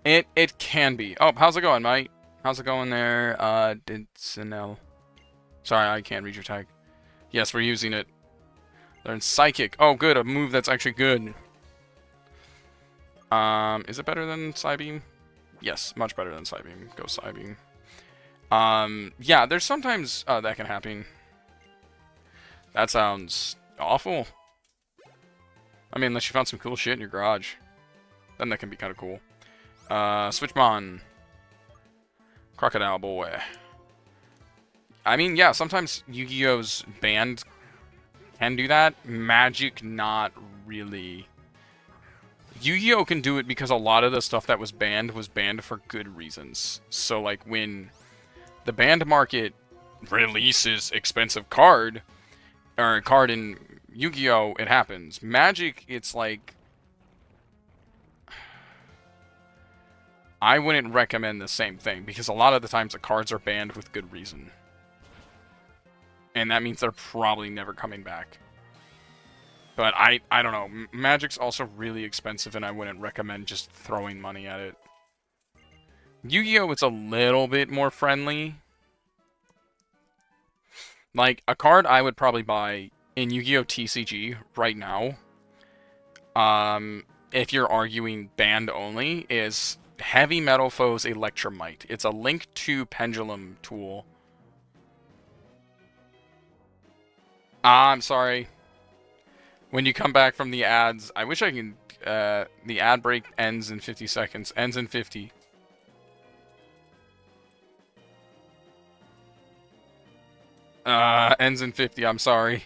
It can be. Oh, how's it going, mate? How's it going there, Dinsinel? Sorry, I can't read your tag. Yes, we're using it. They're in Psychic. Oh, good, a move that's actually good. Is it better than Psybeam? Yes, much better than Psybeam. Go Psybeam. Yeah, there's sometimes that can happen. That sounds awful. I mean, unless you found some cool shit in your garage. Then that can be kind of cool. Switchmon. Crocodile Boy. I mean, yeah, sometimes Yu-Gi-Oh's banned can do that. Magic, not really. Yu-Gi-Oh can do it because a lot of the stuff that was banned for good reasons. So, like, when the banned market releases expensive card, or card in Yu-Gi-Oh! It happens. Magic, it's like... I wouldn't recommend the same thing, because a lot of the times the cards are banned with good reason. And that means they're probably never coming back. But I don't know. Magic's also really expensive, and I wouldn't recommend just throwing money at it. Yu-Gi-Oh! It's a little bit more friendly. Like, a card I would probably buy in Yu-Gi-Oh! TCG right now, if you're arguing banned only, is Heavy Metal Foes Electromite. It's a Link to Pendulum tool. I'm sorry. When you come back from the ads, I wish I can... the ad break ends in 50 seconds. Ends in 50. Ends in 50, I'm sorry.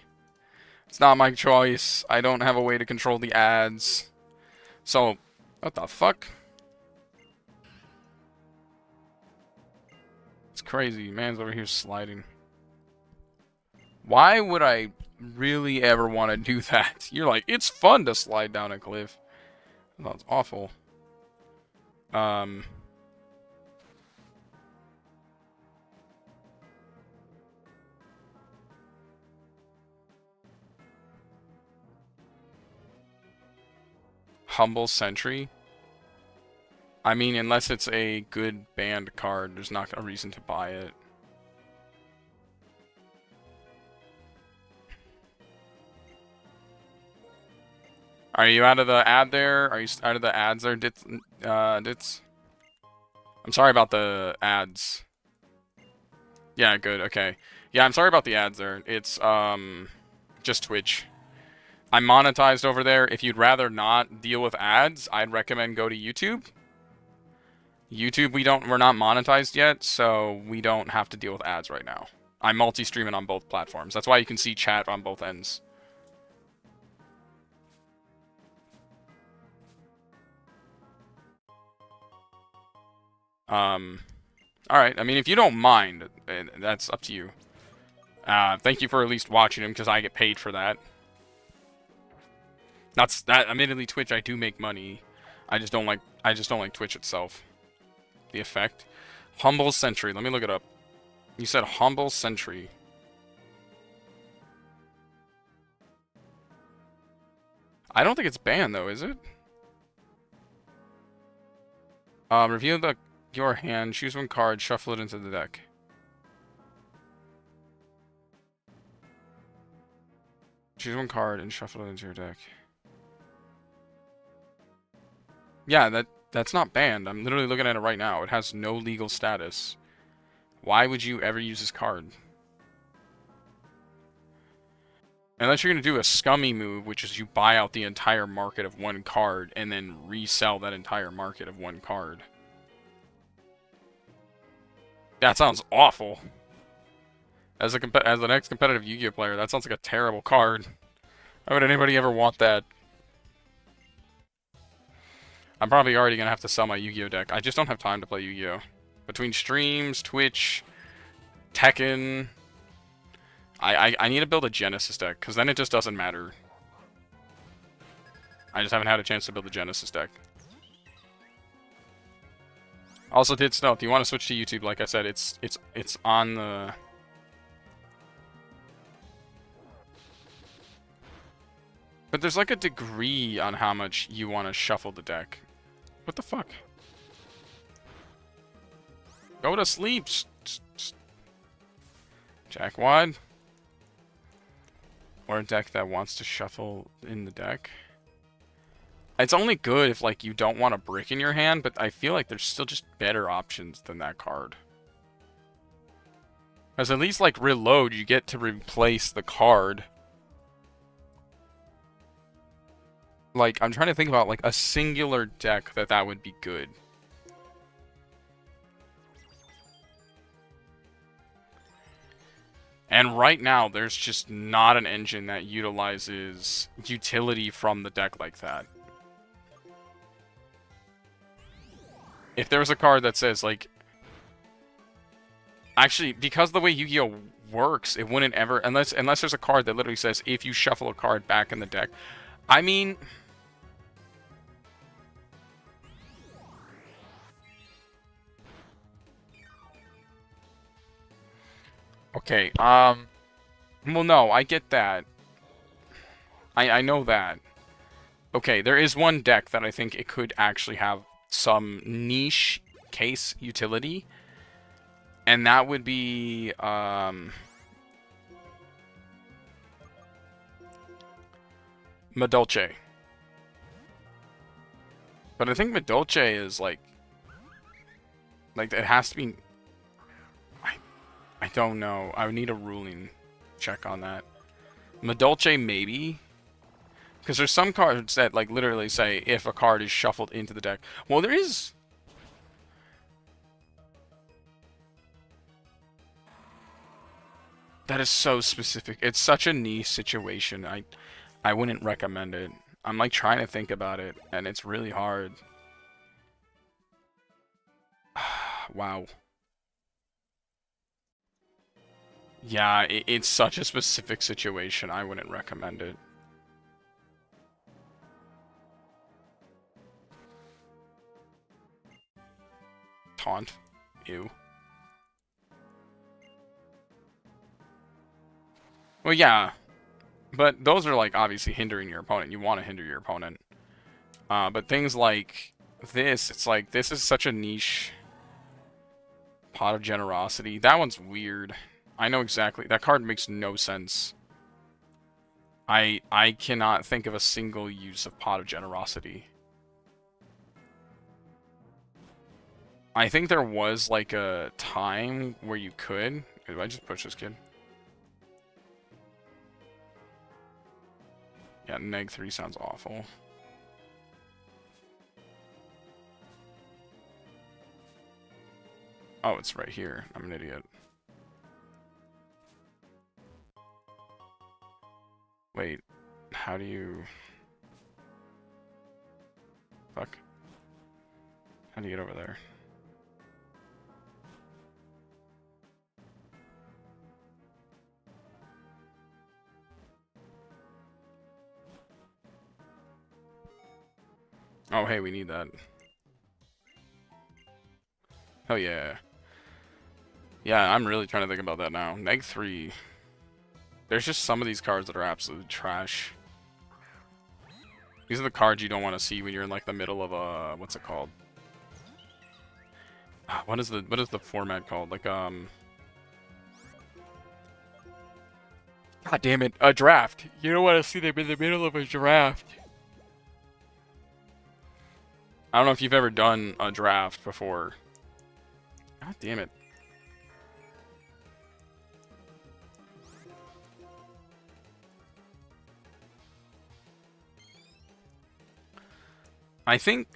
It's not my choice. I don't have a way to control the ads. So, what the fuck? It's crazy. Man's over here sliding. Why would I really ever want to do that? You're like, it's fun to slide down a cliff. That's awful. Humble Sentry? I mean, unless it's a good banned card, there's not a reason to buy it. Are you out of the ad there? Are you out of the ads there, Dits? I'm sorry about the ads. Yeah, good, okay. Yeah, I'm sorry about the ads there. It's, just Twitch. I'm monetized over there. If you'd rather not deal with ads, I'd recommend go to YouTube. YouTube, we're not monetized yet, so we don't have to deal with ads right now. I'm multi-streaming on both platforms. That's why you can see chat on both ends. Alright, I mean, if you don't mind, that's up to you. Thank you for at least watching them, because I get paid for that. Admittedly, Twitch, I do make money. I just don't like Twitch itself. The effect. Humble Sentry, let me look it up. You said Humble Sentry. I don't think it's banned, though, is it? Review your hand, choose one card, shuffle it into the deck. Choose one card and shuffle it into your deck. Yeah, that's not banned. I'm literally looking at it right now. It has no legal status. Why would you ever use this card? Unless you're going to do a scummy move, which is you buy out the entire market of one card and then resell that entire market of one card. That sounds awful. As an ex-competitive Yu-Gi-Oh player, that sounds like a terrible card. Why would anybody ever want that? I'm probably already going to have to sell my Yu-Gi-Oh deck. I just don't have time to play Yu-Gi-Oh. Between streams, Twitch, Tekken... I need to build a Genesis deck, because then it just doesn't matter. I just haven't had a chance to build a Genesis deck. Also, did Snow, if you want to switch to YouTube, like I said, it's on the... But there's like a degree on how much you want to shuffle the deck. What the fuck? Go to sleep! Jack wide. Or a deck that wants to shuffle in the deck. It's only good if, like, you don't want a brick in your hand, but I feel like there's still just better options than that card. Because at least, like, reload, you get to replace the card. Like, I'm trying to think about, like, a singular deck that would be good. And right now, there's just not an engine that utilizes utility from the deck like that. If there was a card that says, like... Actually, because the way Yu-Gi-Oh! works. It wouldn't ever, unless there's a card that literally says if you shuffle a card back in the deck. I mean, okay. Well, no, I get that. I know that. Okay, there is one deck that I think it could actually have some niche case utility, and that would be Madolche. But I think Madolche is like it has to be. I don't know. I would need a ruling check on that. Madolche maybe. Because there's some cards that, like, literally say if a card is shuffled into the deck. Well, there is... That is so specific. It's such a niche situation. I wouldn't recommend it. I'm, like, trying to think about it, and it's really hard. Wow. Yeah, it's such a specific situation. I wouldn't recommend it. Taunt. Ew. Well, yeah. But those are, like, obviously hindering your opponent. You want to hinder your opponent. But things like this, it's like, this is such a niche Pot of Generosity. That one's weird. I know exactly. That card makes no sense. I cannot think of a single use of Pot of Generosity. I think there was, like, a time where you could... Did I just push this kid? Yeah, neg 3 sounds awful. Oh, it's right here. I'm an idiot. Wait, how do you... Fuck. How do you get over there? Oh, hey, we need that. Hell yeah. Yeah, I'm really trying to think about that now. Neg 3. There's just some of these cards that are absolute trash. These are the cards you don't want to see when you're in, like, the middle of a... What's it called? What is the format called? Like, God damn it. A draft. You don't want to see them in the middle of a draft. I don't know if you've ever done a draft before. God damn it. I think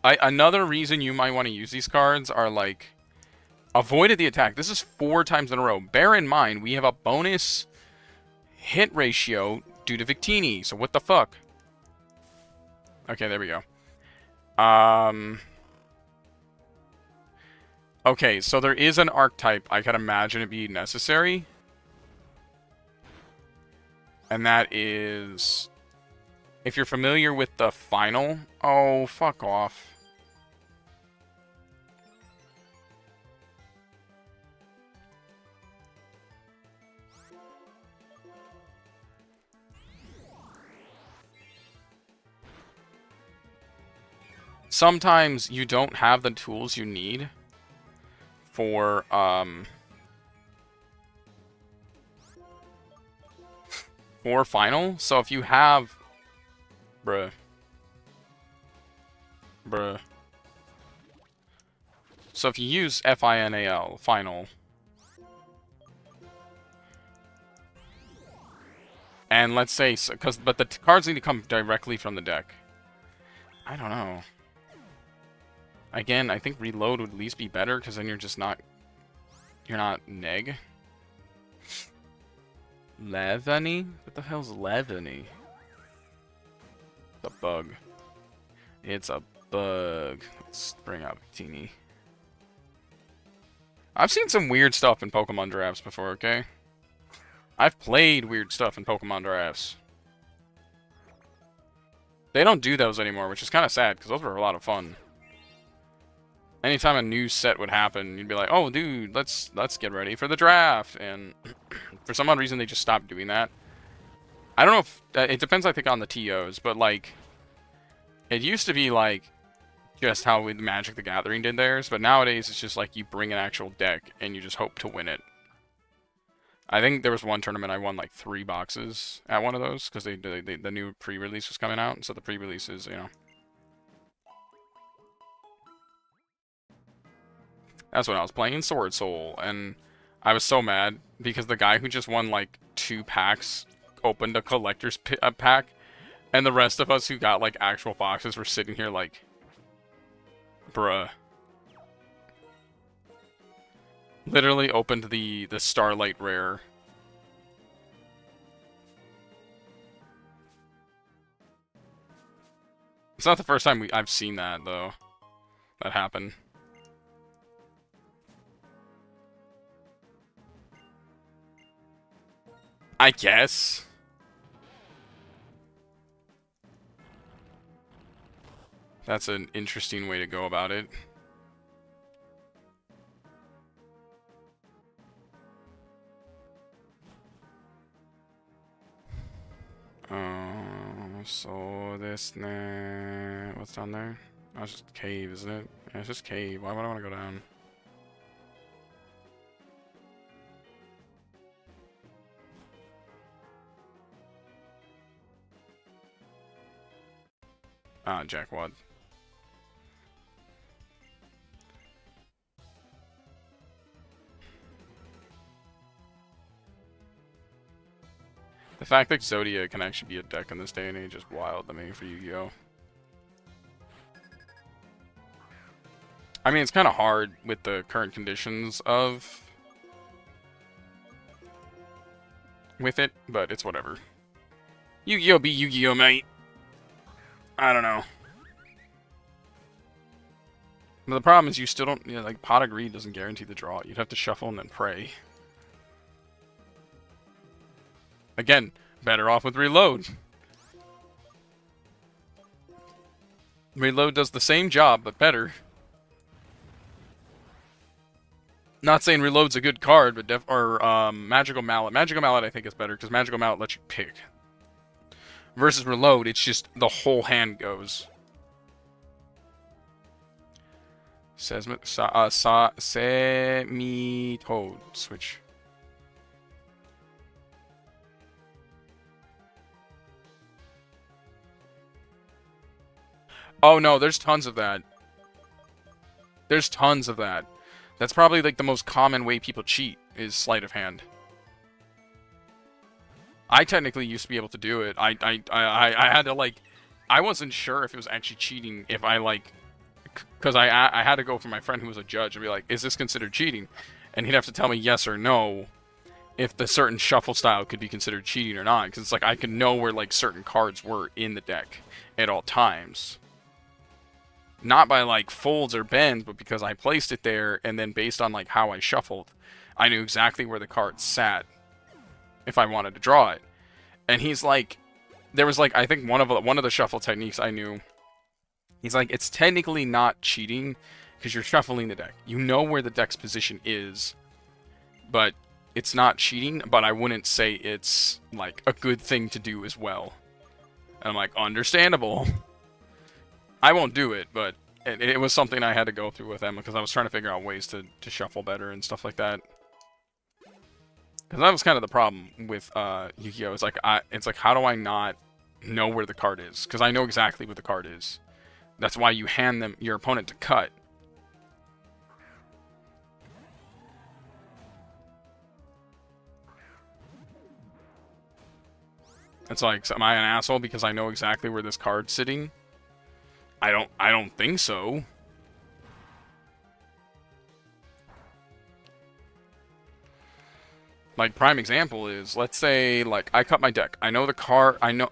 another reason you might want to use these cards are, like, avoided the attack. This is 4 times in a row. Bear in mind, we have a bonus hit ratio due to Victini, so what the fuck? Okay, there we go. Okay, so there is an archetype I can imagine it be necessary. And that is... If you're familiar with the final... Oh, fuck off. Sometimes you don't have the tools you need for, for final. So if you have... Bruh. So if you use FINAL, final, and let's say, but the cards need to come directly from the deck. I don't know. Again, I think reload would at least be better, because then you're just not... You're not neg. Levany? What the hell's Levany? It's a bug. It's a bug. Let's bring out Victini. I've seen some weird stuff in Pokemon drafts before, okay? I've played weird stuff in Pokemon drafts. They don't do those anymore, which is kind of sad, because those were a lot of fun. Anytime a new set would happen, you'd be like, oh, dude, let's get ready for the draft. And for some odd reason, they just stopped doing that. I don't know if... it depends, I think, on the TOs, but, like... It used to be, like, just how Magic the Gathering did theirs, but nowadays it's just, like, you bring an actual deck, and you just hope to win it. I think there was one tournament I won, like, 3 boxes at one of those, because the new pre-release was coming out, so the pre-releases, you know... That's when I was playing Sword Soul, and I was so mad because the guy who just won like 2 packs opened a collector's pack, and the rest of us who got like actual boxes were sitting here like, bruh. Literally opened the Starlight Rare. It's not the first time I've seen that though. That happen. I guess. That's an interesting way to go about it. So this what's down there? Oh, it's just cave, isn't it? Yeah, it's just cave. Why would I want to go down? Ah, jackwad. The fact that Zodia can actually be a deck in this day and age is wild to me for Yu-Gi-Oh! I mean, it's kind of hard with the current conditions of... with it, but it's whatever. Yu-Gi-Oh! Be Yu-Gi-Oh! Mate! I don't know. But the problem is you still don't... You know, like, Pot of Greed doesn't guarantee the draw. You'd have to shuffle and then pray. Again, better off with Reload. Reload does the same job, but better. Not saying Reload's a good card, but Magical Mallet. Magical Mallet I think is better, because Magical Mallet lets you pick. Versus Reload, it's just the whole hand goes. Semi-Toad switch. Oh no, there's tons of that. There's tons of that. That's probably like the most common way people cheat is sleight of hand. I technically used to be able to do it. I had to like, I wasn't sure if it was actually cheating if I like, because I had to go for my friend who was a judge and be like, is this considered cheating? And he'd have to tell me yes or no if the certain shuffle style could be considered cheating or not. Because it's like I could know where like certain cards were in the deck at all times. Not by like folds or bends, but because I placed it there and then based on like how I shuffled, I knew exactly where the card sat if I wanted to draw it. And he's like, there was like, I think one of the shuffle techniques I knew, he's like, it's technically not cheating because you're shuffling the deck. You know where the deck's position is, but it's not cheating, but I wouldn't say it's like a good thing to do as well. And I'm like, understandable. I won't do it, but it was something I had to go through with them because I was trying to figure out ways to shuffle better and stuff like that. Because that was kind of the problem with Yu-Gi-Oh! It's like, how do I not know where the card is? Because I know exactly where the card is. That's why you hand them your opponent to cut. It's like, am I an asshole because I know exactly where this card's sitting? I don't think so. Like, prime example is, let's say, like, I cut my deck. I know the card, I know,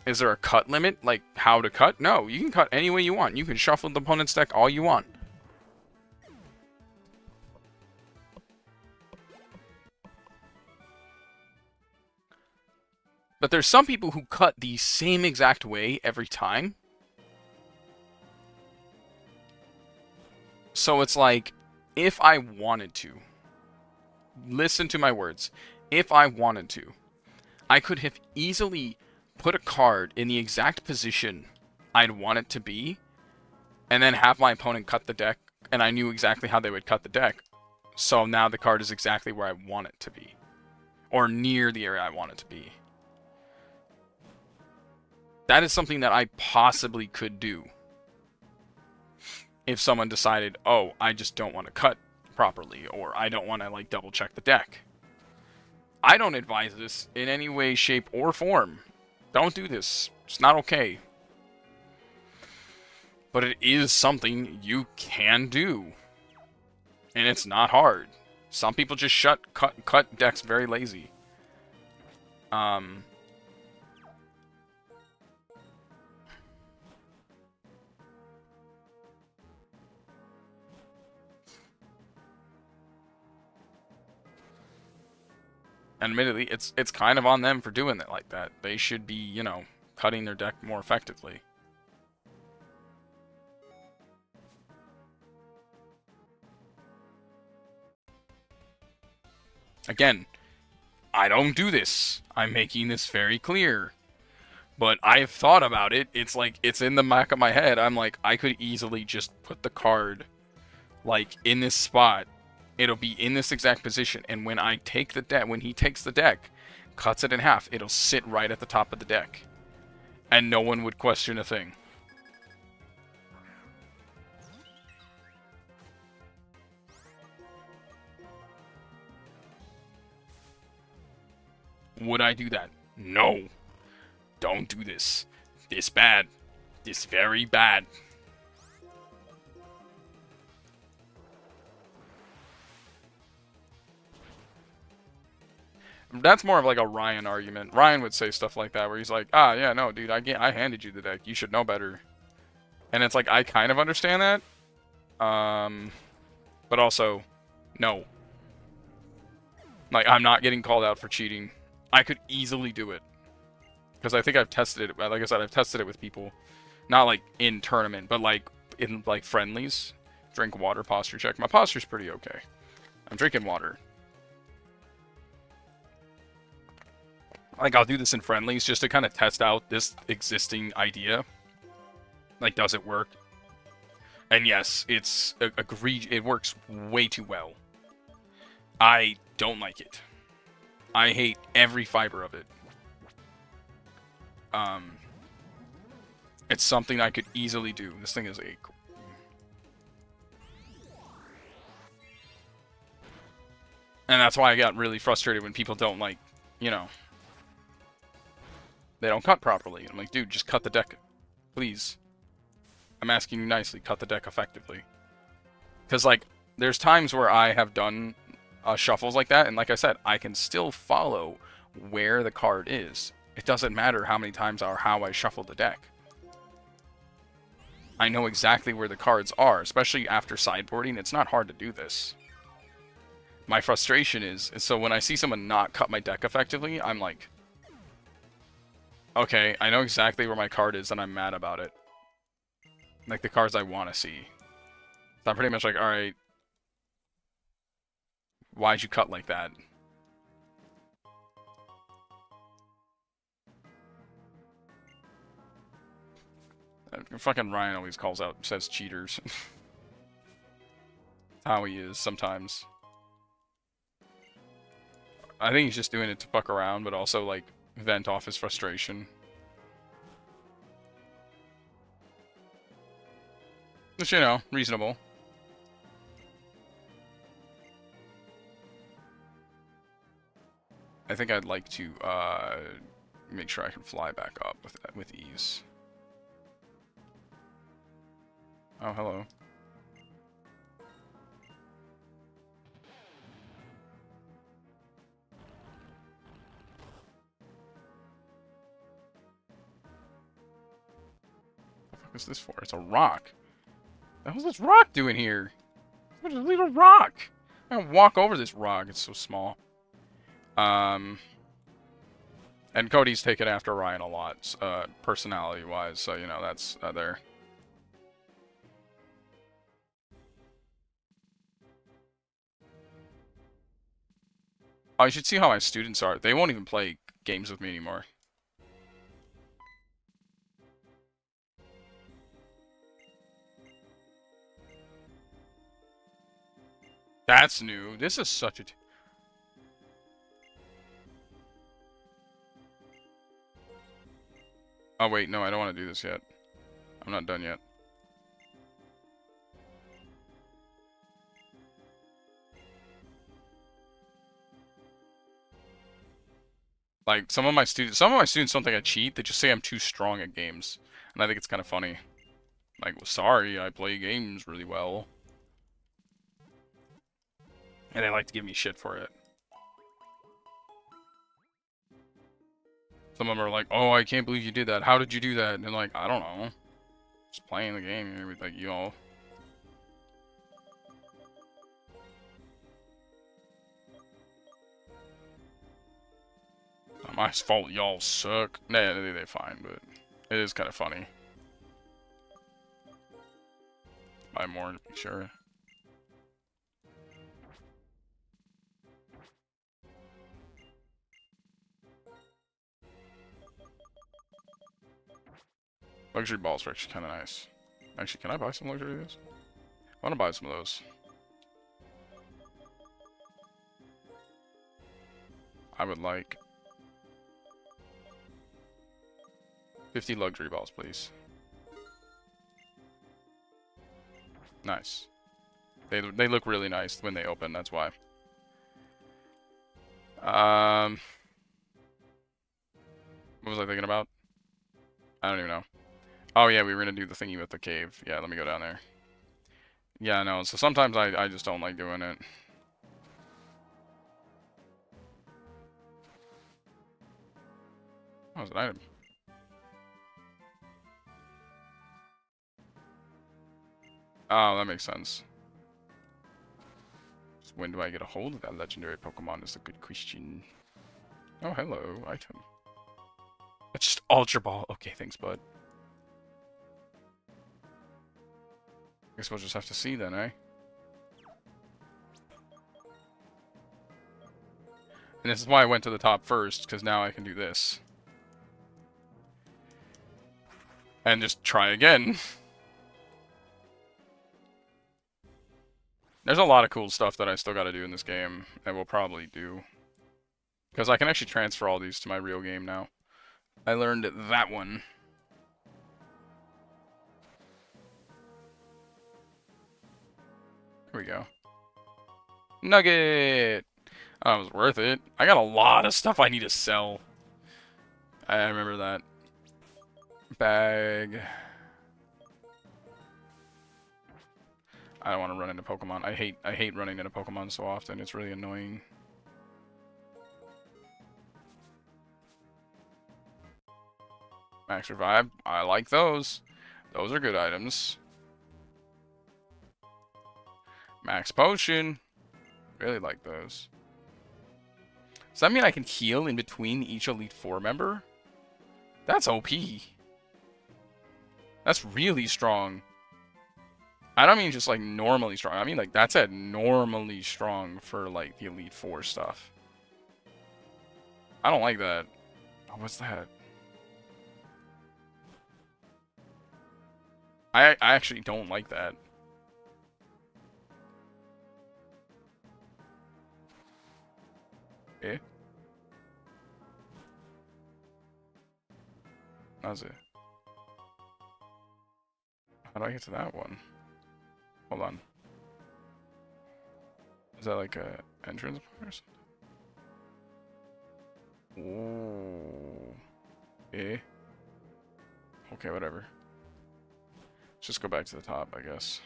is there a cut limit? Like, how to cut? No, you can cut any way you want. You can shuffle the opponent's deck all you want. But there's some people who cut the same exact way every time. So it's like, if I wanted to, listen to my words, if I wanted to, I could have easily put a card in the exact position I'd want it to be, and then have my opponent cut the deck, and I knew exactly how they would cut the deck. So now the card is exactly where I want it to be. Or near the area I want it to be. That is something that I possibly could do. If someone decided, oh, I just don't want to cut properly, or I don't want to, like, double check the deck. I don't advise this in any way, shape, or form. Don't do this. It's not okay. But it is something you can do. And it's not hard. Some people just cut decks very lazy. And admittedly, it's kind of on them for doing it like that. They should be, you know, cutting their deck more effectively. Again, I don't do this. I'm making this very clear. But I've thought about it. It's like, it's in the back of my head. I'm like, I could easily just put the card, like, in this spot. It'll be in this exact position. And when I take the deck, when he takes the deck, cuts it in half, it'll sit right at the top of the deck. And no one would question a thing. Would I do that? No. Don't do this. This bad. This very bad. That's more of like a Ryan argument. Ryan would say stuff like that where he's like, ah, yeah, no, dude, I handed you the deck. You should know better. And it's like, I kind of understand that. But also, no. Like, I'm not getting called out for cheating. I could easily do it. Because I think I've tested it. Like I said, I've tested it with people. Not like in tournament, but like in like friendlies. Drink water, posture check. My posture's pretty okay. I'm drinking water. Like, I'll do this in friendlies just to kind of test out this existing idea. Like, does it work? And yes, it's it works way too well. I don't like it. I hate every fiber of it. It's something I could easily do. This thing is a... And that's why I got really frustrated when people don't, like, you know... They don't cut properly. I'm like, dude, just cut the deck. Please. I'm asking you nicely, cut the deck effectively. Because, like, there's times where I have done shuffles like that, and like I said, I can still follow where the card is. It doesn't matter how many times or how I shuffle the deck. I know exactly where the cards are, especially after sideboarding. It's not hard to do this. My frustration is so when I see someone not cut my deck effectively, I'm like... Okay, I know exactly where my card is, and I'm mad about it. Like, the cards I want to see. So I'm pretty much like, alright. Why'd you cut like that? Fucking Ryan always calls out, says cheaters. How he is, sometimes. I think he's just doing it to fuck around, but also, like, vent off his frustration. Which, you know, reasonable. I think I'd like to make sure I can fly back up with ease. Oh, hello. What the fuck is this for? It's a rock. What the hell's this rock doing here? What is a little rock? I can walk over this rock. It's so small. And And Cody's taken after Ryan a lot, personality-wise, so, you know, that's there. Oh, you should see how my students are. They won't even play games with me anymore. That's new. This is such a... Oh, wait, no, I don't want to do this yet. I'm not done yet. Like, some of my students don't think I cheat. They just say I'm too strong at games. And I think it's kind of funny. Like, well, sorry, I play games really well. And they like to give me shit for it. Some of them are like, oh, I can't believe you did that. How did you do that? And like, I don't know. Just playing the game. Like, you know. Not my fault, y'all suck. Nah, they're fine, but it is kind of funny. Buy more to be sure. Luxury balls are actually kind of nice. Actually, can I buy some luxury of these? I want to buy some of those. I would like 50 luxury balls, please. Nice. They look really nice when they open, that's why. What was I thinking about? I don't even know. Oh yeah, we were gonna do the thingy with the cave. Yeah, let me go down there. Yeah, no, so sometimes I just don't like doing it. Oh, it's an item. Oh, that makes sense. So when do I get a hold of that legendary Pokemon is a good question. Oh, hello, item. It's just Ultra Ball. Okay, thanks, bud. Guess we'll just have to see then, eh? And this is why I went to the top first, because now I can do this. And just try again. There's a lot of cool stuff that I still gotta do in this game, and we'll probably do. Because I can actually transfer all these to my real game now. I learned that one. Here we go. Nugget! Oh, it was worth it. I got a lot of stuff I need to sell. I remember that. Bag. I don't want to run into Pokemon. I hate running into Pokemon so often. It's really annoying. Max Revive. I like those. Those are good items. Max Potion. Really like those. Does that mean I can heal in between each Elite Four member? That's OP. That's really strong. I don't mean just like normally strong. I mean like that's normally strong for like the Elite Four stuff. I don't like that. Oh, what's that? I actually don't like that. Eh? How's it? How do I get to that one? Hold on. Is that like a entrance point or something? Ooh. Eh? Okay, whatever. Let's just go back to the top, I guess.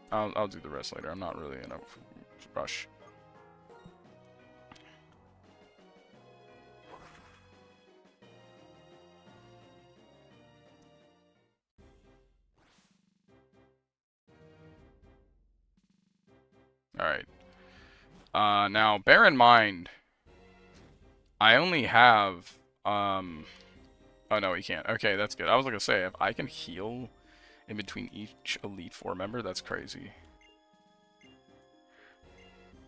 I'll do the rest later. I'm not really in a rush. Alright. Now, bear in mind, I only have, oh no, we can't. Okay, that's good. I was gonna say, if I can heal in between each Elite Four member, that's crazy.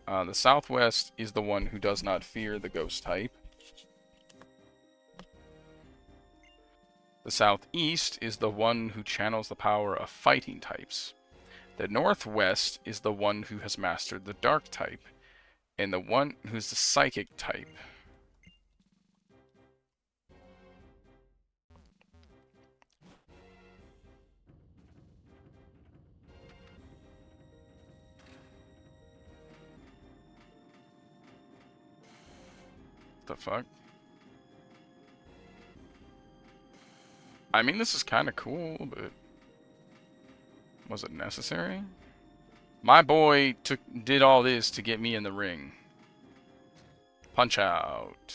The Southwest is the one who does not fear the Ghost type. The Southeast is the one who channels the power of fighting types. The Northwest is the one who has mastered the Dark type. And the one who's the Psychic type. The fuck? I mean, this is kind of cool, but was it necessary? My boy did all this to get me in the ring. Punch out.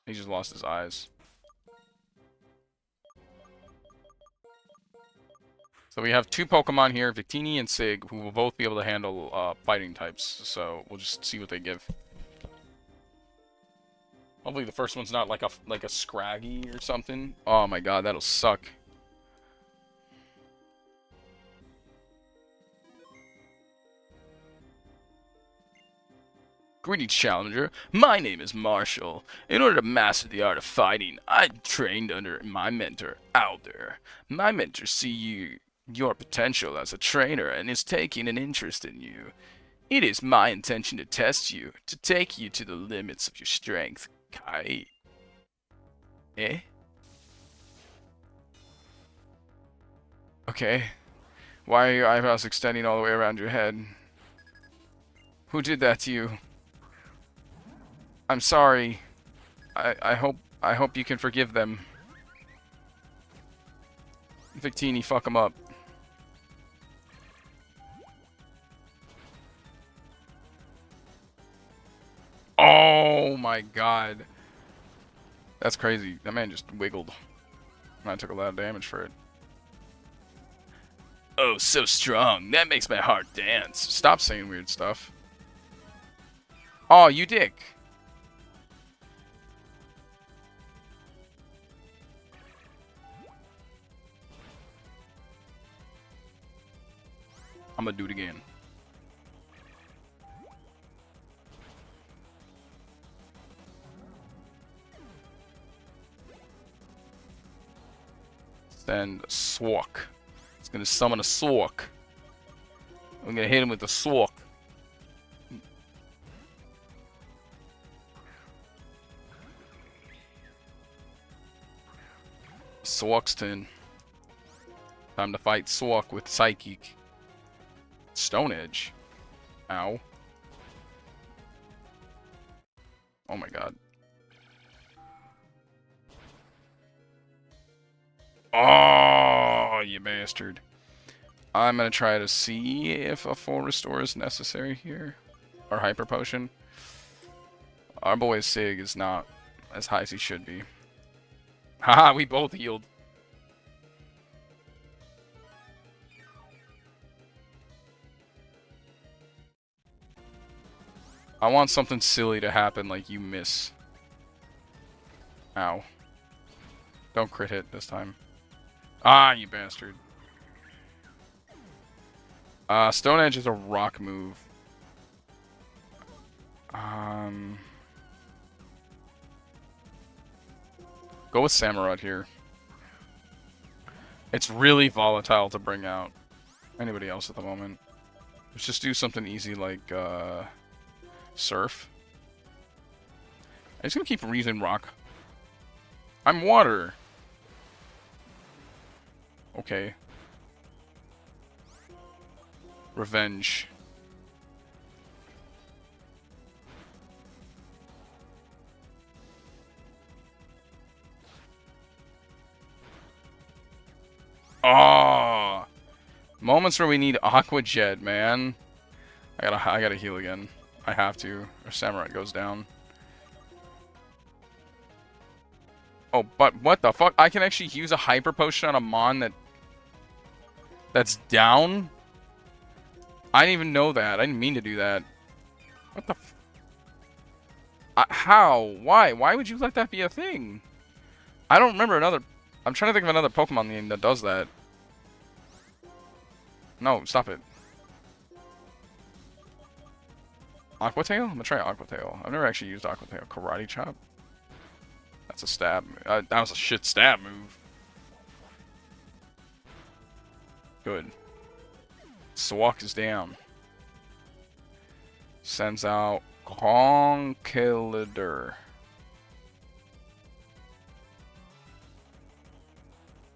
He just lost his eyes. So we have two Pokemon here, Victini and Sig, who will both be able to handle fighting types. So we'll just see what they give. Hopefully the first one's not like a Scraggy or something. Oh my god, that'll suck. Greetings, Challenger. My name is Marshall. In order to master the art of fighting, I trained under my mentor, Alder. My mentor sees your potential as a trainer and is taking an interest in you. It is my intention to test you, to take you to the limits of your strength, Kai. Eh? Okay. Why are your eyebrows extending all the way around your head? Who did that to you? I'm sorry. I hope you can forgive them. Victini, fuck him up. Oh my god. That's crazy. That man just wiggled. I took a lot of damage for it. Oh, so strong. That makes my heart dance. Stop saying weird stuff. Oh, you dick. I'm gonna do it again. Send a Swak. It's gonna summon a Swak. I'm gonna hit him with the Swak. Swakston. Time to fight Swak with Psychic. Stone Edge. Ow. Oh my god. Oh, you bastard. I'm gonna try to see if a full restore is necessary here. Or Hyper Potion. Our boy Sig is not as high as he should be. Haha, we both healed. I want something silly to happen like you miss. Ow. Don't crit hit this time. Ah, you bastard. Stone Edge is a rock move. Go with Samurott here. It's really volatile to bring out anybody else at the moment. Let's just do something easy like, Surf. I'm just gonna keep reusing rock. I'm water. Okay. Revenge. Oh, moments where we need Aqua Jet, man. I gotta heal again. I have to, or Samurott goes down. Oh, but what the fuck? I can actually use a Hyper Potion on a Mon that's down? I didn't even know that. I didn't mean to do that. What the f... how? Why? Why would you let that be a thing? I don't remember another... I'm trying to think of another Pokemon game that does that. No, stop it. Aqua Tail? I'm gonna try Aqua Tail. I've never actually used Aqua Tail. Karate Chop? That's a stab. That was a shit stab move. Good. Swak is down. Sends out Conkeldurr.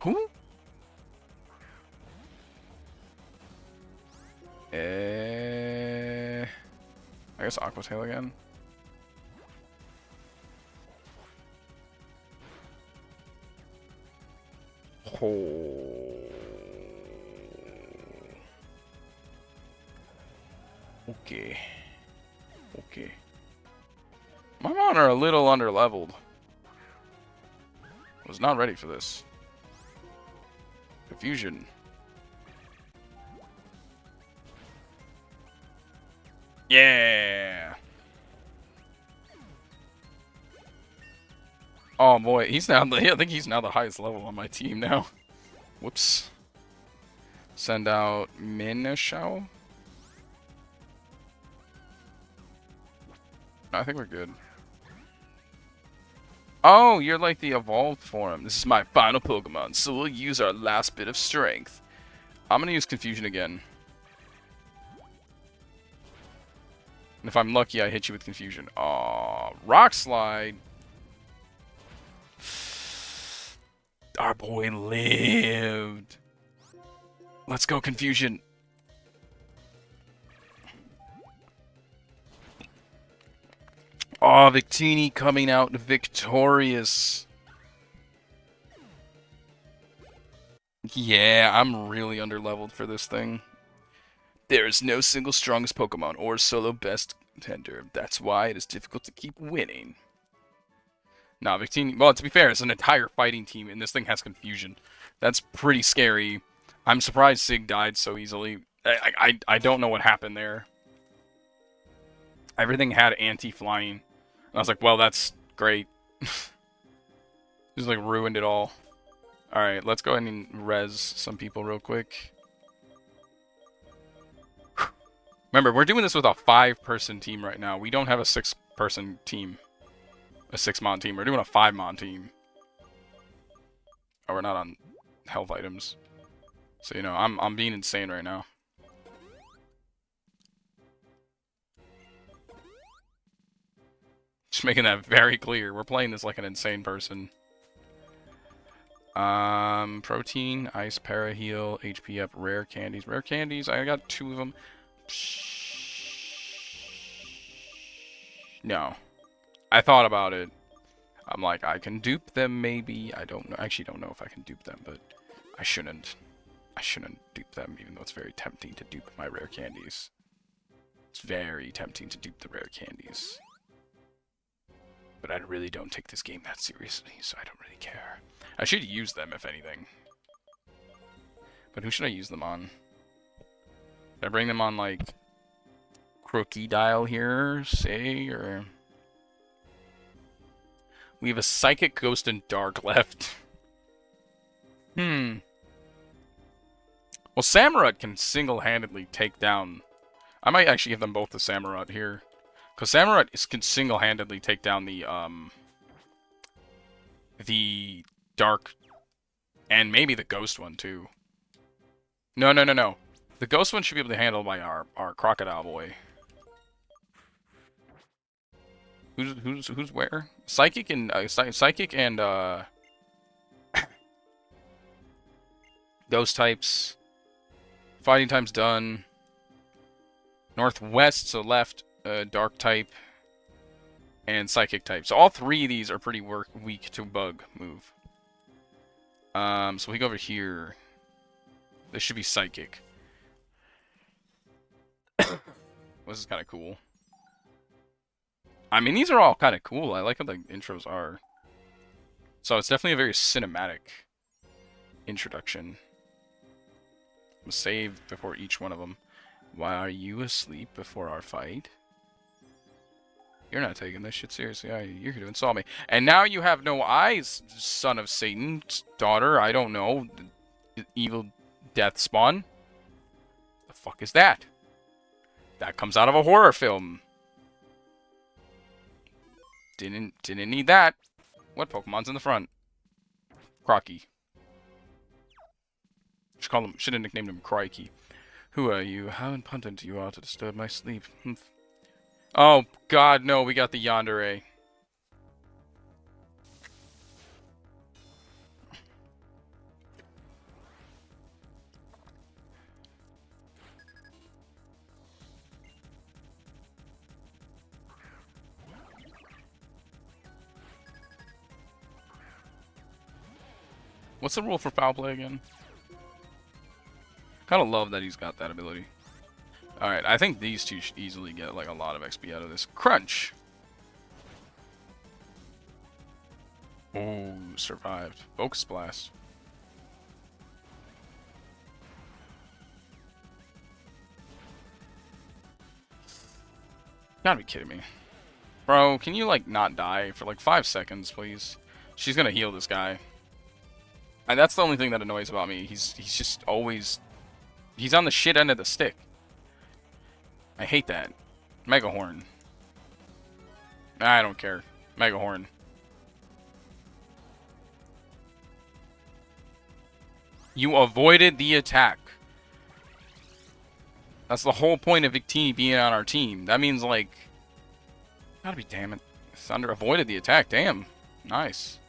Who? I guess Aqua Tail again. Oh. Okay. Okay. My Mon are a little underleveled. Was not ready for this. Confusion. Yeah. Oh boy, he's now I think he's now the highest level on my team now. Whoops. Send out Minishao. I think we're good. Oh, you're like the evolved form. This is my final Pokemon, so we'll use our last bit of strength. I'm gonna use Confusion again. And if I'm lucky, I hit you with Confusion. Aw, Rock Slide. Our boy lived. Let's go, Confusion. Oh, Victini coming out victorious. Yeah, I'm really underleveled for this thing. There is no single strongest Pokemon or solo best contender. That's why it is difficult to keep winning. Nah, Victini... Well, to be fair, it's an entire fighting team, and this thing has Confusion. That's pretty scary. I'm surprised Sig died so easily. I don't know what happened there. Everything had anti-flying. I was like, well, that's great. Just, like, ruined it all. Alright, let's go ahead and res some people real quick. Remember, we're doing this with a 5-person team right now. We don't have a 6-person team. A 6-mon team. We're doing a 5-mon team. Oh, we're not on health items. So, you know, I'm being insane right now. Just making that very clear. We're playing this like an insane person. Protein, Ice, Paraheal, HP up, Rare Candies. Rare Candies, I got 2 of them. No. I thought about it. I'm like, I can dupe them maybe. I don't know. I actually don't know if I can dupe them, but I shouldn't. I shouldn't dupe them, even though it's very tempting to dupe my Rare Candies. It's very tempting to dupe the Rare Candies. But I really don't take this game that seriously, so I don't really care. I should use them, if anything. But who should I use them on? Should I bring them on, like, Crocodile here, say, or... We have a Psychic, Ghost, and Dark left. Well, Samurott can single-handedly take down... I might actually give them both the Samurott here. Because Samurott can single-handedly take down the Dark, and maybe the Ghost one, too. No. The Ghost one should be able to handle by our Crocodile boy. Who's where? Psychic and Ghost types. Fighting time's done. Northwest, so left, Dark type, and Psychic type. So all 3 of these are pretty weak to Bug move. So we go over here. This should be Psychic. This is kind of cool. I mean, these are all kind of cool. I like how the intros are. So it's definitely a very cinematic introduction. I'm gonna save before each one of them. Why are you asleep before our fight? You're not taking this shit seriously, are you? You're here to insult me. And now you have no eyes, son of Satan's daughter. I don't know. Evil death spawn. The fuck is that? That comes out of a horror film. Didn't need that. What Pokemon's in the front? Crocky. Should have nicknamed him Crikey. Who are you? How impotent you are to disturb my sleep. Oh, God, no, we got the Yandere. What's the rule for foul play again? Kind of love that he's got that ability. Alright, I think these two should easily get like a lot of XP out of this. Crunch! Oh, survived. Focus Blast. Gotta be kidding me. Bro, can you like not die for like 5 seconds, please? She's gonna heal this guy. And that's the only thing that annoys about me. He's just always... He's on the shit end of the stick. I hate that. Mega Horn. I don't care. Mega Horn. You avoided the attack. That's the whole point of Victini being on our team. That means, like... Gotta be damn it. Thunder avoided the attack. Damn. Nice.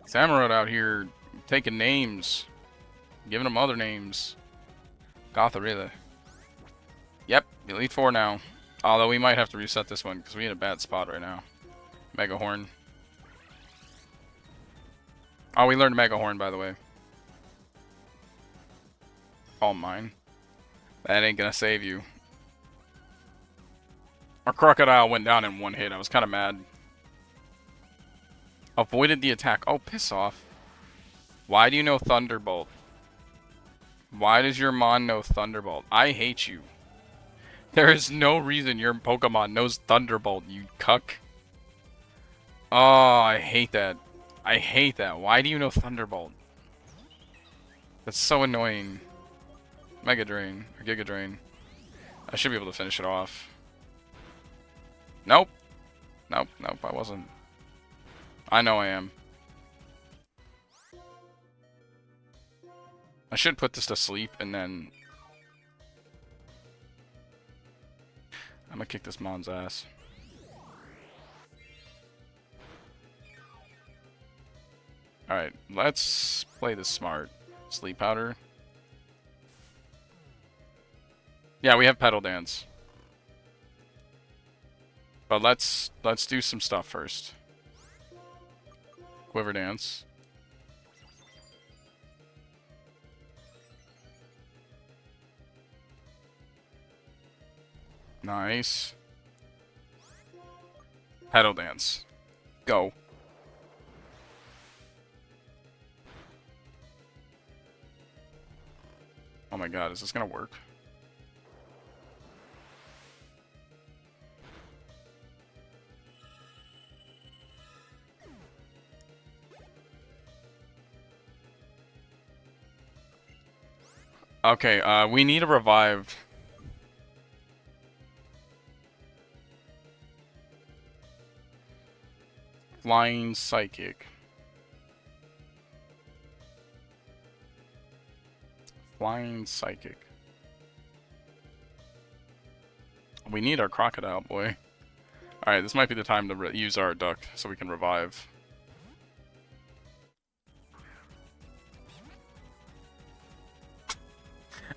Samurott out here taking names. Giving them other names. Gothorilla. Yep, Elite Four now. Although we might have to reset this one because we're in a bad spot right now. Mega Horn. Oh, we learned Mega Horn, by the way. All mine. That ain't gonna save you. Our Crocodile went down in one hit. I was kind of mad. Avoided the attack. Oh, piss off. Why do you know Thunderbolt? Why does your Mon know Thunderbolt? I hate you. There is no reason your Pokemon knows Thunderbolt, you cuck. Oh, I hate that. I hate that. Why do you know Thunderbolt? That's so annoying. Mega Drain. Or Giga Drain. I should be able to finish it off. Nope. Nope, nope, I wasn't. I know I am. I should put this to sleep and then... I'm gonna kick this Mon's ass. Alright, let's play this smart. Sleep Powder. Yeah, we have Petal Dance. But let's do some stuff first. Quiver Dance. Nice. Petal Dance. Go. Oh my god, is this gonna work? Okay, we need a revive. Flying Psychic. Flying Psychic. We need our Crocodile boy. Alright, this might be the time to use our Duck so we can revive.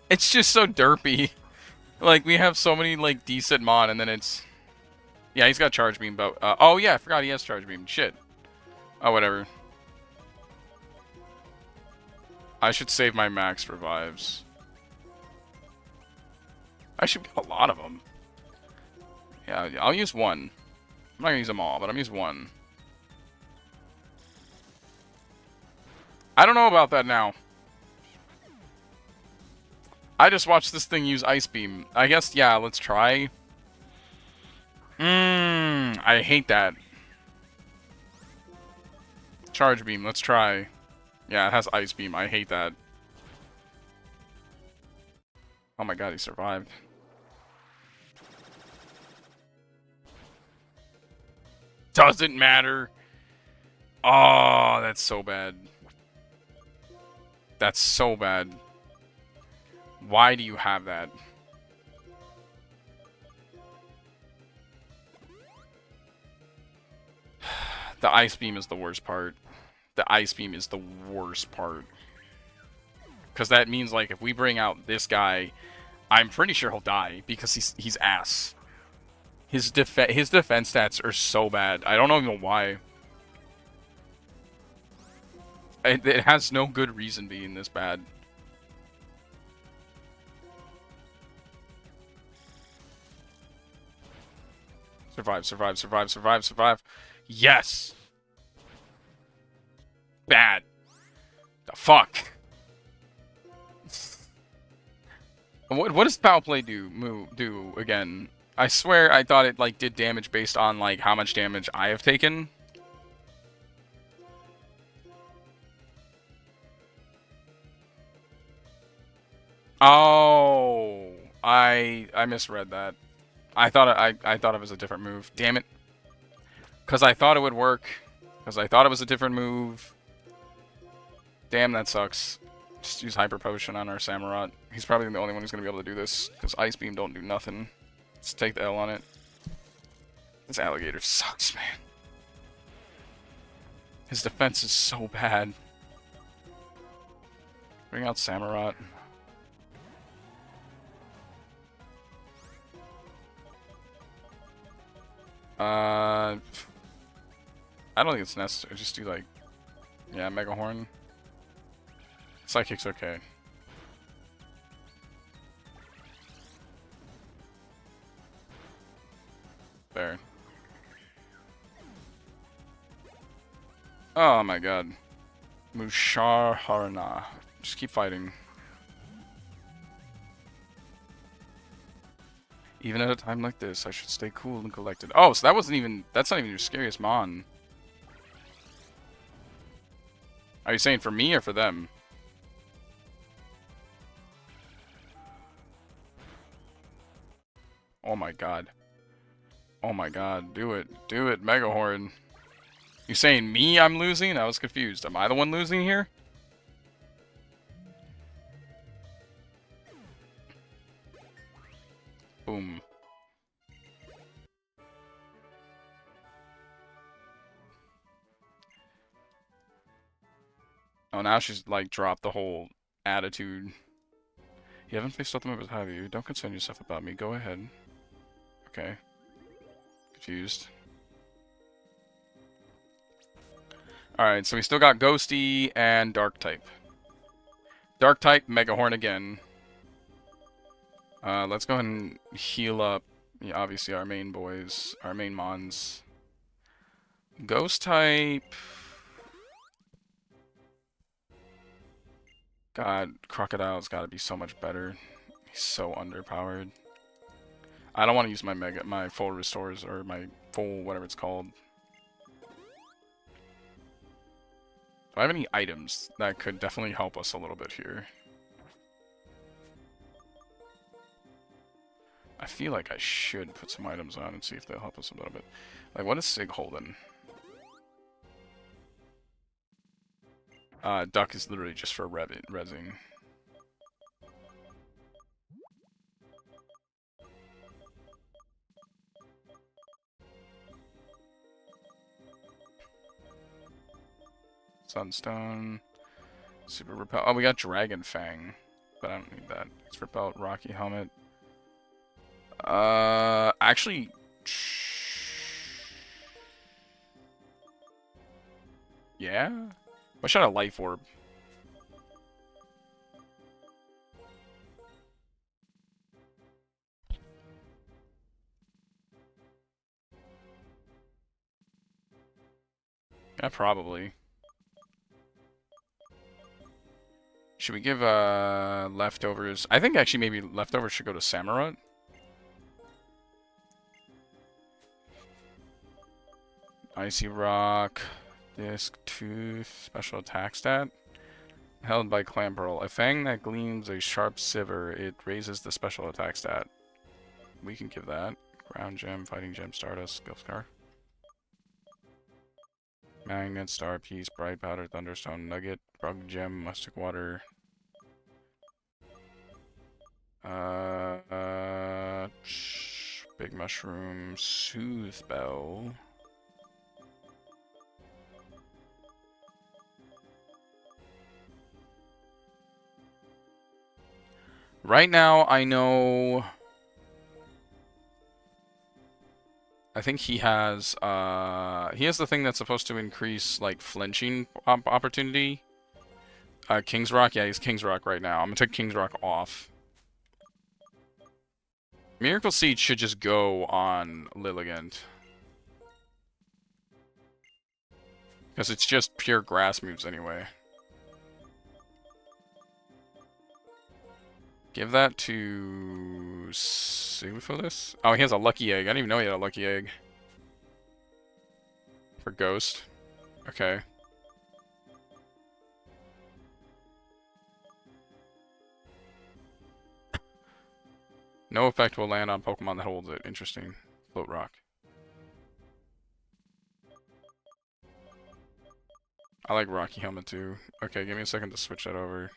It's just so derpy. Like, we have so many, like, decent Mon, and then it's... Yeah, he's got Charge Beam, but... oh, yeah, I forgot he has Charge Beam. Shit. Oh, whatever. I should save my max revives. I should get a lot of them. Yeah, I'll use one. I'm not gonna use them all, but I'm gonna use one. I don't know about that now. I just watched this thing use Ice Beam. I guess, yeah, let's try. I hate that. Charge Beam, let's try. Yeah, it has Ice Beam. I hate that. Oh my god, he survived. Doesn't matter. Oh, that's so bad. That's so bad. Why do you have that? The Ice Beam is the worst part. The Ice Beam is the worst part. Because that means, like, if we bring out this guy, I'm pretty sure he'll die because he's ass. His defense stats are so bad. I don't even know why. It has no good reason being this bad. Survive, survive, survive, survive, survive. Yes! Bad. The fuck? What does Foul Play do again? I swear I thought it, like, did damage based on, like, how much damage I have taken. Oh, I misread that. I thought it was a different move. Damn it. Because I thought it would work. Because I thought it was a different move. Damn, that sucks. Just use Hyper Potion on our Samurott. He's probably the only one who's going to be able to do this. Because Ice Beam don't do nothing. Let's take the L on it. This alligator sucks, man. His defense is so bad. Bring out Samurott. I don't think it's necessary. Just do, like, yeah, Mega Horn. Psychic's okay. There. Oh my god. Musharharna. Just keep fighting. Even at a time like this, I should stay cool and collected. Oh, so that wasn't even... That's not even your scariest Mon. Are you saying for me or for them? Oh my god. Oh my god. Do it. Do it, Mega Horn. You saying me I'm losing? I was confused. Am I the one losing here? Boom. Oh, now she's, like, dropped the whole attitude. You haven't faced other members, have you? Don't concern yourself about me. Go ahead. Okay. Confused. Alright, so we still got Ghosty and Dark type. Dark type, Mega Horn again. Let's go ahead and heal up, yeah, obviously, our main boys, our main Mons. Ghost type... God, Crocodile's gotta be so much better. He's so underpowered. I don't want to use my full restores, or my full whatever it's called. Do I have any items that could definitely help us a little bit here? I feel like I should put some items on and see if they'll help us a little bit. Like, what is Sig holding? Duck is literally just for rezzing. Sunstone. Super Repel. Oh, we got Dragon Fang. But I don't need that. Let's Repel, Rocky Helmet. Actually... Yeah? What shot a Life Orb? Yeah, probably. Should we give leftovers? I think actually maybe leftovers should go to Samurott. Icy Rock. Disc Tooth. Special attack stat. Held by Clam Pearl. A fang that gleams a sharp silver. It raises the special attack stat. We can give that. Ground Gem, Fighting Gem, Stardust, Skill Scar. Magnet, Star Piece, Bright Powder, Thunderstone, Nugget, Bug Gem, Mustic Water. Big Mushroom, Soothe Bell. Right now, I know... I think he has the thing that's supposed to increase, like, flinching opportunity. King's Rock? Yeah, he's King's Rock right now. I'm gonna take King's Rock off. Miracle Seed should just go on Lilligant. Because it's just pure grass moves anyway. Give that to Syphilis. Oh, he has a lucky egg. I didn't even know he had a lucky egg. For Ghost. Okay. No effect will land on Pokemon that holds it. Interesting. Float Rock. I like Rocky Helmet too. Okay, give me a second to switch that over.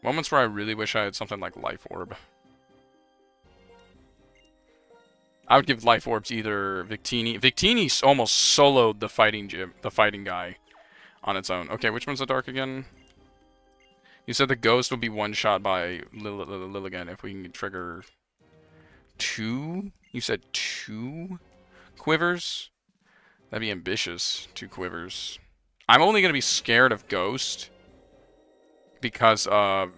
Moments where I really wish I had something like Life Orb. I would give Life Orb to either Victini. Victini almost soloed the fighting guy on its own. Okay, which one's the dark again? You said the ghost will be one shot by Lilligant if we can trigger 2? You said 2 quivers? That'd be ambitious. 2 quivers. I'm only gonna be scared of Ghost because of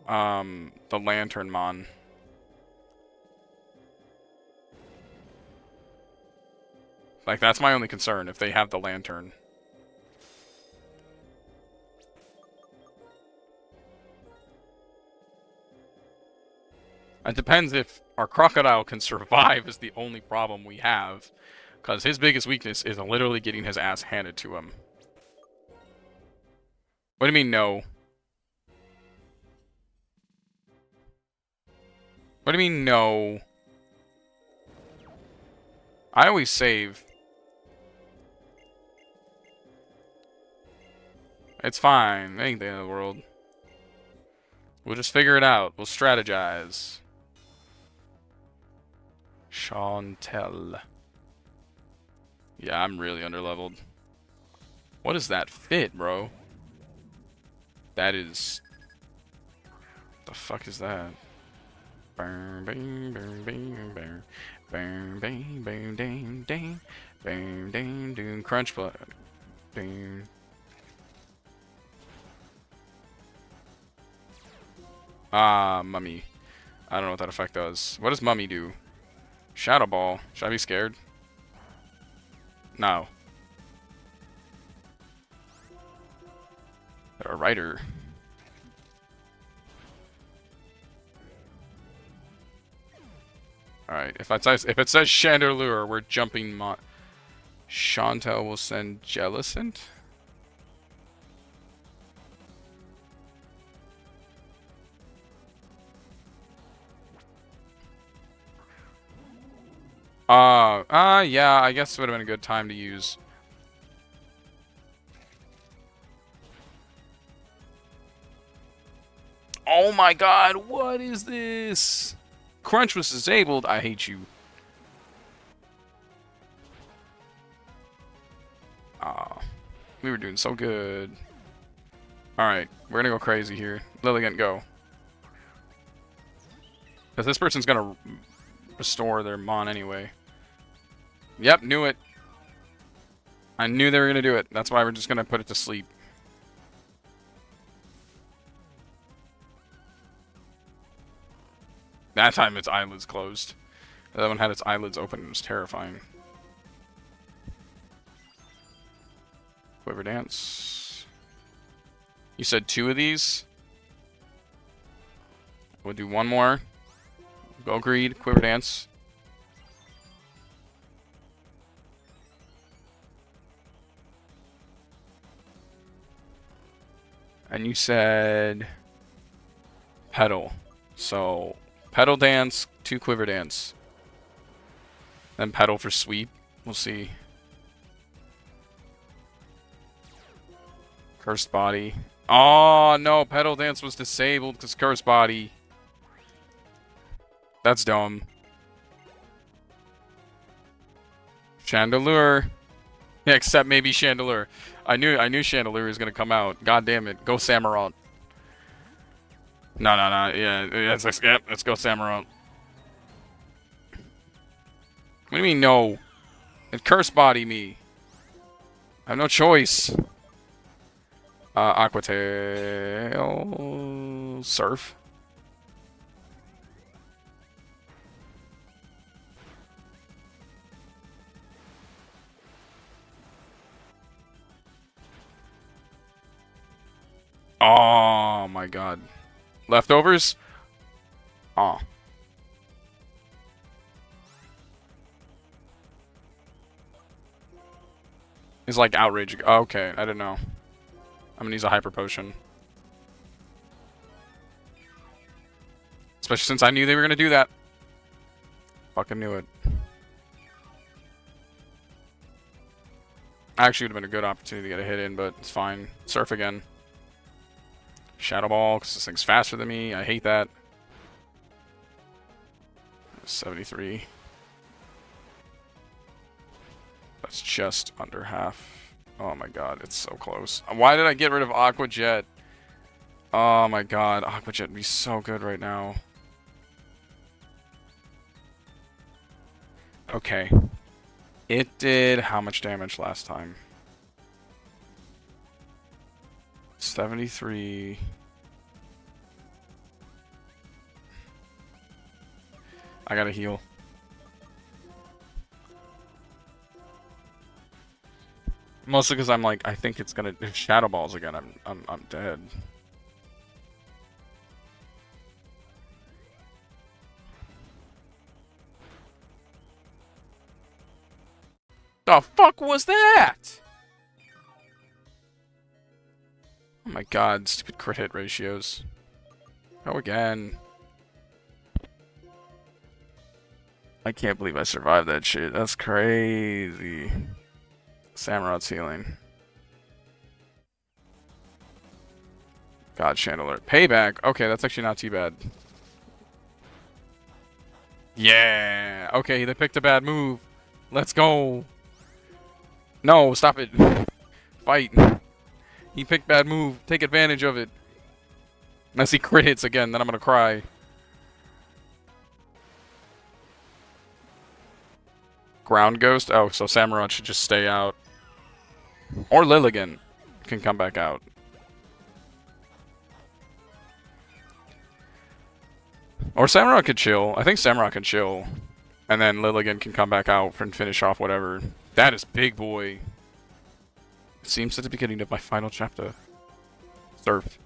the Lantern Mon. Like, that's my only concern, if they have the Lantern. It depends if our Crocodile can survive is the only problem we have. Because his biggest weakness is literally getting his ass handed to him. What do you mean, no? What do you mean, no? I always save. It's fine. Ain't the end of the world. We'll just figure it out. We'll strategize. Chantel. Yeah, I'm really underleveled. What is that fit, bro? That is... The fuck is that? Bang, bang, bang, bang, bang. Bang, bang, bang, dang, dang. Bang, dang, dang. Crunch blood. Bang. Ah, Mummy. I don't know what that effect does. What does Mummy do? Shadow Ball. Should I be scared? No. They're a writer. Alright, if it says Chandelure, we're jumping Chantel will send Jellicent? Yeah, I guess it would have been a good time to use. Oh my god, what is this? Crunch was disabled. I hate you. Ah, we were doing so good. Alright, we're gonna go crazy here. Lilligant, go. Because this person's gonna restore their Mon anyway. Yep, knew it. I knew they were gonna do it. That's why we're just gonna put it to sleep. That time its eyelids closed. The other one had its eyelids open and it was terrifying. Quiver dance. You said 2 of these? We'll do 1 more. Go greed, quiver dance. And you said pedal. So pedal dance, 2 quiver dance. Then pedal for sweep. We'll see. Cursed body. Oh no, pedal dance was disabled because cursed body. That's dumb. Chandelure. Yeah, except maybe Chandelure. I knew Chandelure was gonna come out. God damn it. Go Samurott. No. Yeah, let's go Samurott. What do you mean no? It curse body me. I have no choice. Aqua Tail. Surf. Oh my god. Leftovers? Oh. It's like outrage. Oh, okay, I didn't know. I'm gonna use a hyper potion. Especially since I knew they were gonna do that. Fucking knew it. Actually would have been a good opportunity to get a hit in, but it's fine. Surf again. Shadow Ball, because this thing's faster than me. I hate that. 73. That's just under half. Oh my god, it's so close. Why did I get rid of Aqua Jet? Oh my god, Aqua Jet would be so good right now. Okay. It did how much damage last time? 73. I gotta heal. Mostly because I'm like, I think it's gonna, if Shadow Balls again, I'm dead. The fuck was that? Oh my god, stupid crit hit ratios. Go again. I can't believe I survived that shit. That's crazy. Samurott's healing. God, Chandelier. Payback. Okay, that's actually not too bad. Yeah. Okay, they picked a bad move. Let's go. No, stop it. Fight. He picked bad move. Take advantage of it. Unless he crit hits again, then I'm gonna cry. Ground Ghost? Oh, so Samurott should just stay out. Or Lilligant can come back out. Or Samurott could chill. I think Samurott can chill. And then Lilligant can come back out and finish off whatever. That is big boy. Seems at the beginning of my final chapter. Surf.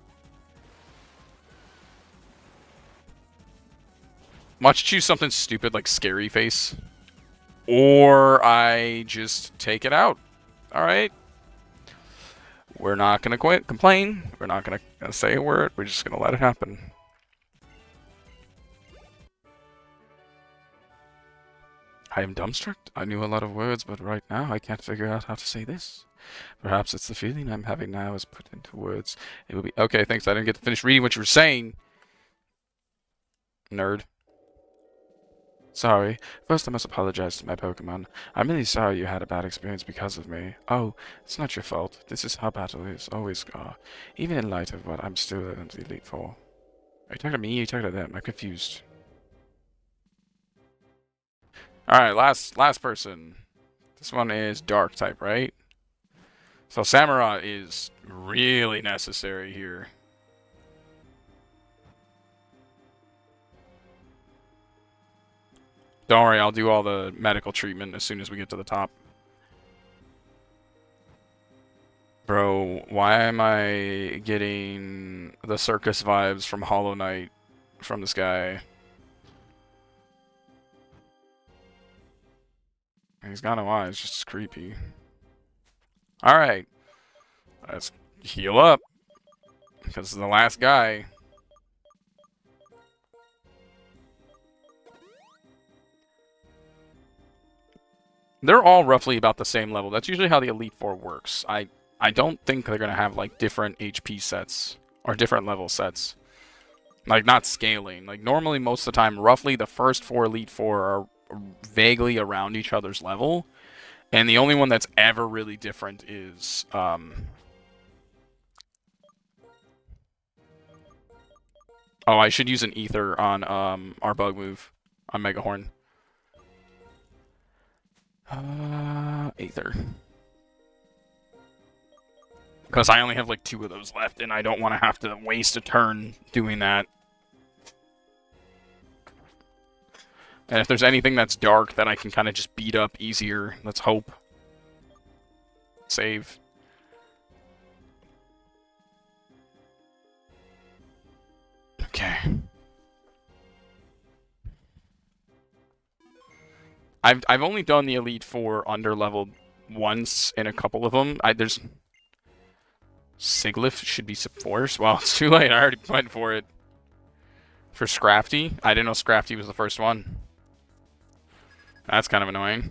Watch choose something stupid like Scary Face. Or I just take it out. Alright. We're not gonna complain. We're not gonna say a word. We're just gonna let it happen. I am dumbstruck. I knew a lot of words, but right now I can't figure out how to say this. Perhaps it's the feeling I'm having now is put into words. It will be okay. Thanks. I didn't get to finish reading what you were saying. Nerd. Sorry. First, I must apologize to my Pokémon. I'm really sorry you had a bad experience because of me. Oh, it's not your fault. This is how battle is. Always are. Even in light of what I'm still in the Elite Four. Are you talking to me or are you talking to them? I'm confused. Alright, last person. This one is Dark type, right? So Samurott is really necessary here. Don't worry, I'll do all the medical treatment as soon as we get to the top. Bro, why am I getting the circus vibes from Hollow Knight from this guy? He's got no eyes, just creepy. Alright. Let's heal up. Because the last guy. They're all roughly about the same level. That's usually how the Elite Four works. I don't think they're going to have, like, different HP sets. Or different level sets. Like, not scaling. Like, normally, most of the time, roughly the first 4 Elite Four are vaguely around each other's level. And the only one that's ever really different is, Oh, I should use an Ether on, our bug move. On Megahorn. Aether. Because I only have like 2 of those left, and I don't want to have to waste a turn doing that. And if there's anything that's dark that I can kind of just beat up easier, let's hope. Save. Okay. I've only done the Elite Four under-leveled once in a couple of them. There's... Siglif should be Force. Well, it's too late. I already went for it. For Scrafty. I didn't know Scrafty was the first one. That's kind of annoying.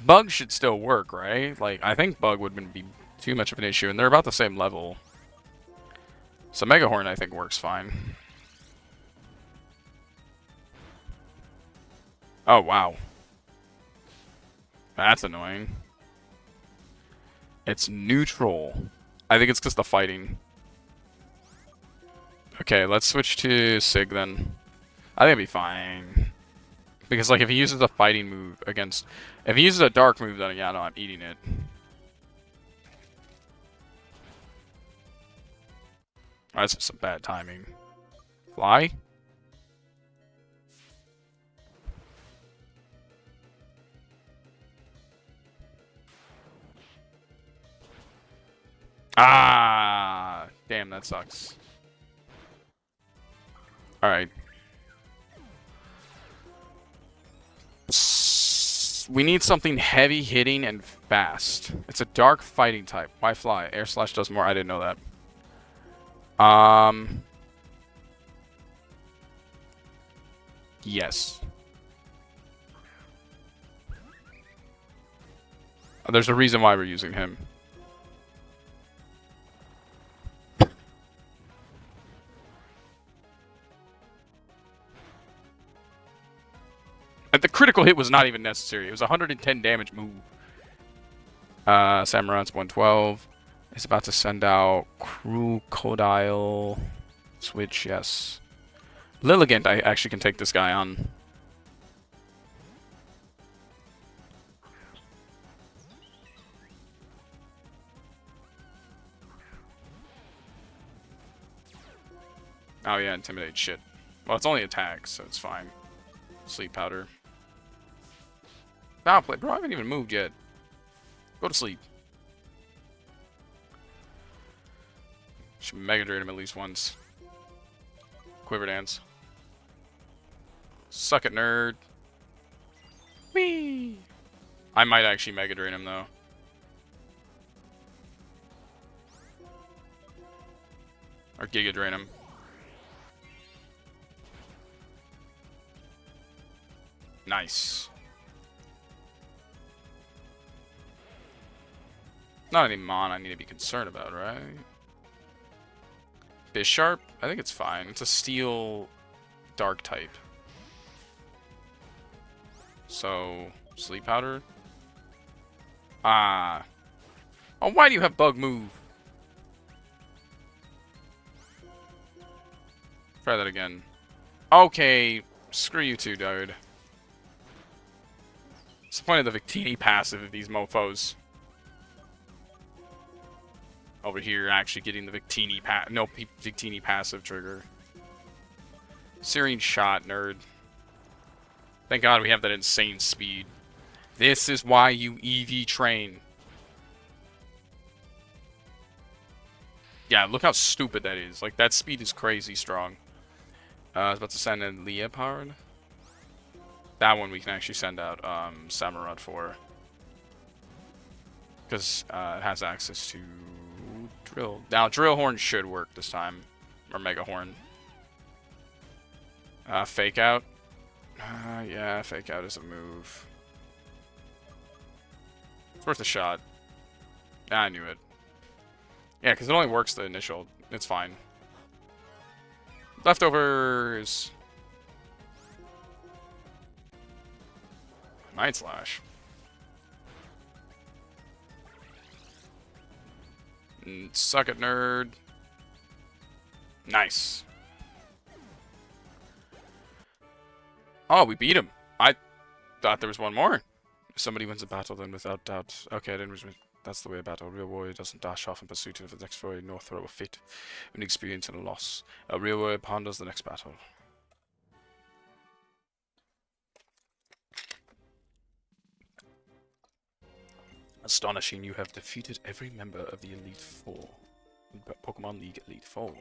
Bug should still work, right? Like, I think Bug wouldn't be too much of an issue, and they're about the same level. So Megahorn, I think, works fine. Oh, wow. That's annoying. It's neutral. I think it's because the fighting. Okay, let's switch to Sig then. I think it'll be fine. Because, like, if he uses a fighting move against... If he uses a dark move, then yeah, no, I'm eating it. Oh, that's just some bad timing. Fly? Ah! Damn, that sucks. Alright. We need something heavy hitting and fast. It's a dark fighting type. Why fly? Air Slash does more. I didn't know that. Yes. There's a reason why we're using him. The critical hit was not even necessary. It was a 110 damage move. Samurant's 112. It's about to send out Crocodile. Switch, yes. Lilligant, I actually can take this guy on. Oh yeah, intimidate shit. Well, it's only attack, so it's fine. Sleep powder. Foul play. Bro, I haven't even moved yet. Go to sleep. Should Mega Drain him at least once. Quiver Dance. Suck it, nerd. Whee! I might actually Mega Drain him, though. Or Giga Drain him. Nice. Not any Mon I need to be concerned about, right? Bisharp? I think it's fine. It's a steel dark type. So, Sleep Powder? Ah. Oh, why do you have Bug move? Try that again. Okay, screw you two, dude. What's the point of the Victini passive of these mofos? Over here, actually getting the Victini Victini passive trigger. Searing shot, nerd. Thank God we have that insane speed. This is why you EV train. Yeah, look how stupid that is. Like, that speed is crazy strong. I was about to send in Leopard. That one we can actually send out Samurott for. Because it has access to Drill. Now, Drill Horn should work this time. Or Mega Horn. Fake Out. Yeah, Fake Out is a move. It's worth a shot. I knew it. Yeah, because it only works the initial. It's fine. Leftovers. Night Slash. Suck it, nerd. Nice. Oh, we beat him. I thought there was one more. If somebody wins a battle, then without doubt. Okay, I didn't. That's the way a battle. A real warrior doesn't dash off in pursuit of the next warrior, nor throw a fit, an experience and a loss. A real warrior ponders the next battle. Astonishing, you have defeated every member of the Elite Four. Pokemon League Elite Four.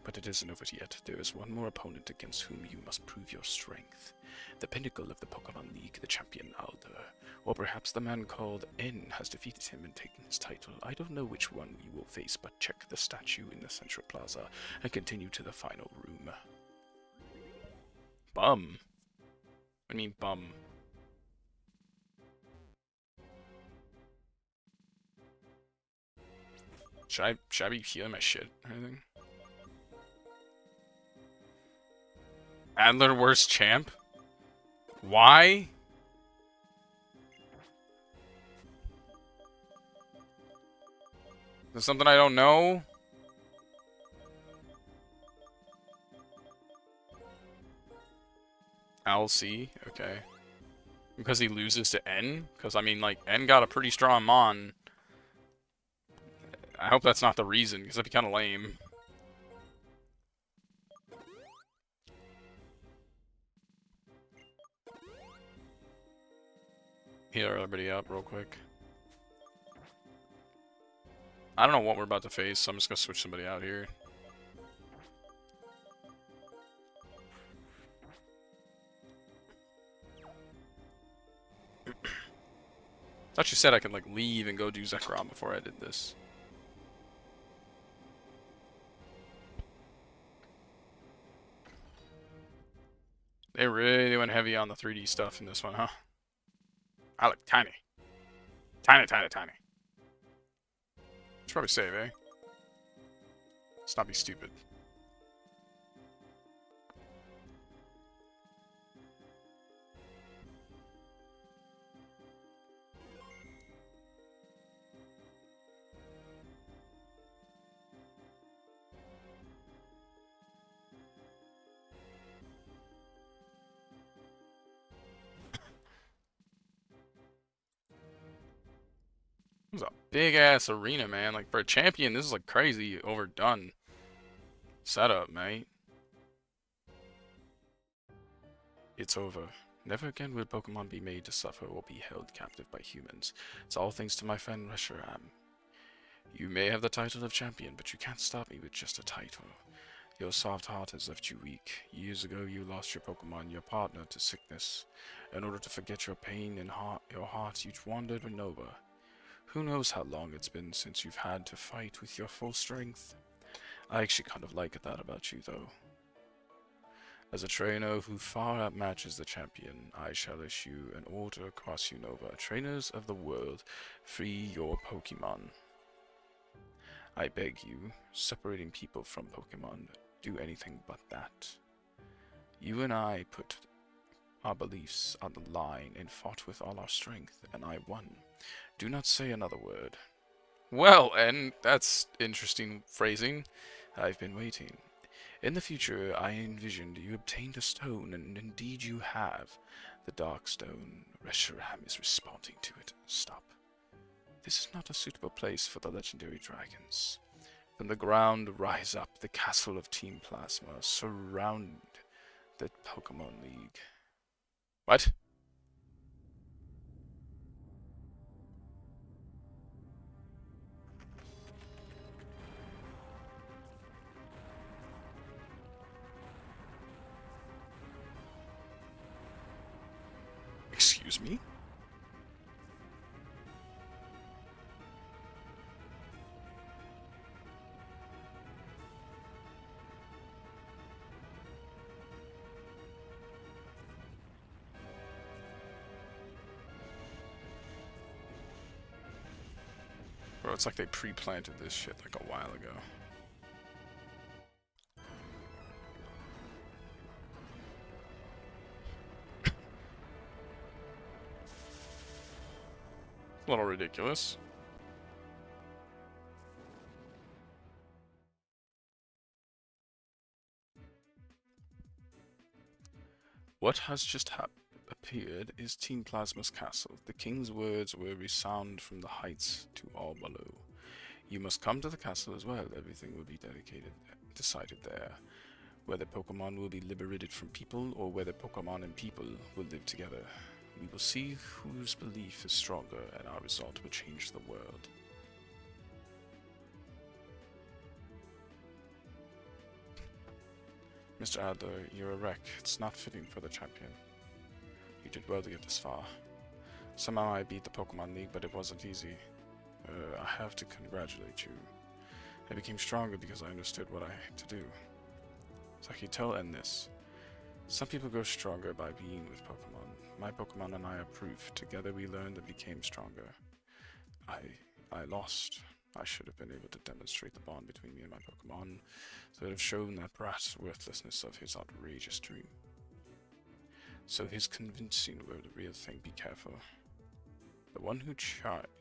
But it isn't over yet. There is one more opponent against whom you must prove your strength. The pinnacle of the Pokemon League, the champion Alder. Or perhaps the man called N has defeated him and taken his title. I don't know which one you will face, but check the statue in the Central Plaza and continue to the final room. Bum? What do you mean, bum? Should I be healing my shit or anything? Adler worst champ? Why? Is there something I don't know? LC? Okay. Because he loses to N? Because, I mean, like, N got a pretty strong Mon. I hope that's not the reason, because that'd be kind of lame. Heal everybody up real quick. I don't know what we're about to face, so I'm just gonna switch somebody out here. Thought you said I could like leave and go do Zekrom before I did this. They really went heavy on the 3D stuff in this one, huh? I look tiny. Tiny, tiny, tiny. Should probably save, eh? Let's not be stupid. This is a big ass arena, man. Like for a champion, this is like crazy overdone setup, mate. It's over. Never again will Pokemon be made to suffer or be held captive by humans. It's all thanks to my friend Reshiram. You may have the title of champion, but you can't stop me with just a title. Your soft heart has left you weak. Years ago, you lost your Pokemon, your partner, to sickness. In order to forget your pain and your heart, you wandered Unova. Who knows how long it's been since you've had to fight with your full strength? I actually kind of like that about you, though. As a trainer who far outmatches the champion, I shall issue an order across Unova. Trainers of the world, free your Pokemon. I beg you, separating people from Pokemon, do anything but that. You and I put our beliefs on the line and fought with all our strength, and I won. Do not say another word. Well, and that's interesting phrasing. I've been waiting. In the future, I envisioned you obtained a stone, and indeed you have. The Dark Stone. Reshiram is responding to it. Stop. This is not a suitable place for the legendary dragons. From the ground rise up the castle of Team Plasma, surrounded The Pokemon League. What? Excuse me? Bro, it's like they pre-planted this shit like a while ago. A little ridiculous. What has just appeared is Team Plasma's castle. The king's words will resound from the heights to all below. You must come to the castle as well. Everything will be decided there. Whether Pokemon will be liberated from people, or whether Pokemon and people will live together. We will see whose belief is stronger, and our result will change the world. Mr. Adler, you're a wreck. It's not fitting for the champion. You did well to get this far. Somehow I beat the Pokemon League, but it wasn't easy. I have to congratulate you. I became stronger because I understood what I had to do. Saki, tell N this. Some people grow stronger by being with Pokemon. My Pokemon and I are proof. Together we learned and became stronger. I lost. I should have been able to demonstrate the bond between me and my Pokemon, so it have shown that brat's worthlessness of his outrageous dream. So his convincing were the real thing. Be careful. The one who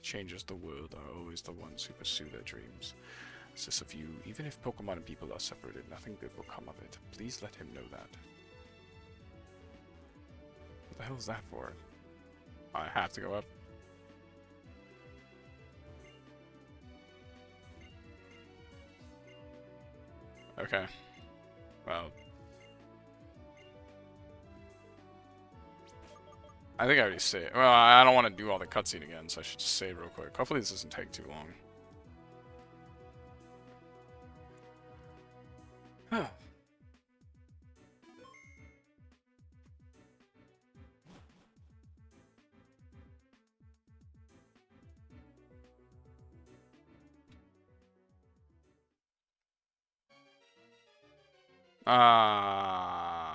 changes the world are always the ones who pursue their dreams. Sis of you, even if Pokemon and people are separated, nothing good will come of it. Please let him know that. What the hell is that for? I have to go up. Okay. Well. I think I already saved. Well, I don't want to do all the cutscene again, so I should just save real quick. Hopefully this doesn't take too long. Huh.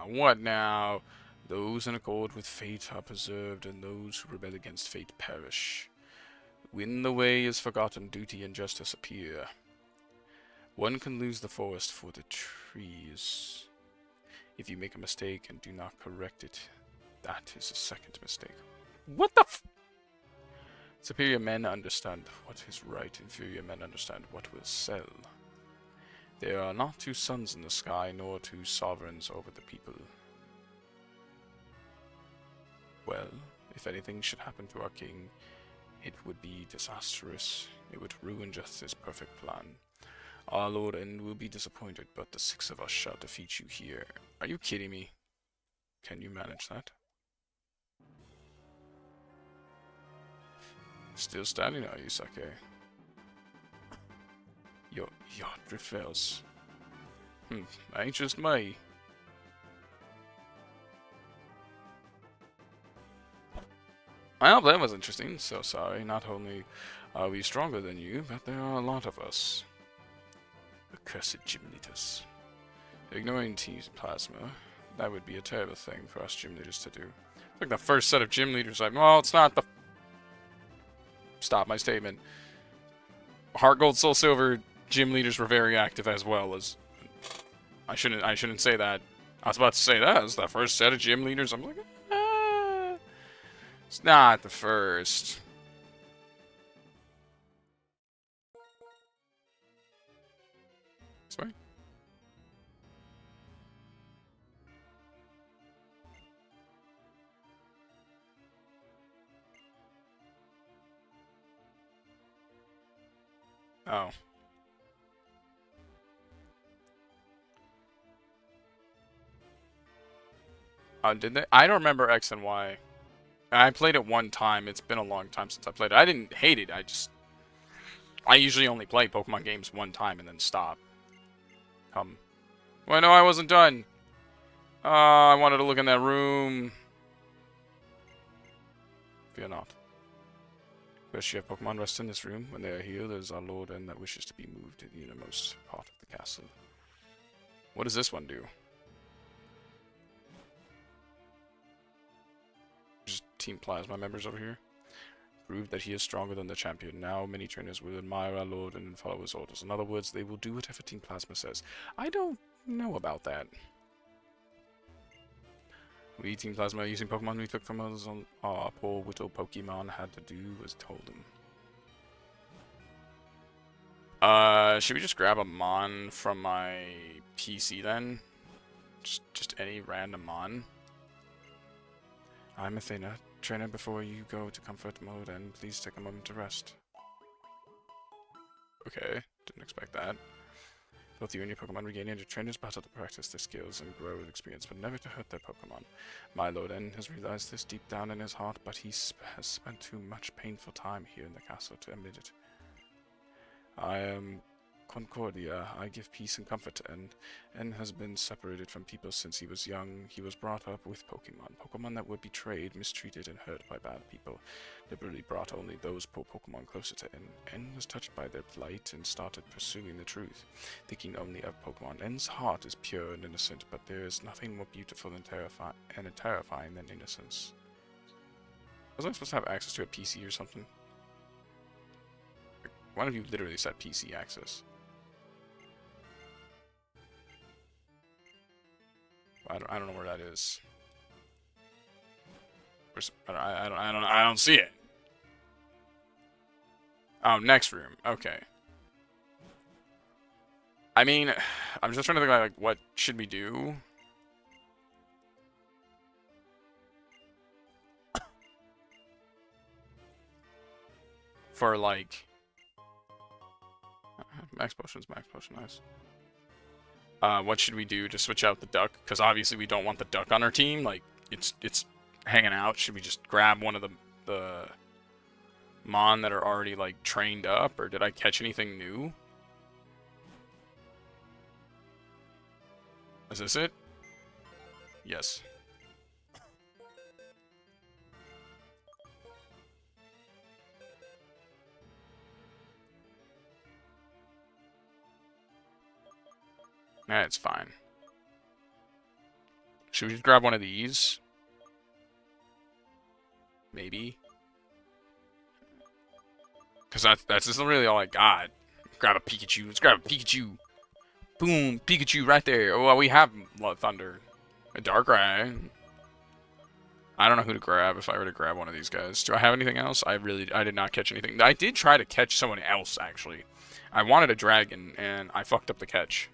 What now? Those in accord with fate are preserved, and those who rebel against fate perish. When the way is forgotten, duty and justice appear. One can lose the forest for the trees. If you make a mistake and do not correct it, that is a second mistake. What the f— Superior men understand what is right, inferior men understand what will sell. There are not two suns in the sky, nor two sovereigns over the people. Well, if anything should happen to our king, it would be disastrous. It would ruin Justice's perfect plan. Our Lord End will be disappointed, but the 6 of us shall defeat you here. Are you kidding me? Can you manage that? Still standing, are you, Sake? Your drift fails. Ain't just me. Well, that was interesting. So sorry. Not only are we stronger than you, but there are a lot of us. Accursed gym leaders. Ignoring Team Plasma, that would be a terrible thing for us gym leaders to do. Like the first set of gym leaders, well, it's not the— Stop my statement. Heart Gold, Soul Silver gym leaders were very active as well as— I shouldn't say that. I was about to say that was the first set of gym leaders. I'm like, it's not the first. Sorry. Oh. Did they? I don't remember X and Y. I played it one time. It's been a long time since I played it. I didn't hate it. I usually only play Pokemon games one time and then stop. Well, no, I wasn't done. I wanted to look in that room. Fear not. First, you have Pokemon rest in this room. When they are here, there is our Lord N that wishes to be moved to the innermost part of the castle. What does this one do? Just Team Plasma members over here. Prove that he is stronger than the champion. Now, many trainers will admire our Lord and follow his orders. In other words, they will do whatever Team Plasma says. I don't know about that. We, Team Plasma, are using Pokemon we took from us on our poor little Pokemon had to do as told him. Should we just grab a Mon from my PC then? Just any random Mon. I'm Athena. Trainer, before you go to comfort mode, and please take a moment to rest. Okay, didn't expect that. Both you and your Pokemon regain your trainers battle to practice their skills and grow with experience, but never to hurt their Pokemon. My Lord N has realized this deep down in his heart, but he has spent too much painful time here in the castle to admit it. I am Concordia. I give peace and comfort, and N has been separated from people since he was young. He was brought up with Pokemon. Pokemon that were betrayed, mistreated, and hurt by bad people. Deliberately brought only those poor Pokemon closer to N. N was touched by their plight and started pursuing the truth, thinking only of Pokemon. N's heart is pure and innocent, but there is nothing more beautiful and terrifying than innocence. Was I supposed to have access to a PC or something? One of you literally said PC access. I don't know where that is. I don't see it. Oh, next room. Okay. I mean, I'm just trying to think about, like, what should we do? For, like... Max potions, nice. What should we do to switch out the duck? Because obviously we don't want the duck on our team. Like, it's hanging out. Should we just grab one of the Mon that are already, like, trained up? Or did I catch anything new? Is this it? Yes. That's fine. Should we just grab one of these? Maybe. Because that's just really all I got. Grab a Pikachu. Let's grab a Pikachu. Boom. Pikachu right there. Oh, well, we have Thunder. A Darkrai. I don't know who to grab if I were to grab one of these guys. Do I have anything else? I did not catch anything. I did try to catch someone else, actually. I wanted a dragon, and I fucked up the catch.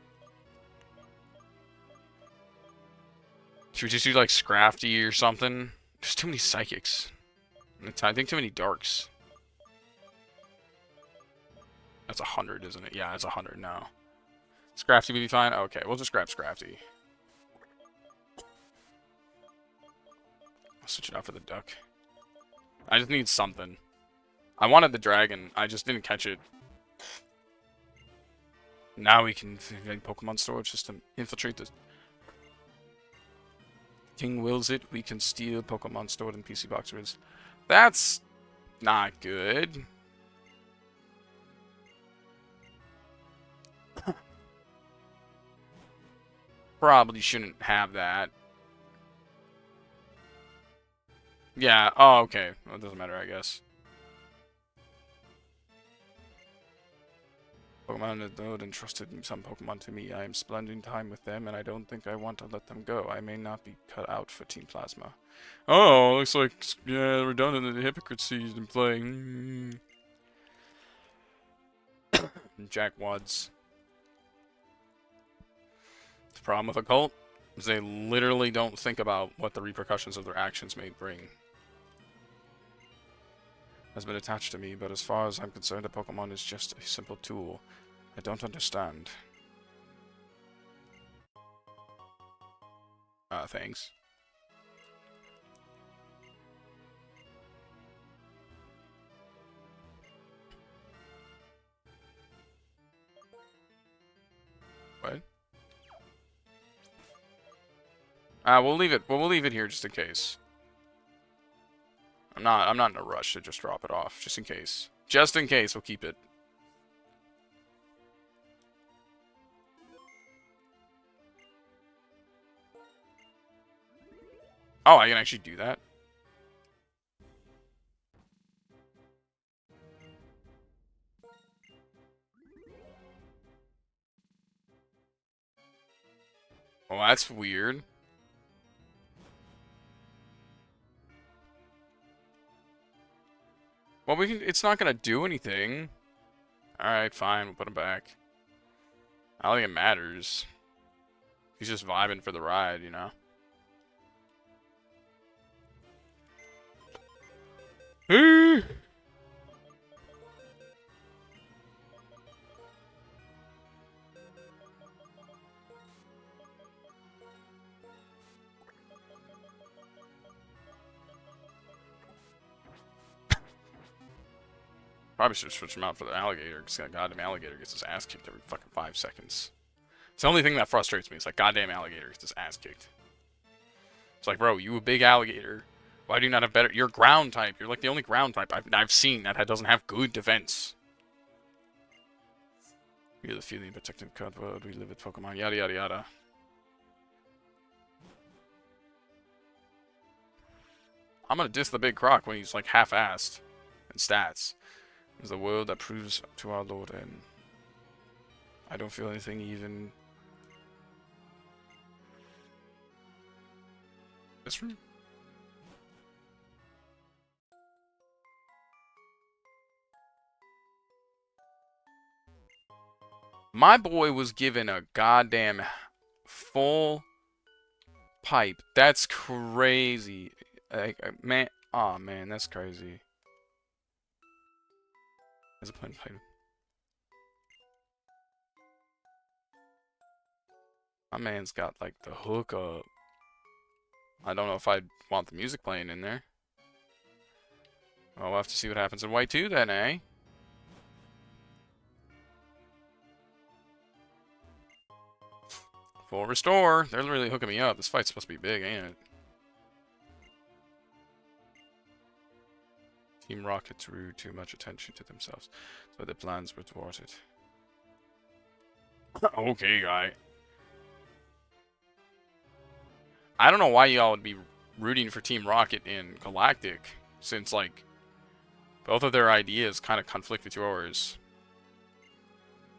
Should we just do, like, Scrafty or something? There's too many Psychics. I think too many Darks. That's 100, isn't it? Yeah, it's 100 now. Scrafty would be fine? Okay, we'll just grab Scrafty. I'll switch it out for the duck. I just need something. I wanted the dragon. I just didn't catch it. Now we can invade Pokemon storage system. Infiltrate this. King wills it. We can steal Pokemon stored in PC boxes. That's not good. Probably shouldn't have that. Yeah, oh, okay. Well, it doesn't matter, I guess. Pokemon have entrusted some Pokemon to me. I am spending time with them, and I don't think I want to let them go. I may not be cut out for Team Plasma. Oh, looks like, yeah, redundant and the hypocrisies in playing. Jackwads. The problem with a cult is they literally don't think about what the repercussions of their actions may bring. Has been attached to me, but as far as I'm concerned, a Pokemon is just a simple tool. I don't understand. Thanks. We'll leave it. We'll leave it here just in case. I'm not in a rush to just drop it off, just in case. Just in case, we'll keep it. Oh, I can actually do that. Oh, that's weird. Well, we can. It's not gonna do anything. All right, fine. We'll put him back. I don't think it matters. He's just vibing for the ride, you know. Probably should switch him out for the alligator, because that goddamn alligator gets his ass kicked every fucking 5 seconds. It's the only thing that frustrates me. It's like, goddamn alligator gets his ass kicked. It's like, bro, you a big alligator. Why do you not have better... You're ground type. You're like the only ground type I've seen that doesn't have good defense. You're the feeling protective card world. We live with Pokemon. Yada, yada, yada. I'm gonna diss the big croc when he's like half-assed in stats. It's the world that proves to our Lord, and I don't feel anything even... This room? My boy was given a goddamn full pipe. That's crazy. Man, oh man, that's crazy. There's a plain pipe. My man's got like the hook up. I don't know if I'd want the music playing in there. Well, we'll have to see what happens in White 2 then, eh? Full restore. They're really hooking me up. This fight's supposed to be big, ain't it? Team Rocket drew too much attention to themselves, so their plans were thwarted. Okay, guy. I don't know why y'all would be rooting for Team Rocket in Galactic, since, like, both of their ideas kind of conflict with yours.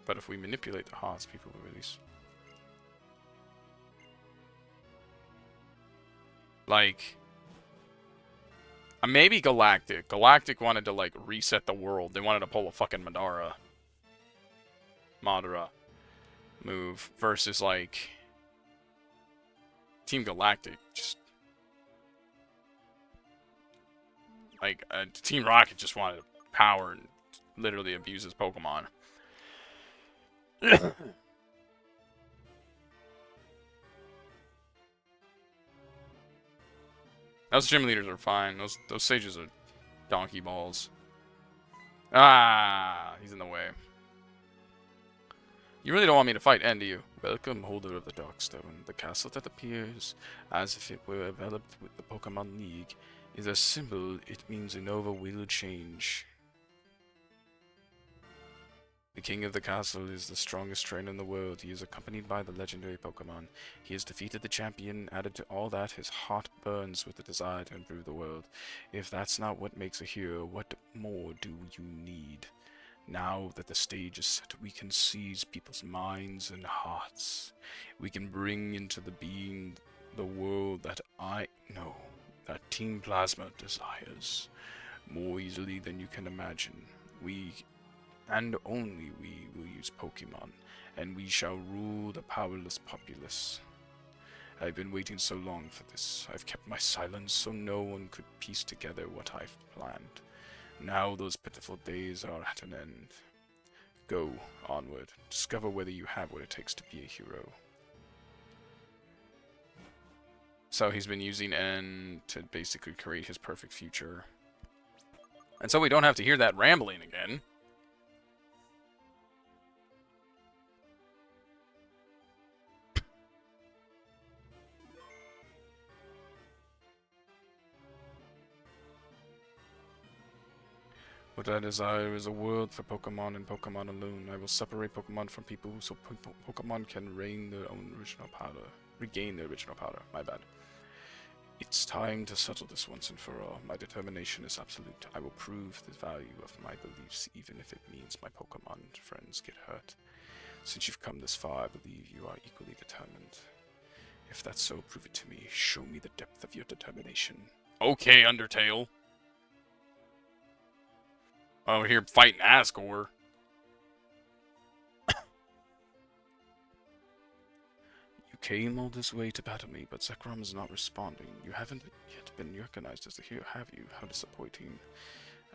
But if we manipulate the hearts, people will release. Like, maybe Galactic. Galactic wanted to, like, reset the world. They wanted to pull a fucking Madara move versus, like, Team Galactic. Just, like, Team Rocket just wanted power and literally abuses Pokemon. Those gym leaders are fine. Those sages are donkey balls. Ah, he's in the way. You really don't want me to fight N, do you? Welcome, holder of the Darkstone. The castle that appears as if it were enveloped with the Pokemon League is a symbol. It means Unova will change. The king of the castle is the strongest trainer in the world. He is accompanied by the legendary Pokemon. He has defeated the champion. Added to all that, his heart burns with the desire to improve the world. If that's not what makes a hero, what more do you need? Now that the stage is set, we can seize people's minds and hearts. We can bring into the being the world that I know, that Team Plasma desires, more easily than you can imagine. We, and only we, will use Pokemon, and we shall rule the powerless populace. I've been waiting so long for this. I've kept my silence so no one could piece together what I've planned. Now those pitiful days are at an end. Go onward. Discover whether you have what it takes to be a hero. So he's been using N to basically create his perfect future. And so we don't have to hear that rambling again. What I desire is a world for Pokemon and Pokemon alone. I will separate Pokemon from people so Pokemon can regain their original power. My bad. It's time to settle this once and for all. My determination is absolute. I will prove the value of my beliefs even if it means my Pokemon friends get hurt. Since you've come this far, I believe you are equally determined. If that's so, prove it to me. Show me the depth of your determination. Okay, Undertale. Oh, we're here fighting Asgore. You came all this way to battle me, but Zekrom is not responding. You haven't yet been recognized as the hero, have you? How disappointing.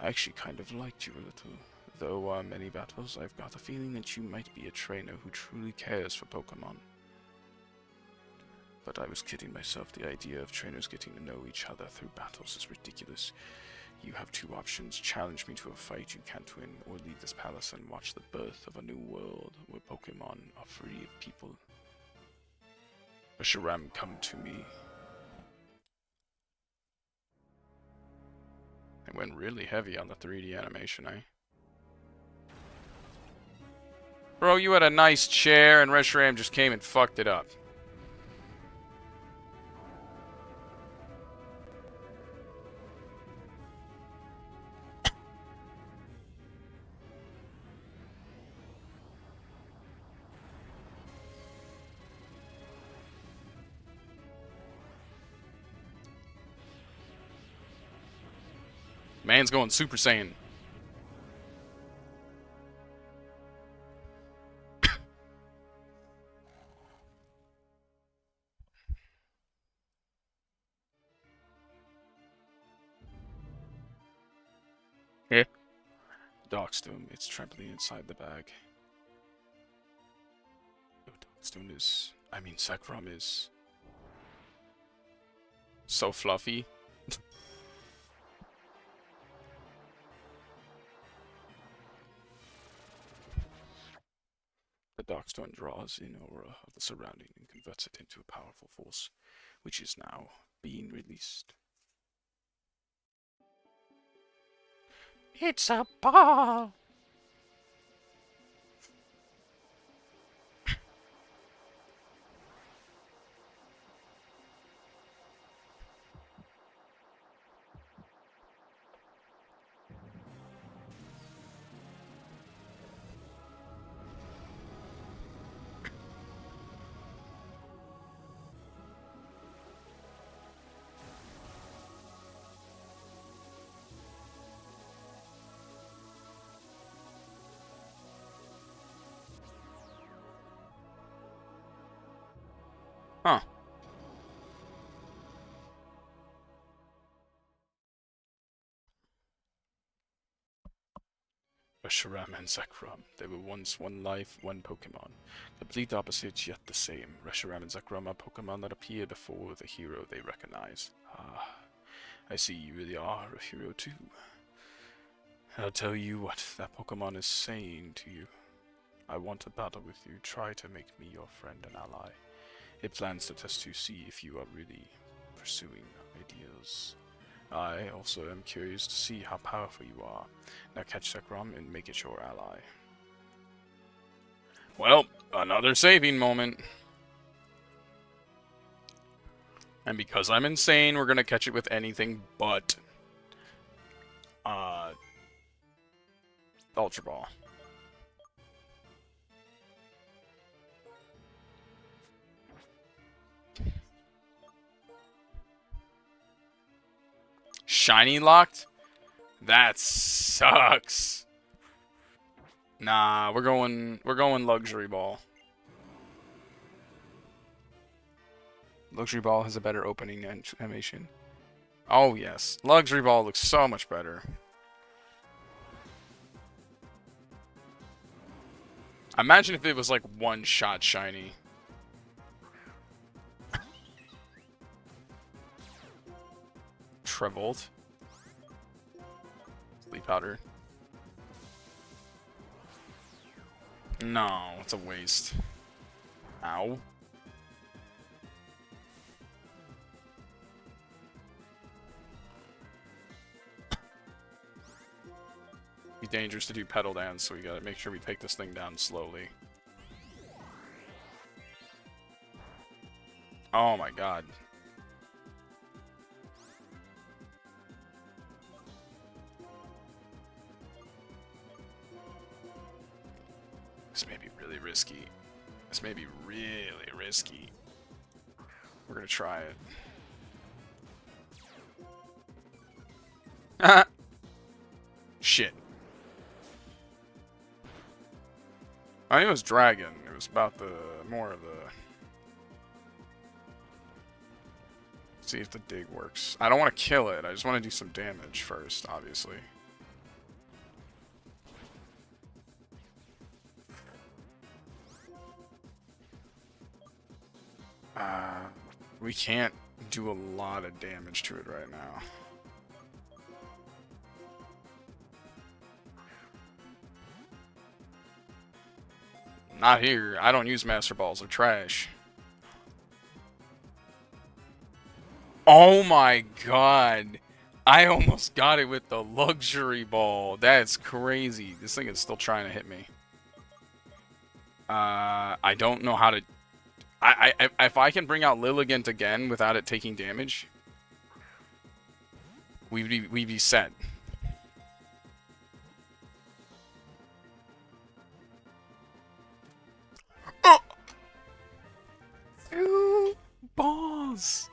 I actually kind of liked you a little. Though many battles, I've got a feeling that you might be a trainer who truly cares for Pokemon. But I was kidding myself. The idea of trainers getting to know each other through battles is ridiculous. You have two options. Challenge me to a fight you can't win, or leave this palace and watch the birth of a new world where Pokemon are free of people. Reshiram, come to me. It went really heavy on the 3D animation, eh? Bro, you had a nice chair and Reshiram just came and fucked it up. Man's going Super Saiyan. Yeah. Darkstone, it's trembling inside the bag. Darkstone is... Zekrom is... so fluffy. The Darkstone draws in aura of the surrounding and converts it into a powerful force, which is now being released. It's a ball! Huh. Reshiram and Zekrom. They were once one life, one Pokemon. Complete opposites, yet the same. Reshiram and Zekrom are Pokemon that appear before the hero they recognize. Ah, I see you really are a hero too. I'll tell you what that Pokemon is saying to you. I want to battle with you. Try to make me your friend and ally. It plans to test to see if you are really pursuing ideals. I also am curious to see how powerful you are. Now catch Zekrom and make it your ally. Well, another saving moment. And because I'm insane, we're gonna catch it with anything but Ultra Ball. Shiny locked? That sucks. Nah, we're going Luxury Ball. Luxury Ball has a better opening animation. Oh yes, Luxury Ball looks so much better. Imagine if it was like one shot shiny. Trevolt. Sleep powder. No, it's a waste. Ow. be dangerous to do pedal dance, so we gotta make sure we take this thing down slowly. Oh my god. This may be really risky. This may be really risky. We're gonna try it. Shit. I knew it was dragon. It was about the more of the. See if the dig works. I don't want to kill it. I just want to do some damage first, obviously. We can't do a lot of damage to it right now. Not here. I don't use Master Balls. They're trash. Oh my god. I almost got it with the luxury ball. That's crazy. This thing is still trying to hit me. I don't know how to... if I can bring out Lilligant again without it taking damage, we'd be set. Oh! 2 balls!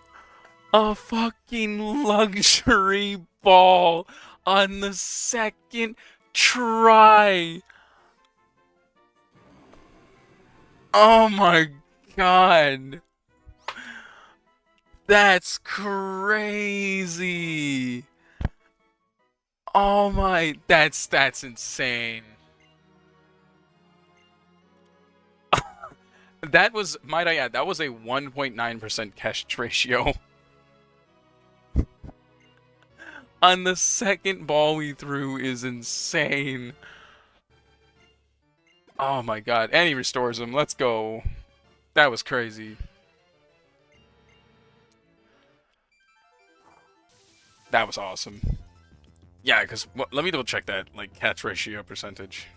A fucking luxury ball on the second try! Oh my god! That's crazy! Oh my... That's insane. That was, might I add, that was a 1.9% catch ratio. On the second ball we threw is insane. Oh my god. And he restores him. Let's go. That was crazy. That was awesome. Yeah, because let me double check that, like, catch ratio percentage.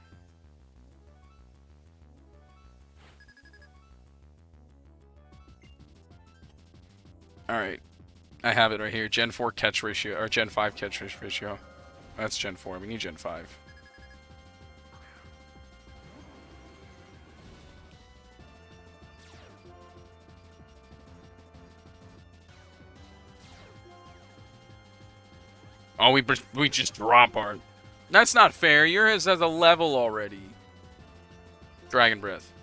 Alright. I have it right here. Gen 4 catch ratio, or Gen 5 catch ratio. That's Gen 4. We need Gen 5. Oh, we just drop our... That's not fair. Yours has a level already. Dragon Breath.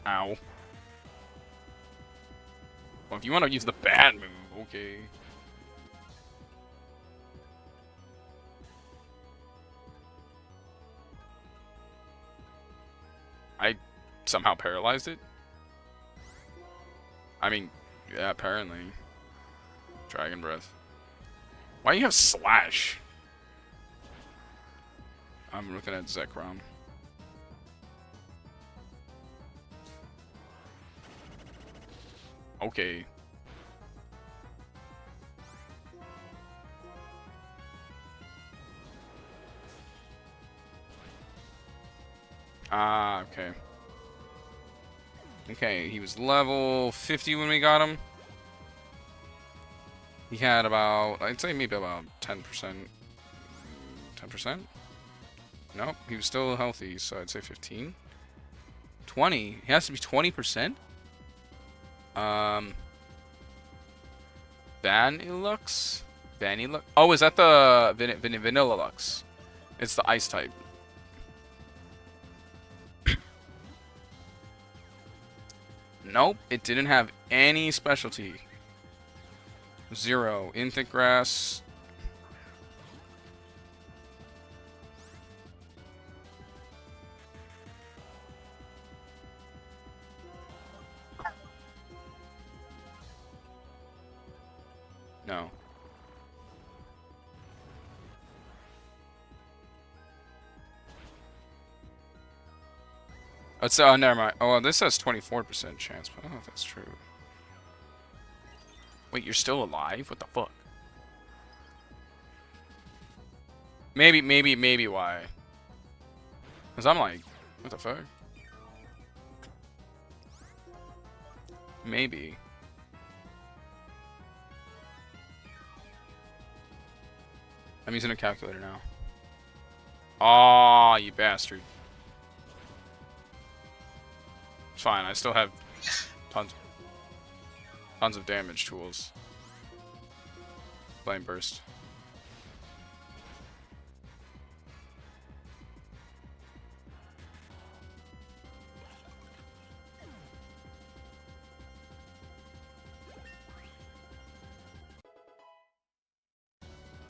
Ow. Well, if you want to use the bad move, okay. I somehow paralyzed it? I mean, yeah, apparently. Dragon Breath. Why do you have Slash? I'm looking at Zekrom. Okay. Ah, okay. Okay, he was level 50 when we got him. He had about, I'd say maybe about 10%. 10%? Nope, he was still healthy, so I'd say 15. 20? He has to be 20%? Vanillux? Vanillux? Oh, is that the Vanilla Lux? It's the ice type. Nope, it didn't have any specialty. 0. Inthic Grass. No. It's, never mind. Oh, this has 24% chance. I don't know if that's true. Wait, you're still alive? What the fuck? Maybe why? Because I'm like, what the fuck? Maybe. I'm using a calculator now. Aw, you bastard. It's fine, I still have tons of damage tools. Flame burst.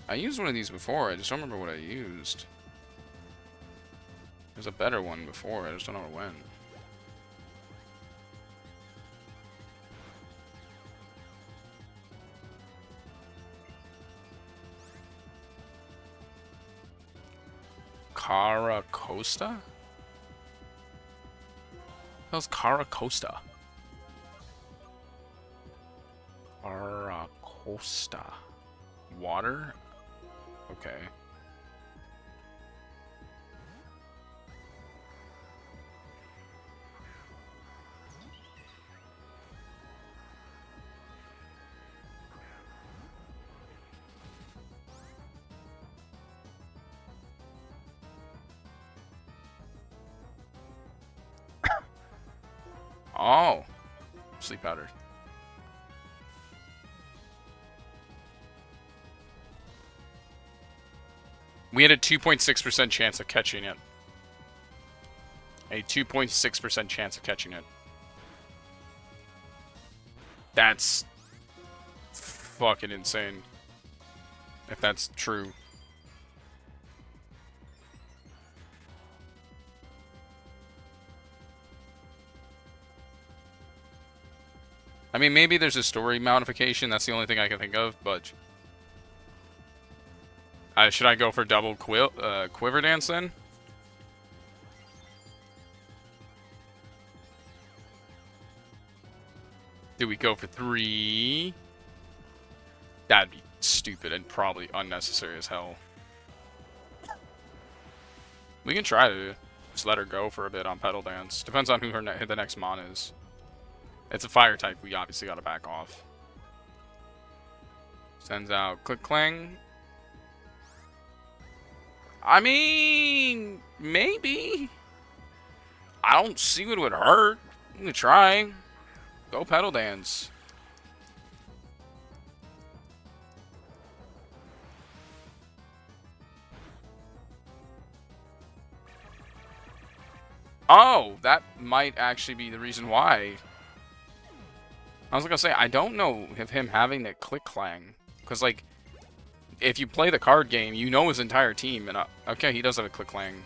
I used one of these before, I just don't remember what I used. There's a better one before, I just don't know when. Cara Costa? How's Cara Costa? Cara Costa. Water? Okay. Oh. Sleep powder. We had a 2.6% chance of catching it. A 2.6% chance of catching it. That's fucking insane. If that's true. I mean, maybe there's a story modification. That's the only thing I can think of, but... should I go for double quiver dance then? Do we go for 3? That'd be stupid and probably unnecessary as hell. We can try to just let her go for a bit on pedal dance. Depends on who the next mon is. It's a fire type. We obviously gotta back off. Sends out Click Clang. I mean, maybe. I don't see what would hurt. I'm gonna try. Go pedal dance. Oh, that might actually be the reason why. I was gonna say, I don't know if him having that Click Clang. Because, like, if you play the card game, you know his entire team. And okay, he does have a Click Clang.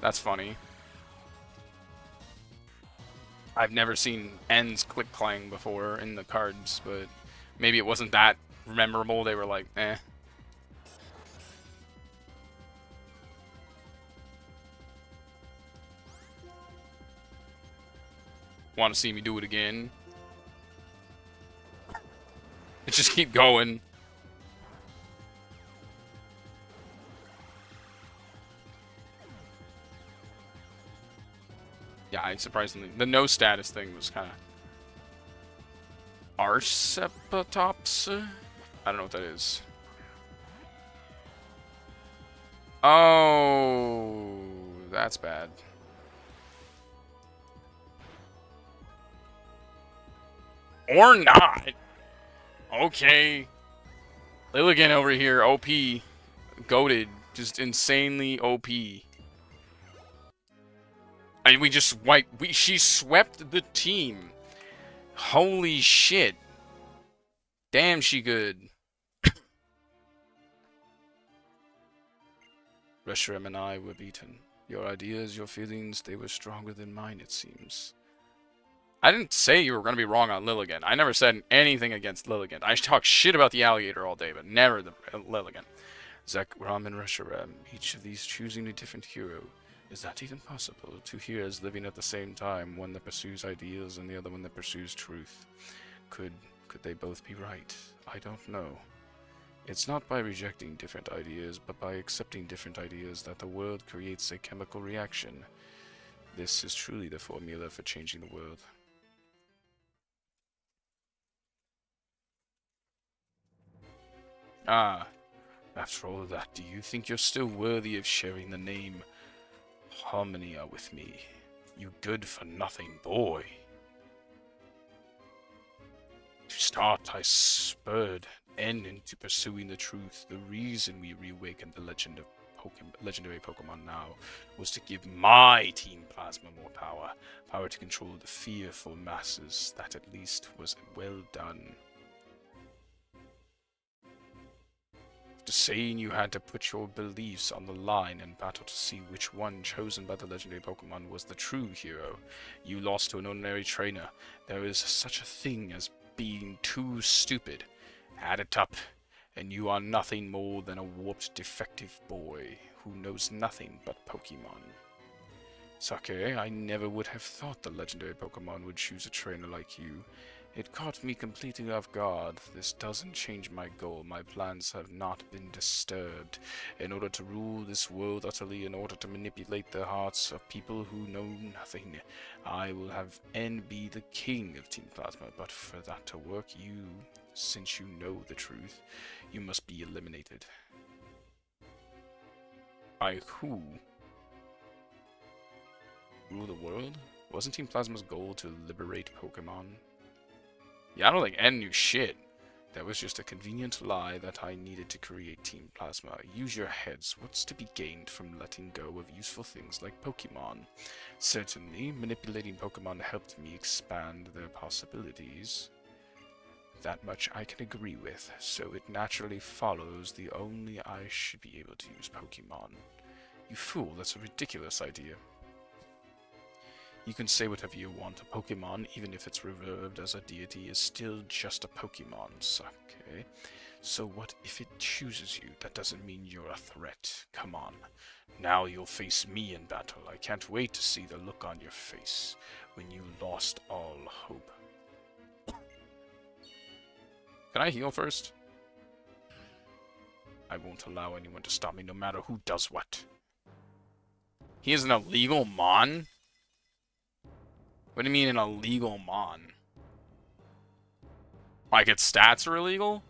That's funny. I've never seen N's Click Clang before in the cards, but maybe it wasn't that memorable. They were like, eh. Want to see me do it again? Just keep going. Yeah, surprisingly, the no status thing was kind of Arcepatops. I don't know what that is. Oh, that's bad. Or not. Okay. Lilligant over here, OP. Goated. Just insanely OP. And we just wiped. She swept the team. Holy shit. Damn, she good. Reshiram and I were beaten. Your ideas, your feelings, they were stronger than mine, it seems. I didn't say you were going to be wrong on Lilligant. I never said anything against Lilligant. I talk shit about the alligator all day, but never the Lilligant. Zekrom and Reshiram, each of these choosing a different hero. Is that even possible? Two heroes living at the same time, one that pursues ideals and the other one that pursues truth. Could they both be right? I don't know. It's not by rejecting different ideas, but by accepting different ideas that the world creates a chemical reaction. This is truly the formula for changing the world. Ah, after all that, do you think you're still worthy of sharing the name Harmonia with me? You good-for-nothing boy. To start, I spurred N into pursuing the truth. The reason we reawakened the legendary Pokemon now was to give my Team Plasma more power. Power to control the fearful masses. That at least was well done. After saying you had to put your beliefs on the line in battle to see which one chosen by the legendary Pokemon was the true hero, you lost to an ordinary trainer. There is such a thing as being too stupid. Add it up, and you are nothing more than a warped, defective boy who knows nothing but Pokemon. Sake, I never would have thought the legendary Pokemon would choose a trainer like you. It caught me completely off guard. This doesn't change my goal. My plans have not been disturbed. In order to rule this world utterly, in order to manipulate the hearts of people who know nothing, I will have N be the king of Team Plasma. But for that to work, since you know the truth, you must be eliminated. By who? Rule the world? Wasn't Team Plasma's goal to liberate Pokemon? Yeah, I don't think N knew shit. That was just a convenient lie that I needed to create Team Plasma. Use your heads. What's to be gained from letting go of useful things like Pokemon? Certainly, manipulating Pokemon helped me expand their possibilities. That much I can agree with, so it naturally follows the only I should be able to use Pokemon. You fool, that's a ridiculous idea. You can say whatever you want. A Pokemon, even if it's revered as a deity, is still just a Pokemon, Sake. So what if it chooses you? That doesn't mean you're a threat. Come on. Now you'll face me in battle. I can't wait to see the look on your face when you lost all hope. Can I heal first? I won't allow anyone to stop me, no matter who does what. He is an illegal Mon? What do you mean an illegal Mon? Like its stats are illegal?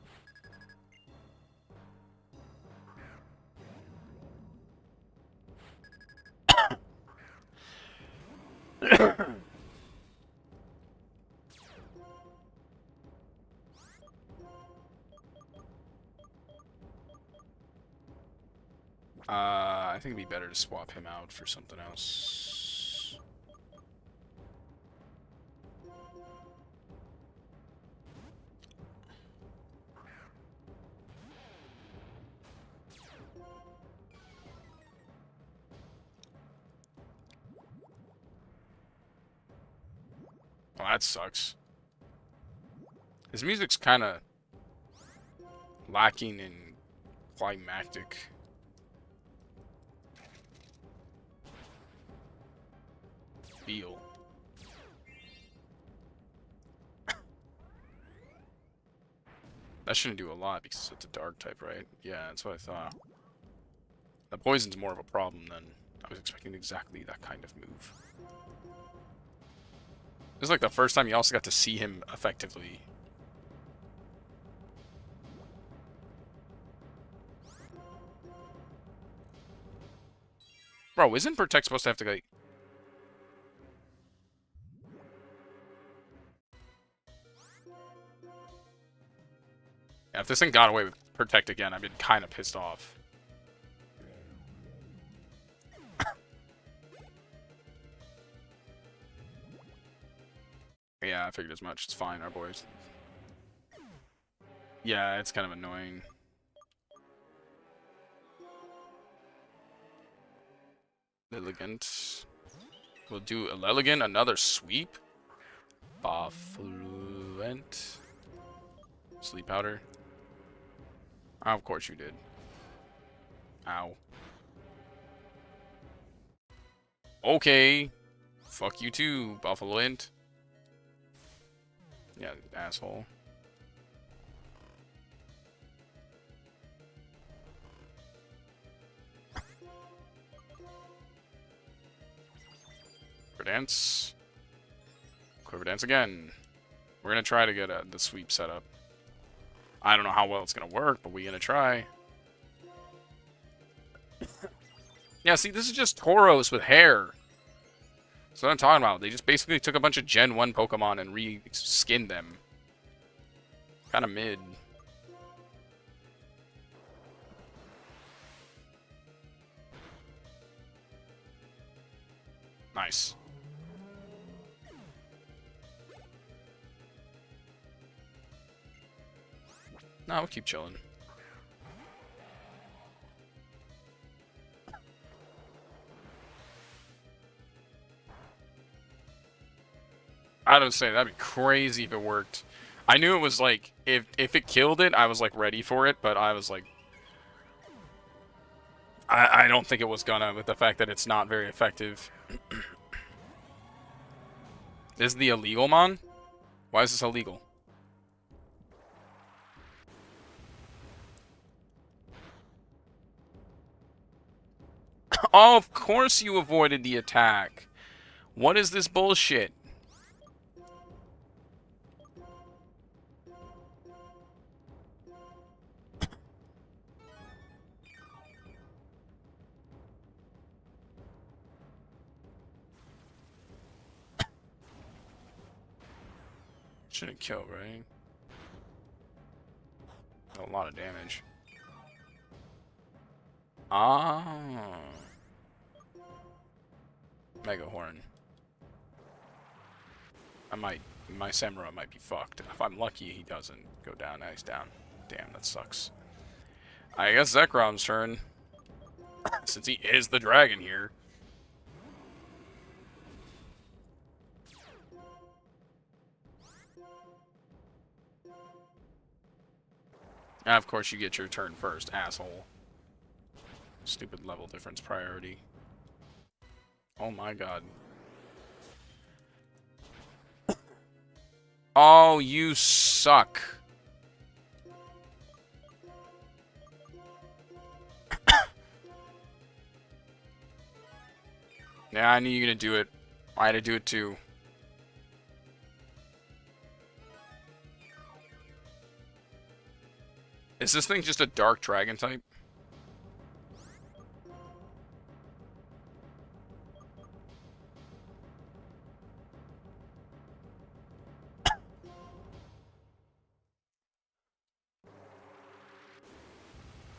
I think it'd be better to swap him out for something else. Oh, that sucks. His music's kind of lacking in climactic. Feel. That shouldn't do a lot because it's a dark type, right? Yeah, that's what I thought. The poison's more of a problem than I was expecting exactly that kind of move. This is like the first time you also got to see him effectively. Bro, isn't Protect supposed to have to like... Yeah, if this thing got away with Protect again, I've been kind of pissed off. Yeah, I figured as much. It's fine, our boys. Yeah, it's kind of annoying. Lilligant. We'll do Lilligant, another sweep. Bafluent. Sleep Powder. Oh, of course you did. Ow. Okay. Fuck you too, Buffaloint. Yeah, asshole. Quiver Dance. Quiver Dance again. We're going to try to get the sweep set up. I don't know how well it's going to work, but we're going to try. Yeah, see, this is just Tauros with hair. That's what I'm talking about. They just basically took a bunch of Gen 1 Pokemon and re-skinned them. Kind of mid. Nice. No, we'll keep chilling. I don't say that'd be crazy if it worked. I knew it was like if it killed it, I was like ready for it, but I was like I don't think it was gonna with the fact that it's not very effective. This is the illegal mon? Why is this illegal? Oh, of course you avoided the attack. What is this bullshit? Shouldn't kill, right? A lot of damage. Ah. Mega Horn. My Samurai might be fucked. If I'm lucky, he doesn't go down. Now he's down. Damn, that sucks. I guess Zekrom's turn. Since he is the dragon here. And of course you get your turn first, asshole. Stupid level difference priority. Oh my god. Oh, you suck. Yeah, I knew you were gonna do it. I had to do it too. Is this thing just a dark dragon type?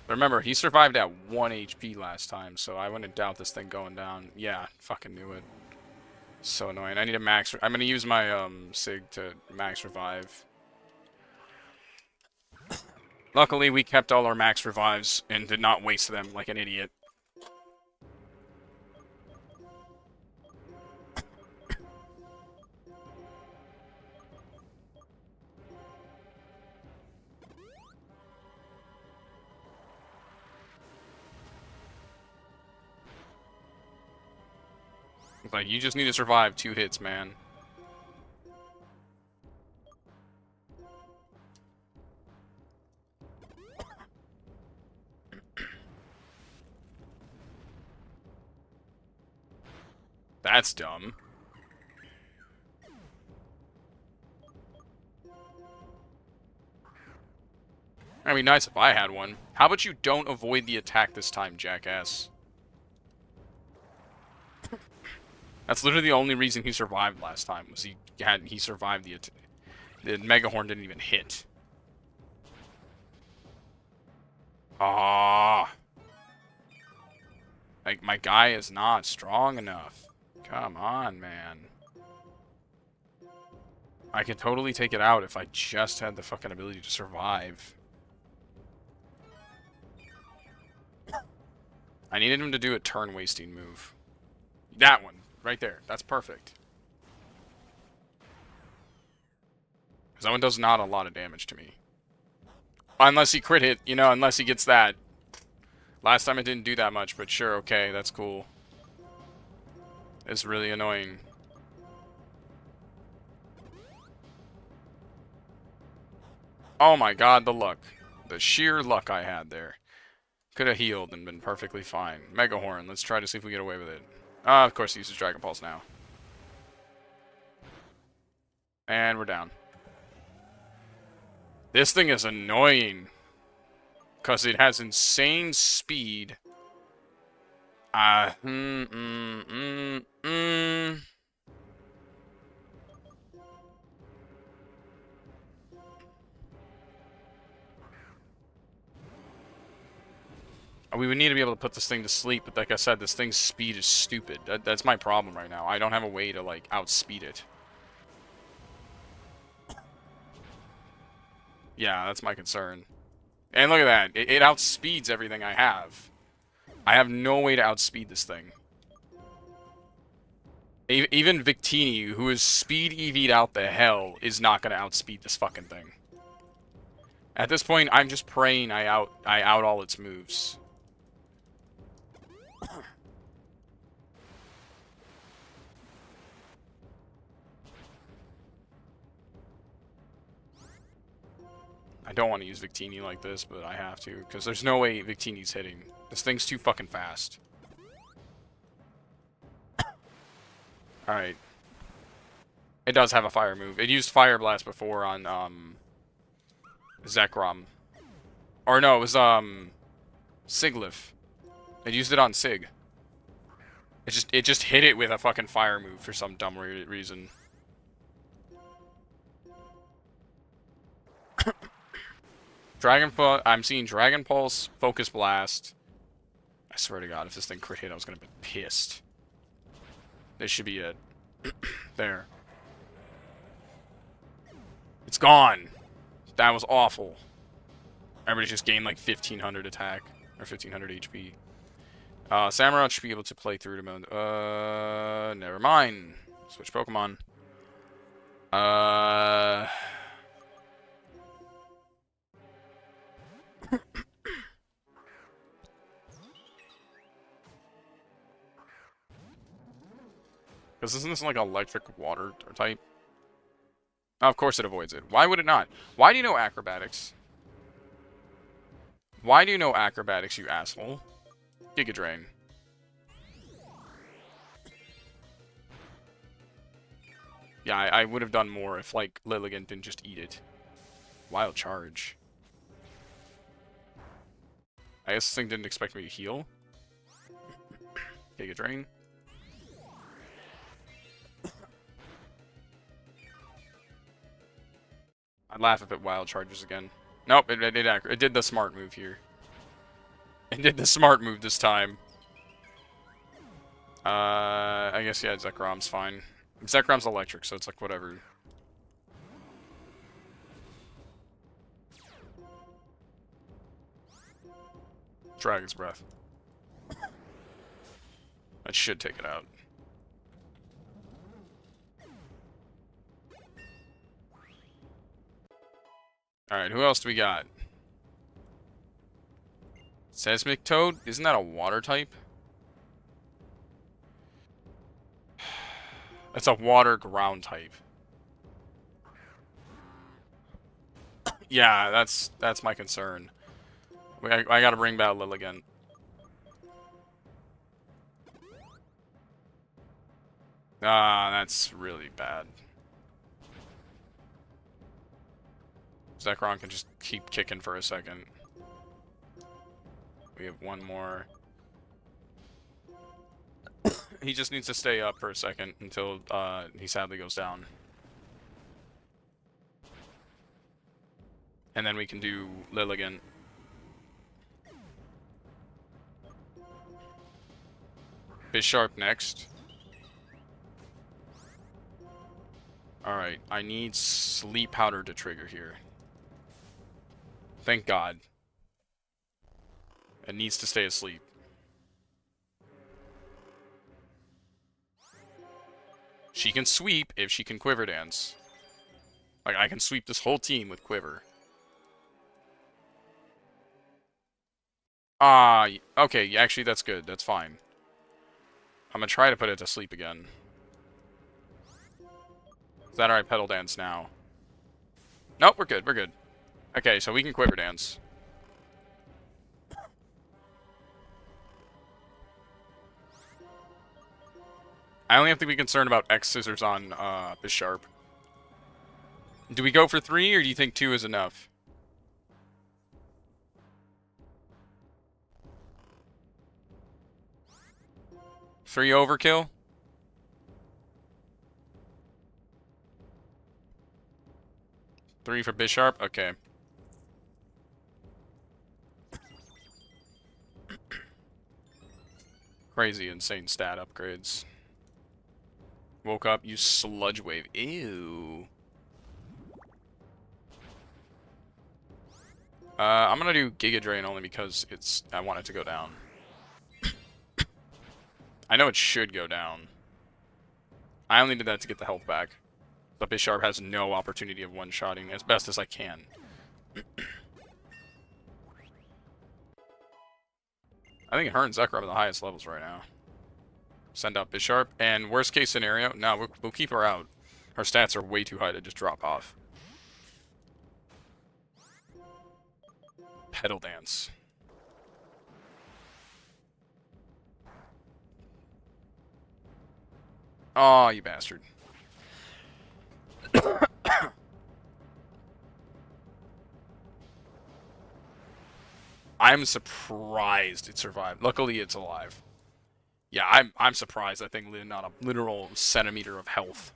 Remember, he survived at 1 HP last time, so I wouldn't doubt this thing going down. Yeah, fucking knew it. So annoying. I need a max... I'm gonna use my, Sig to max revive. Luckily, we kept all our max revives and did not waste them like an idiot. Like, you just need to survive 2 hits, man. That's dumb. That'd be nice if I had one. How about you don't avoid the attack this time, jackass? That's literally the only reason he survived last time, was he survived the attack. The Mega Horn didn't even hit. Ah. Like, my guy is not strong enough. Come on, man. I could totally take it out if I just had the fucking ability to survive. I needed him to do a turn-wasting move. That one. Right there. That's perfect. Because that one does not a lot of damage to me. Unless he crit hit, you know, unless he gets that. Last time it didn't do that much, but sure, okay, that's cool. It's really annoying. Oh my god, the luck. The sheer luck I had there. Could have healed and been perfectly fine. Mega Horn, let's try to see if we get away with it. Of course he uses Dragon Pulse now. And we're down. This thing is annoying. Because it has insane speed. We would need to be able to put this thing to sleep, but like I said, this thing's speed is stupid. That's my problem right now. I don't have a way to, like, outspeed it. Yeah, that's my concern. And look at that. It outspeeds everything I have. I have no way to outspeed this thing. Even Victini, who is speed EV'd out the hell, is not going to outspeed this fucking thing. At this point, I'm just praying I out all its moves. I don't want to use Victini like this, but I have to, because there's no way Victini's hitting. This thing's too fucking fast. Alright. It does have a fire move. It used Fire Blast before on, Zekrom. Or no, it was, Siglif. It used it on Sig. It just hit it with a fucking fire move for some dumb reason. I'm seeing Dragon Pulse, Focus Blast. I swear to God, if this thing crit hit, I was gonna be pissed. This should be it. There. It's gone. That was awful. Everybody just gained like 1500 attack. Or 1500 HP. Samurott should be able to play through to mode. Never mind. Switch Pokemon. Because isn't this like electric water type? Oh, of course it avoids it. Why would it not? Why do you know acrobatics? Why do you know acrobatics, you asshole? Giga Drain. Yeah, I would have done more if, like, Lilligant didn't just eat it. Wild Charge. I guess this thing didn't expect me to heal. Giga Drain. I'd laugh if it Wild Charges again. Nope, it did the smart move here. It did the smart move this time. I guess, yeah, Zekrom's fine. Zekrom's electric, so it's like whatever. Dragon's Breath. That should take it out. Alright, who else do we got? Seismic Toad? Isn't that a water type? That's a water ground type. Yeah, that's my concern. I gotta bring back Lilligant. Ah, that's really bad. Zekrom can just keep kicking for a second. We have one more. He just needs to stay up for a second until he sadly goes down. And then we can do Lilligant. Bisharp next. Alright, I need Sleep Powder to trigger here. Thank God. It needs to stay asleep. She can sweep if she can Quiver Dance. Like, I can sweep this whole team with Quiver. Ah, okay, actually that's good. That's fine. I'm gonna try to put it to sleep again. Is that alright? Pedal Dance now. Nope, we're good, we're good. Okay, so we can Quiver Dance. I only have to be concerned about X Scissors on Bisharp. Do we go for 3, or do you think 2 is enough? Three overkill? Three for Bisharp? Okay. Crazy, insane stat upgrades. Woke up, use Sludge Wave. Ew. I'm gonna do Giga Drain only because I want it to go down. I know it should go down. I only did that to get the health back. But Bisharp has no opportunity of one-shotting as best as I can. I think her and Zekrom are the highest levels right now. Send out Bisharp, and worst case scenario, no, we'll keep her out. Her stats are way too high to just drop off. Pedal Dance. Aw, you bastard. I'm surprised it survived. Luckily, it's alive. Yeah, I'm surprised. I think not a literal centimeter of health.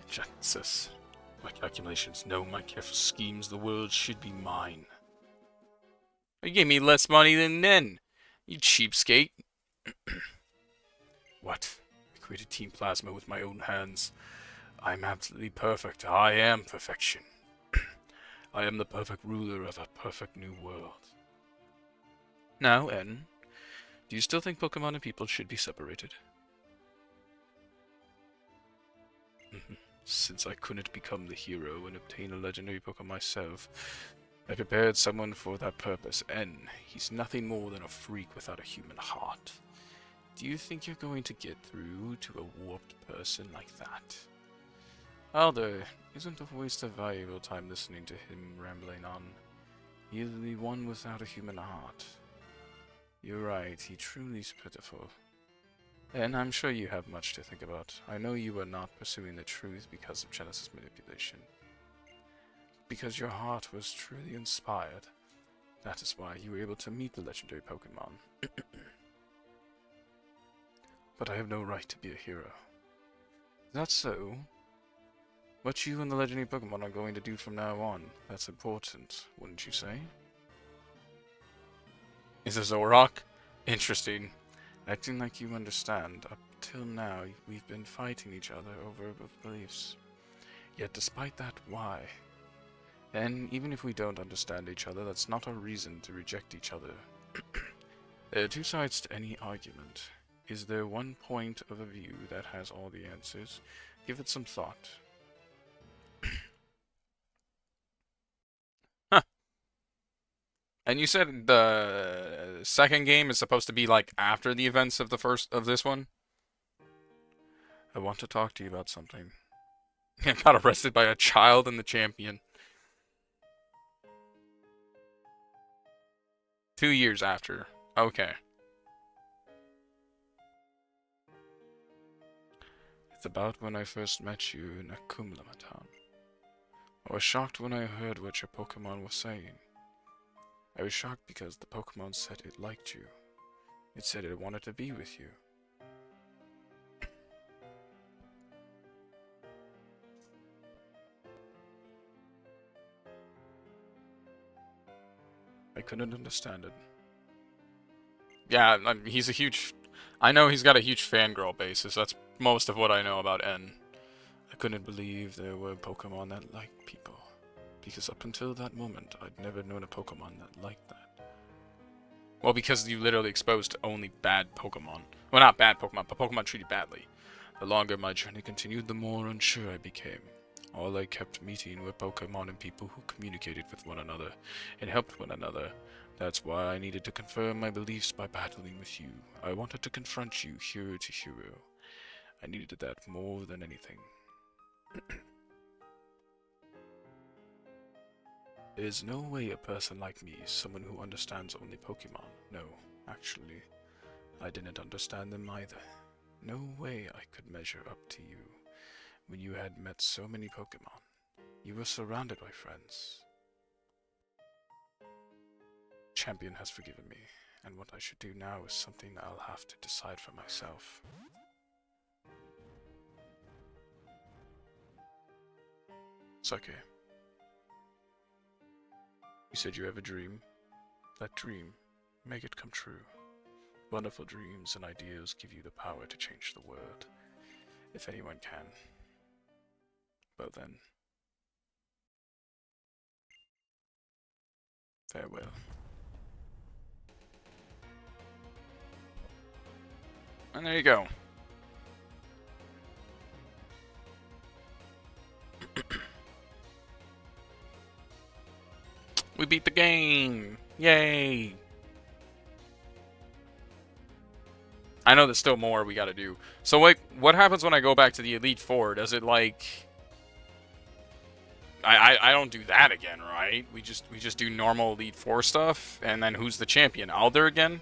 Jesus. My calculations, no, my careful schemes, the world should be mine. You gave me less money than Nen, you cheapskate. What? I created Team Plasma with my own hands. I'm absolutely perfect. I am perfection. I am the perfect ruler of a perfect new world. Now, N, do you still think Pokemon and people should be separated? Since I couldn't become the hero and obtain a legendary Pokemon myself, I prepared someone for that purpose. N, he's nothing more than a freak without a human heart. Do you think you're going to get through to a warped person like that? Alder, isn't a waste of valuable time listening to him rambling on. He's the one without a human heart. You're right, he truly is pitiful. And I'm sure you have much to think about. I know you are not pursuing the truth because of Genesis manipulation. Because your heart was truly inspired. That is why you were able to meet the legendary Pokémon. But I have no right to be a hero. Is that so? What you and the legendary Pokémon are going to do from now on, that's important, wouldn't you say? Is this Zoroark? Interesting. Acting like you understand. Up till now, we've been fighting each other over beliefs. Yet despite that, why? And even if we don't understand each other, that's not a reason to reject each other. There are two sides to any argument. Is there one point of a view that has all the answers? Give it some thought. Huh. And you said the second game is supposed to be like after the events of this one? I want to talk to you about something. I got arrested by a child and the champion. 2 years after. Okay. It's about when I first met you in Akumlamatan. I was shocked when I heard what your Pokemon was saying. I was shocked because the Pokemon said it liked you. It said it wanted to be with you. I couldn't understand it. Yeah, he's a huge... I know he's got a huge fangirl basis. That's most of what I know about N. I couldn't believe there were Pokemon that liked people. Because up until that moment, I'd never known a Pokemon that liked that. Well, because you literally exposed to only bad Pokemon. Well, not bad Pokemon, but Pokemon treated badly. The longer my journey continued, the more unsure I became. All I kept meeting were Pokemon and people who communicated with one another and helped one another. That's why I needed to confirm my beliefs by battling with you. I wanted to confront you hero to hero. I needed that more than anything. There's no way a person like me, someone who understands only Pokemon. No, actually, I didn't understand them either. No way I could measure up to you. when you had met so many Pokémon. You were surrounded by friends. Champion has forgiven me, and what I should do now is something I'll have to decide for myself. It's okay. You said you have a dream. That dream, make it come true. Wonderful dreams and ideas give you the power to change the world, if anyone can. Well then, farewell. And there you go. We beat the game! Yay! I know there's still more we gotta do. So, like, what happens when I go back to the Elite Four? Does it, like... I don't do that again, right? We just do normal Elite Four stuff, and then who's the champion? Alder again?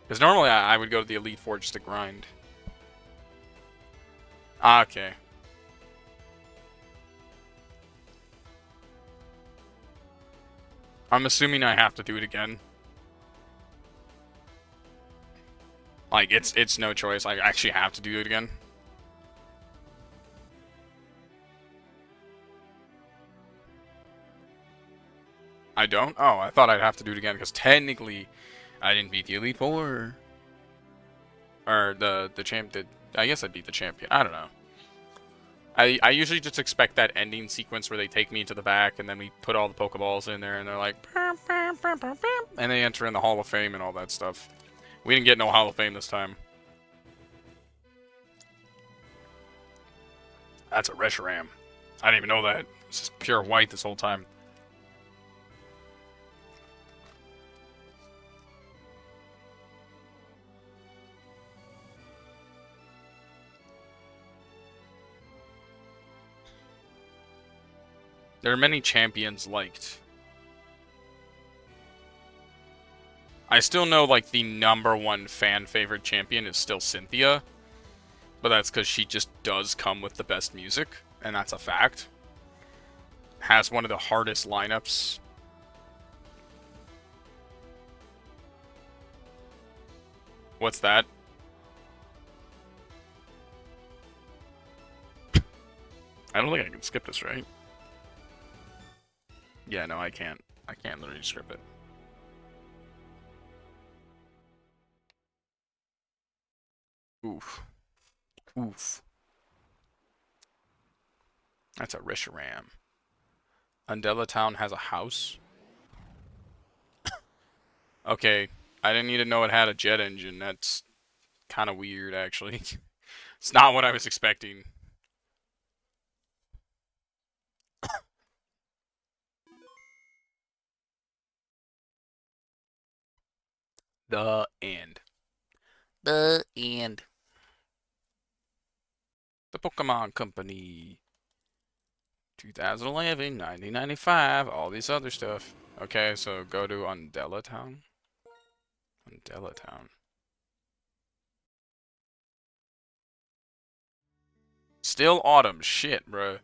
Because normally I would go to the Elite Four just to grind. Ah, okay. I'm assuming I have to do it again. Like, it's no choice. I actually have to do it again. I don't? Oh, I thought I'd have to do it again, because technically, I didn't beat the Elite Four. Or the champ did. I guess I beat the champion. I don't know. I usually just expect that ending sequence where they take me to the back, and then we put all the Pokeballs in there, and they're like... And they enter in the Hall of Fame and all that stuff. We didn't get no Hall of Fame this time. That's a Reshiram. I didn't even know that. It's just pure white this whole time. There are many champions liked. I still know, like, the #1 fan favorite champion is still Cynthia. But that's because she just does come with the best music. And that's a fact. Has one of the hardest lineups. What's that? I don't think I can skip this, right? Yeah, no, I can't. I can't literally skip it. Oof. Oof. That's a Reshiram. Undella Town has a house? Okay, I didn't need to know it had a jet engine. That's kind of weird, actually. It's not what I was expecting. The end. The end. The Pokemon Company. 2011, 1995, all this other stuff. Okay, so go to Undella Town. Undella Town. Still autumn. Shit, bro.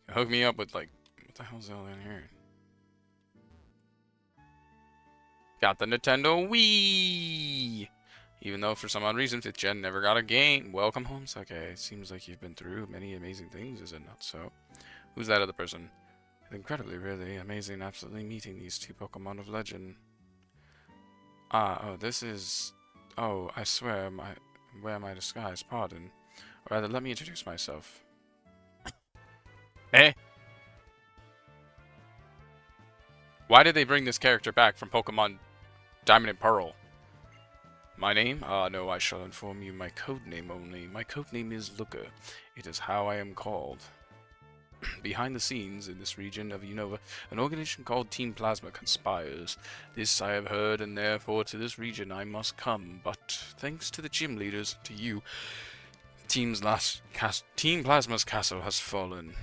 Hook me up with, like, what the hell's all in here? Got the Nintendo Wii! Even though for some odd reason 5th Gen never got a game. Welcome home, Sake. It seems like you've been through many amazing things, is it not so? Who's that other person? Incredibly, really amazing, absolutely meeting these two Pokemon of legend. Oh, this is... Oh, I swear, wear my disguise, pardon. Or rather, let me introduce myself. Eh? Why did they bring this character back from Pokemon Diamond and Pearl? My name? No, I shall inform you my code name only. My code name is Looker. It is how I am called. Behind the scenes, in this region of Unova, an organization called Team Plasma conspires. This I have heard, and therefore to this region I must come. But thanks to the gym leaders, to you, Team Plasma's castle has fallen.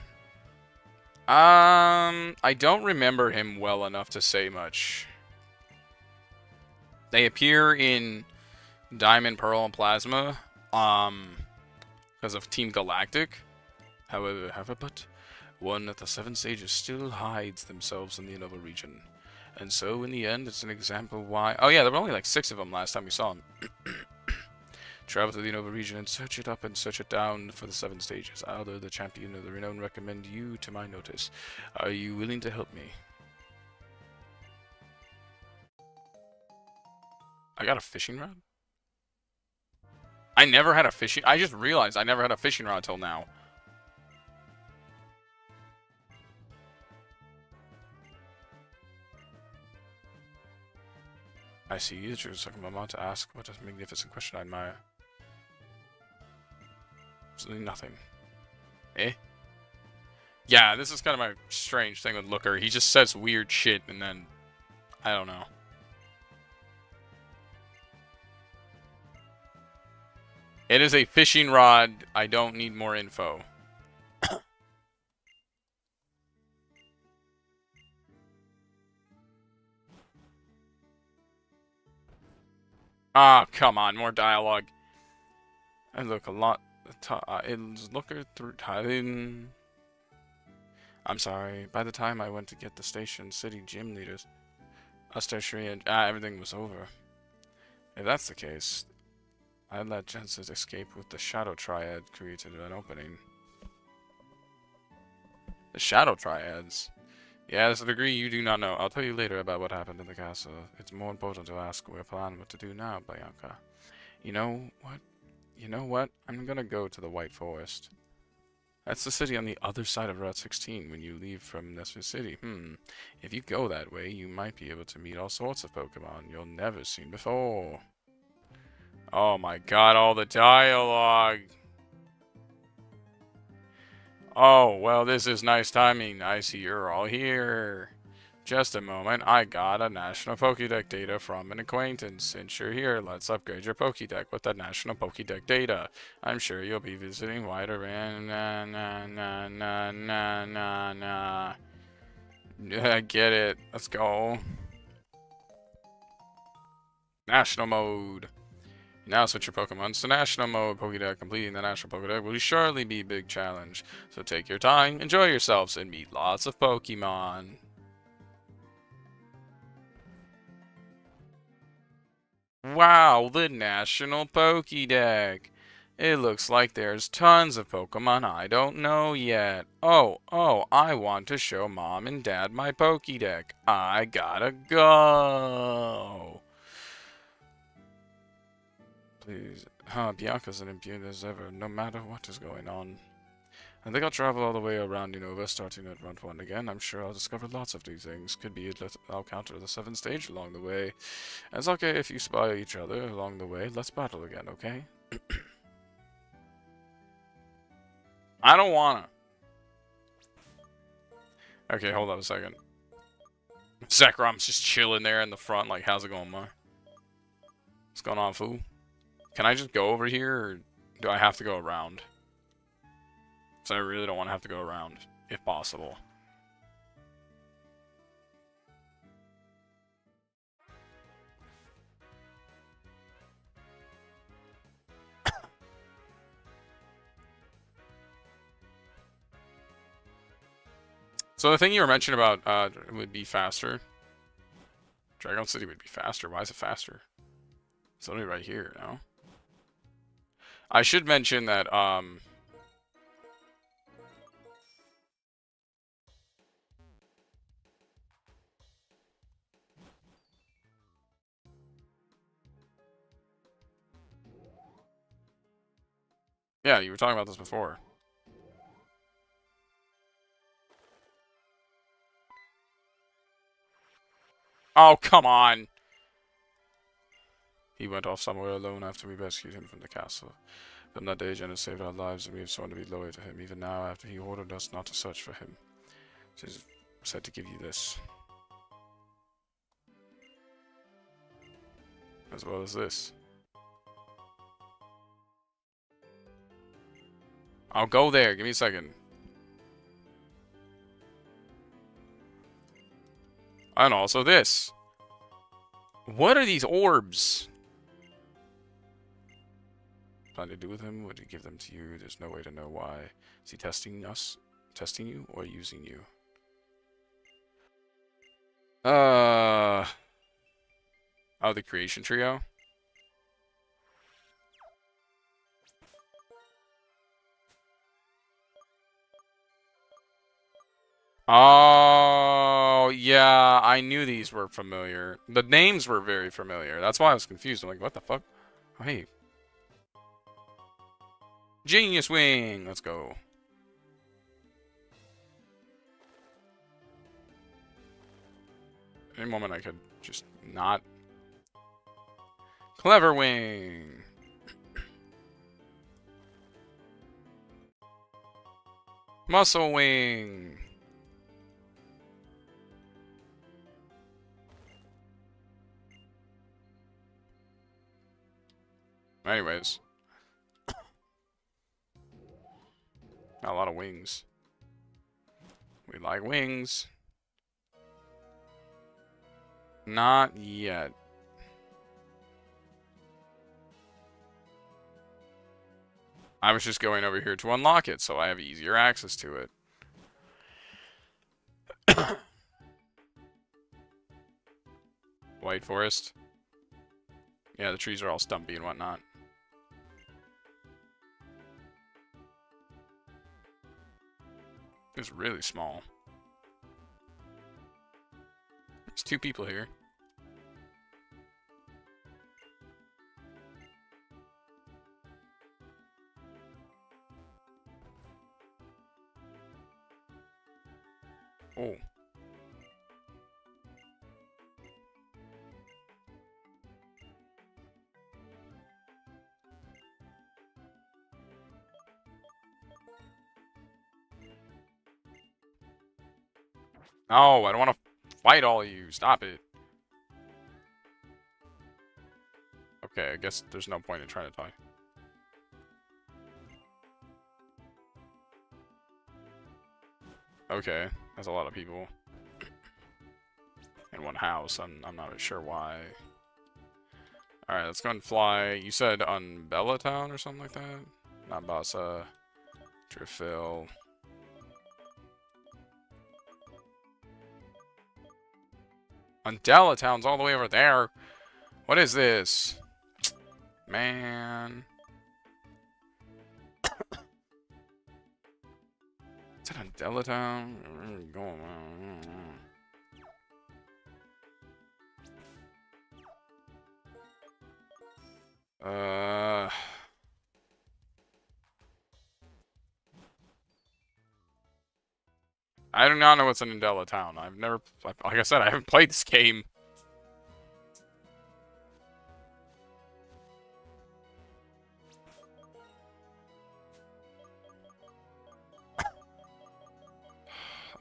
I don't remember him well enough to say much. They appear in Diamond, Pearl, and Plasma, Because of Team Galactic. However, but one at the 7 stages still hides themselves in the Unova region. And so, in the end, it's an example why... Oh yeah, there were only like 6 of them last time we saw them. Travel to the Unova region and search it up and search it down for the 7 stages. Aldo, the champion of the renown, recommend you to my notice. Are you willing to help me? I got a fishing rod? I never had a fishing... I just realized I never had a fishing rod till now. I see you. It's just like a moment to ask. What a magnificent question I admire. Absolutely nothing. Eh? Yeah, this is kind of my strange thing with Looker. He just says weird shit and then... I don't know. It is a fishing rod. I don't need more info. Ah, come on, more dialogue. I look a lot. It's Looker through time. I'm sorry. By the time I went to get the station city gym leaders, us tertiary and everything was over. If that's the case, I let Jensen escape with the Shadow Triad created an opening. The Shadow Triads? Yeah, there's a degree you do not know. I'll tell you later about what happened in the castle. It's more important to ask we're planning what to do now, Bianca. You know what? You know what? I'm gonna go to the White Forest. That's the city on the other side of Route 16 when you leave from Nestor City. If you go that way, you might be able to meet all sorts of Pokémon you'll never seen before. Oh my god, all the dialogue! Oh, well, this is nice timing. I see you're all here. Just a moment, I got a National Pokédex data from an acquaintance. Since you're here, let's upgrade your Pokédex with the National Pokédex data. I'm sure you'll be visiting wider and I get it. Let's go. National mode. Now switch your Pokemon to National Mode Pokédex. Completing the National Pokédex will surely be a big challenge. So take your time, enjoy yourselves, and meet lots of Pokemon. Wow, the National Pokédex. It looks like there's tons of Pokemon I don't know yet. Oh, I want to show Mom and Dad my Pokédex. I gotta go. Please. Bianca's an impudent as ever, no matter what is going on. I think I'll travel all the way around Unova, starting at Route 1 again. I'm sure I'll discover lots of new things. Could be I'll counter the 7th stage along the way. And it's okay if you spy each other along the way. Let's battle again, okay? I don't wanna. Okay, hold on a second. Zekrom's just chilling there in the front, like, how's it going, Ma? What's going on, fool? Can I just go over here, or do I have to go around? So I really don't want to have to go around, if possible. So the thing you were mentioning about would be faster. Dragon City would be faster. Why is it faster? It's only right here, no? I should mention that, yeah, you were talking about this before. Oh, come on! He went off somewhere alone after we rescued him from the castle. From that day, Jen has saved our lives, and we have sworn to be loyal to him, even now after he ordered us not to search for him. So he said to give you this. As well as this. I'll go there. Give me a second. And also this. What are these orbs? plan to do with him? Would he give them to you? There's no way to know why. Is he testing us? Testing you or using you? Oh, the creation trio? Oh, yeah, I knew these were familiar. The names were very familiar. That's why I was confused. I'm like, what the fuck? Oh, hey. Genius Wing! Let's go. Any moment I could just not. Clever Wing! Muscle Wing! Anyways. Got a lot of wings. We like wings. Not yet. I was just going over here to unlock it, so I have easier access to it. White Forest. Yeah, the trees are all stumpy and whatnot. It's really small. There's 2 people here. Oh. No, I don't want to fight all of you. Stop it. Okay, I guess there's no point in trying to talk. Okay, that's a lot of people. In one house, I'm not sure why. Alright, let's go and fly. You said on Bella Town or something like that? Not Bassa. Drifil. Undella Town's all the way over there. What is this? Man. Is it Undella Town? Going on. I do not know what's in Undella Town. I've never, like I said, I haven't played this game. Let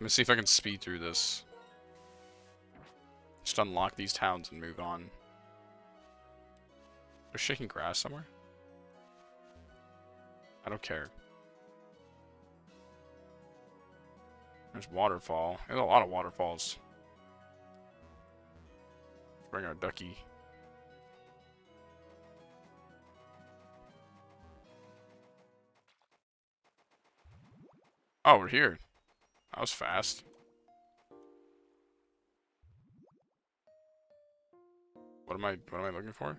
me see if I can speed through this. Just unlock these towns and move on. There's shaking grass somewhere? I don't care. There's waterfall. There's a lot of waterfalls. Let's bring our ducky. Oh, we're here. That was fast. What am I looking for?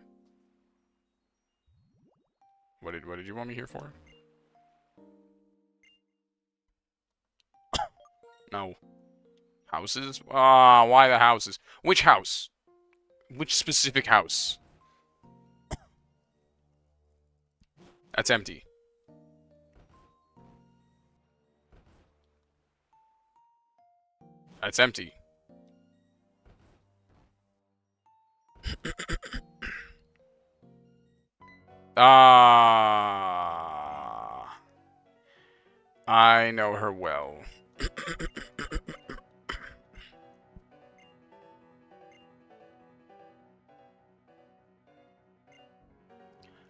What did you want me here for? No. Houses? Ah, why the houses? Which house? Which specific house? That's empty. That's empty. Ah. I know her well.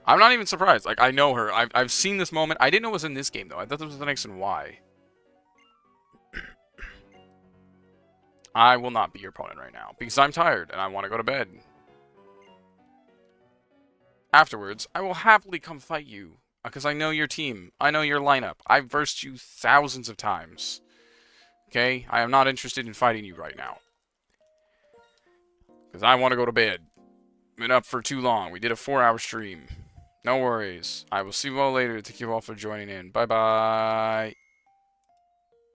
I'm not even surprised. Like, I know her. I've seen this moment. I didn't know it was in this game, though. I thought this was the next and Y. I will not be your opponent right now. Because I'm tired, and I want to go to bed. afterwards, I will happily come fight you. Because I know your team. I know your lineup. I've versed you thousands of times. Okay? I am not interested in fighting you right now. Because I want to go to bed. Been up for too long. We did a 4-hour stream. No worries. I will see you all later. Thank you all for joining in. Bye-bye.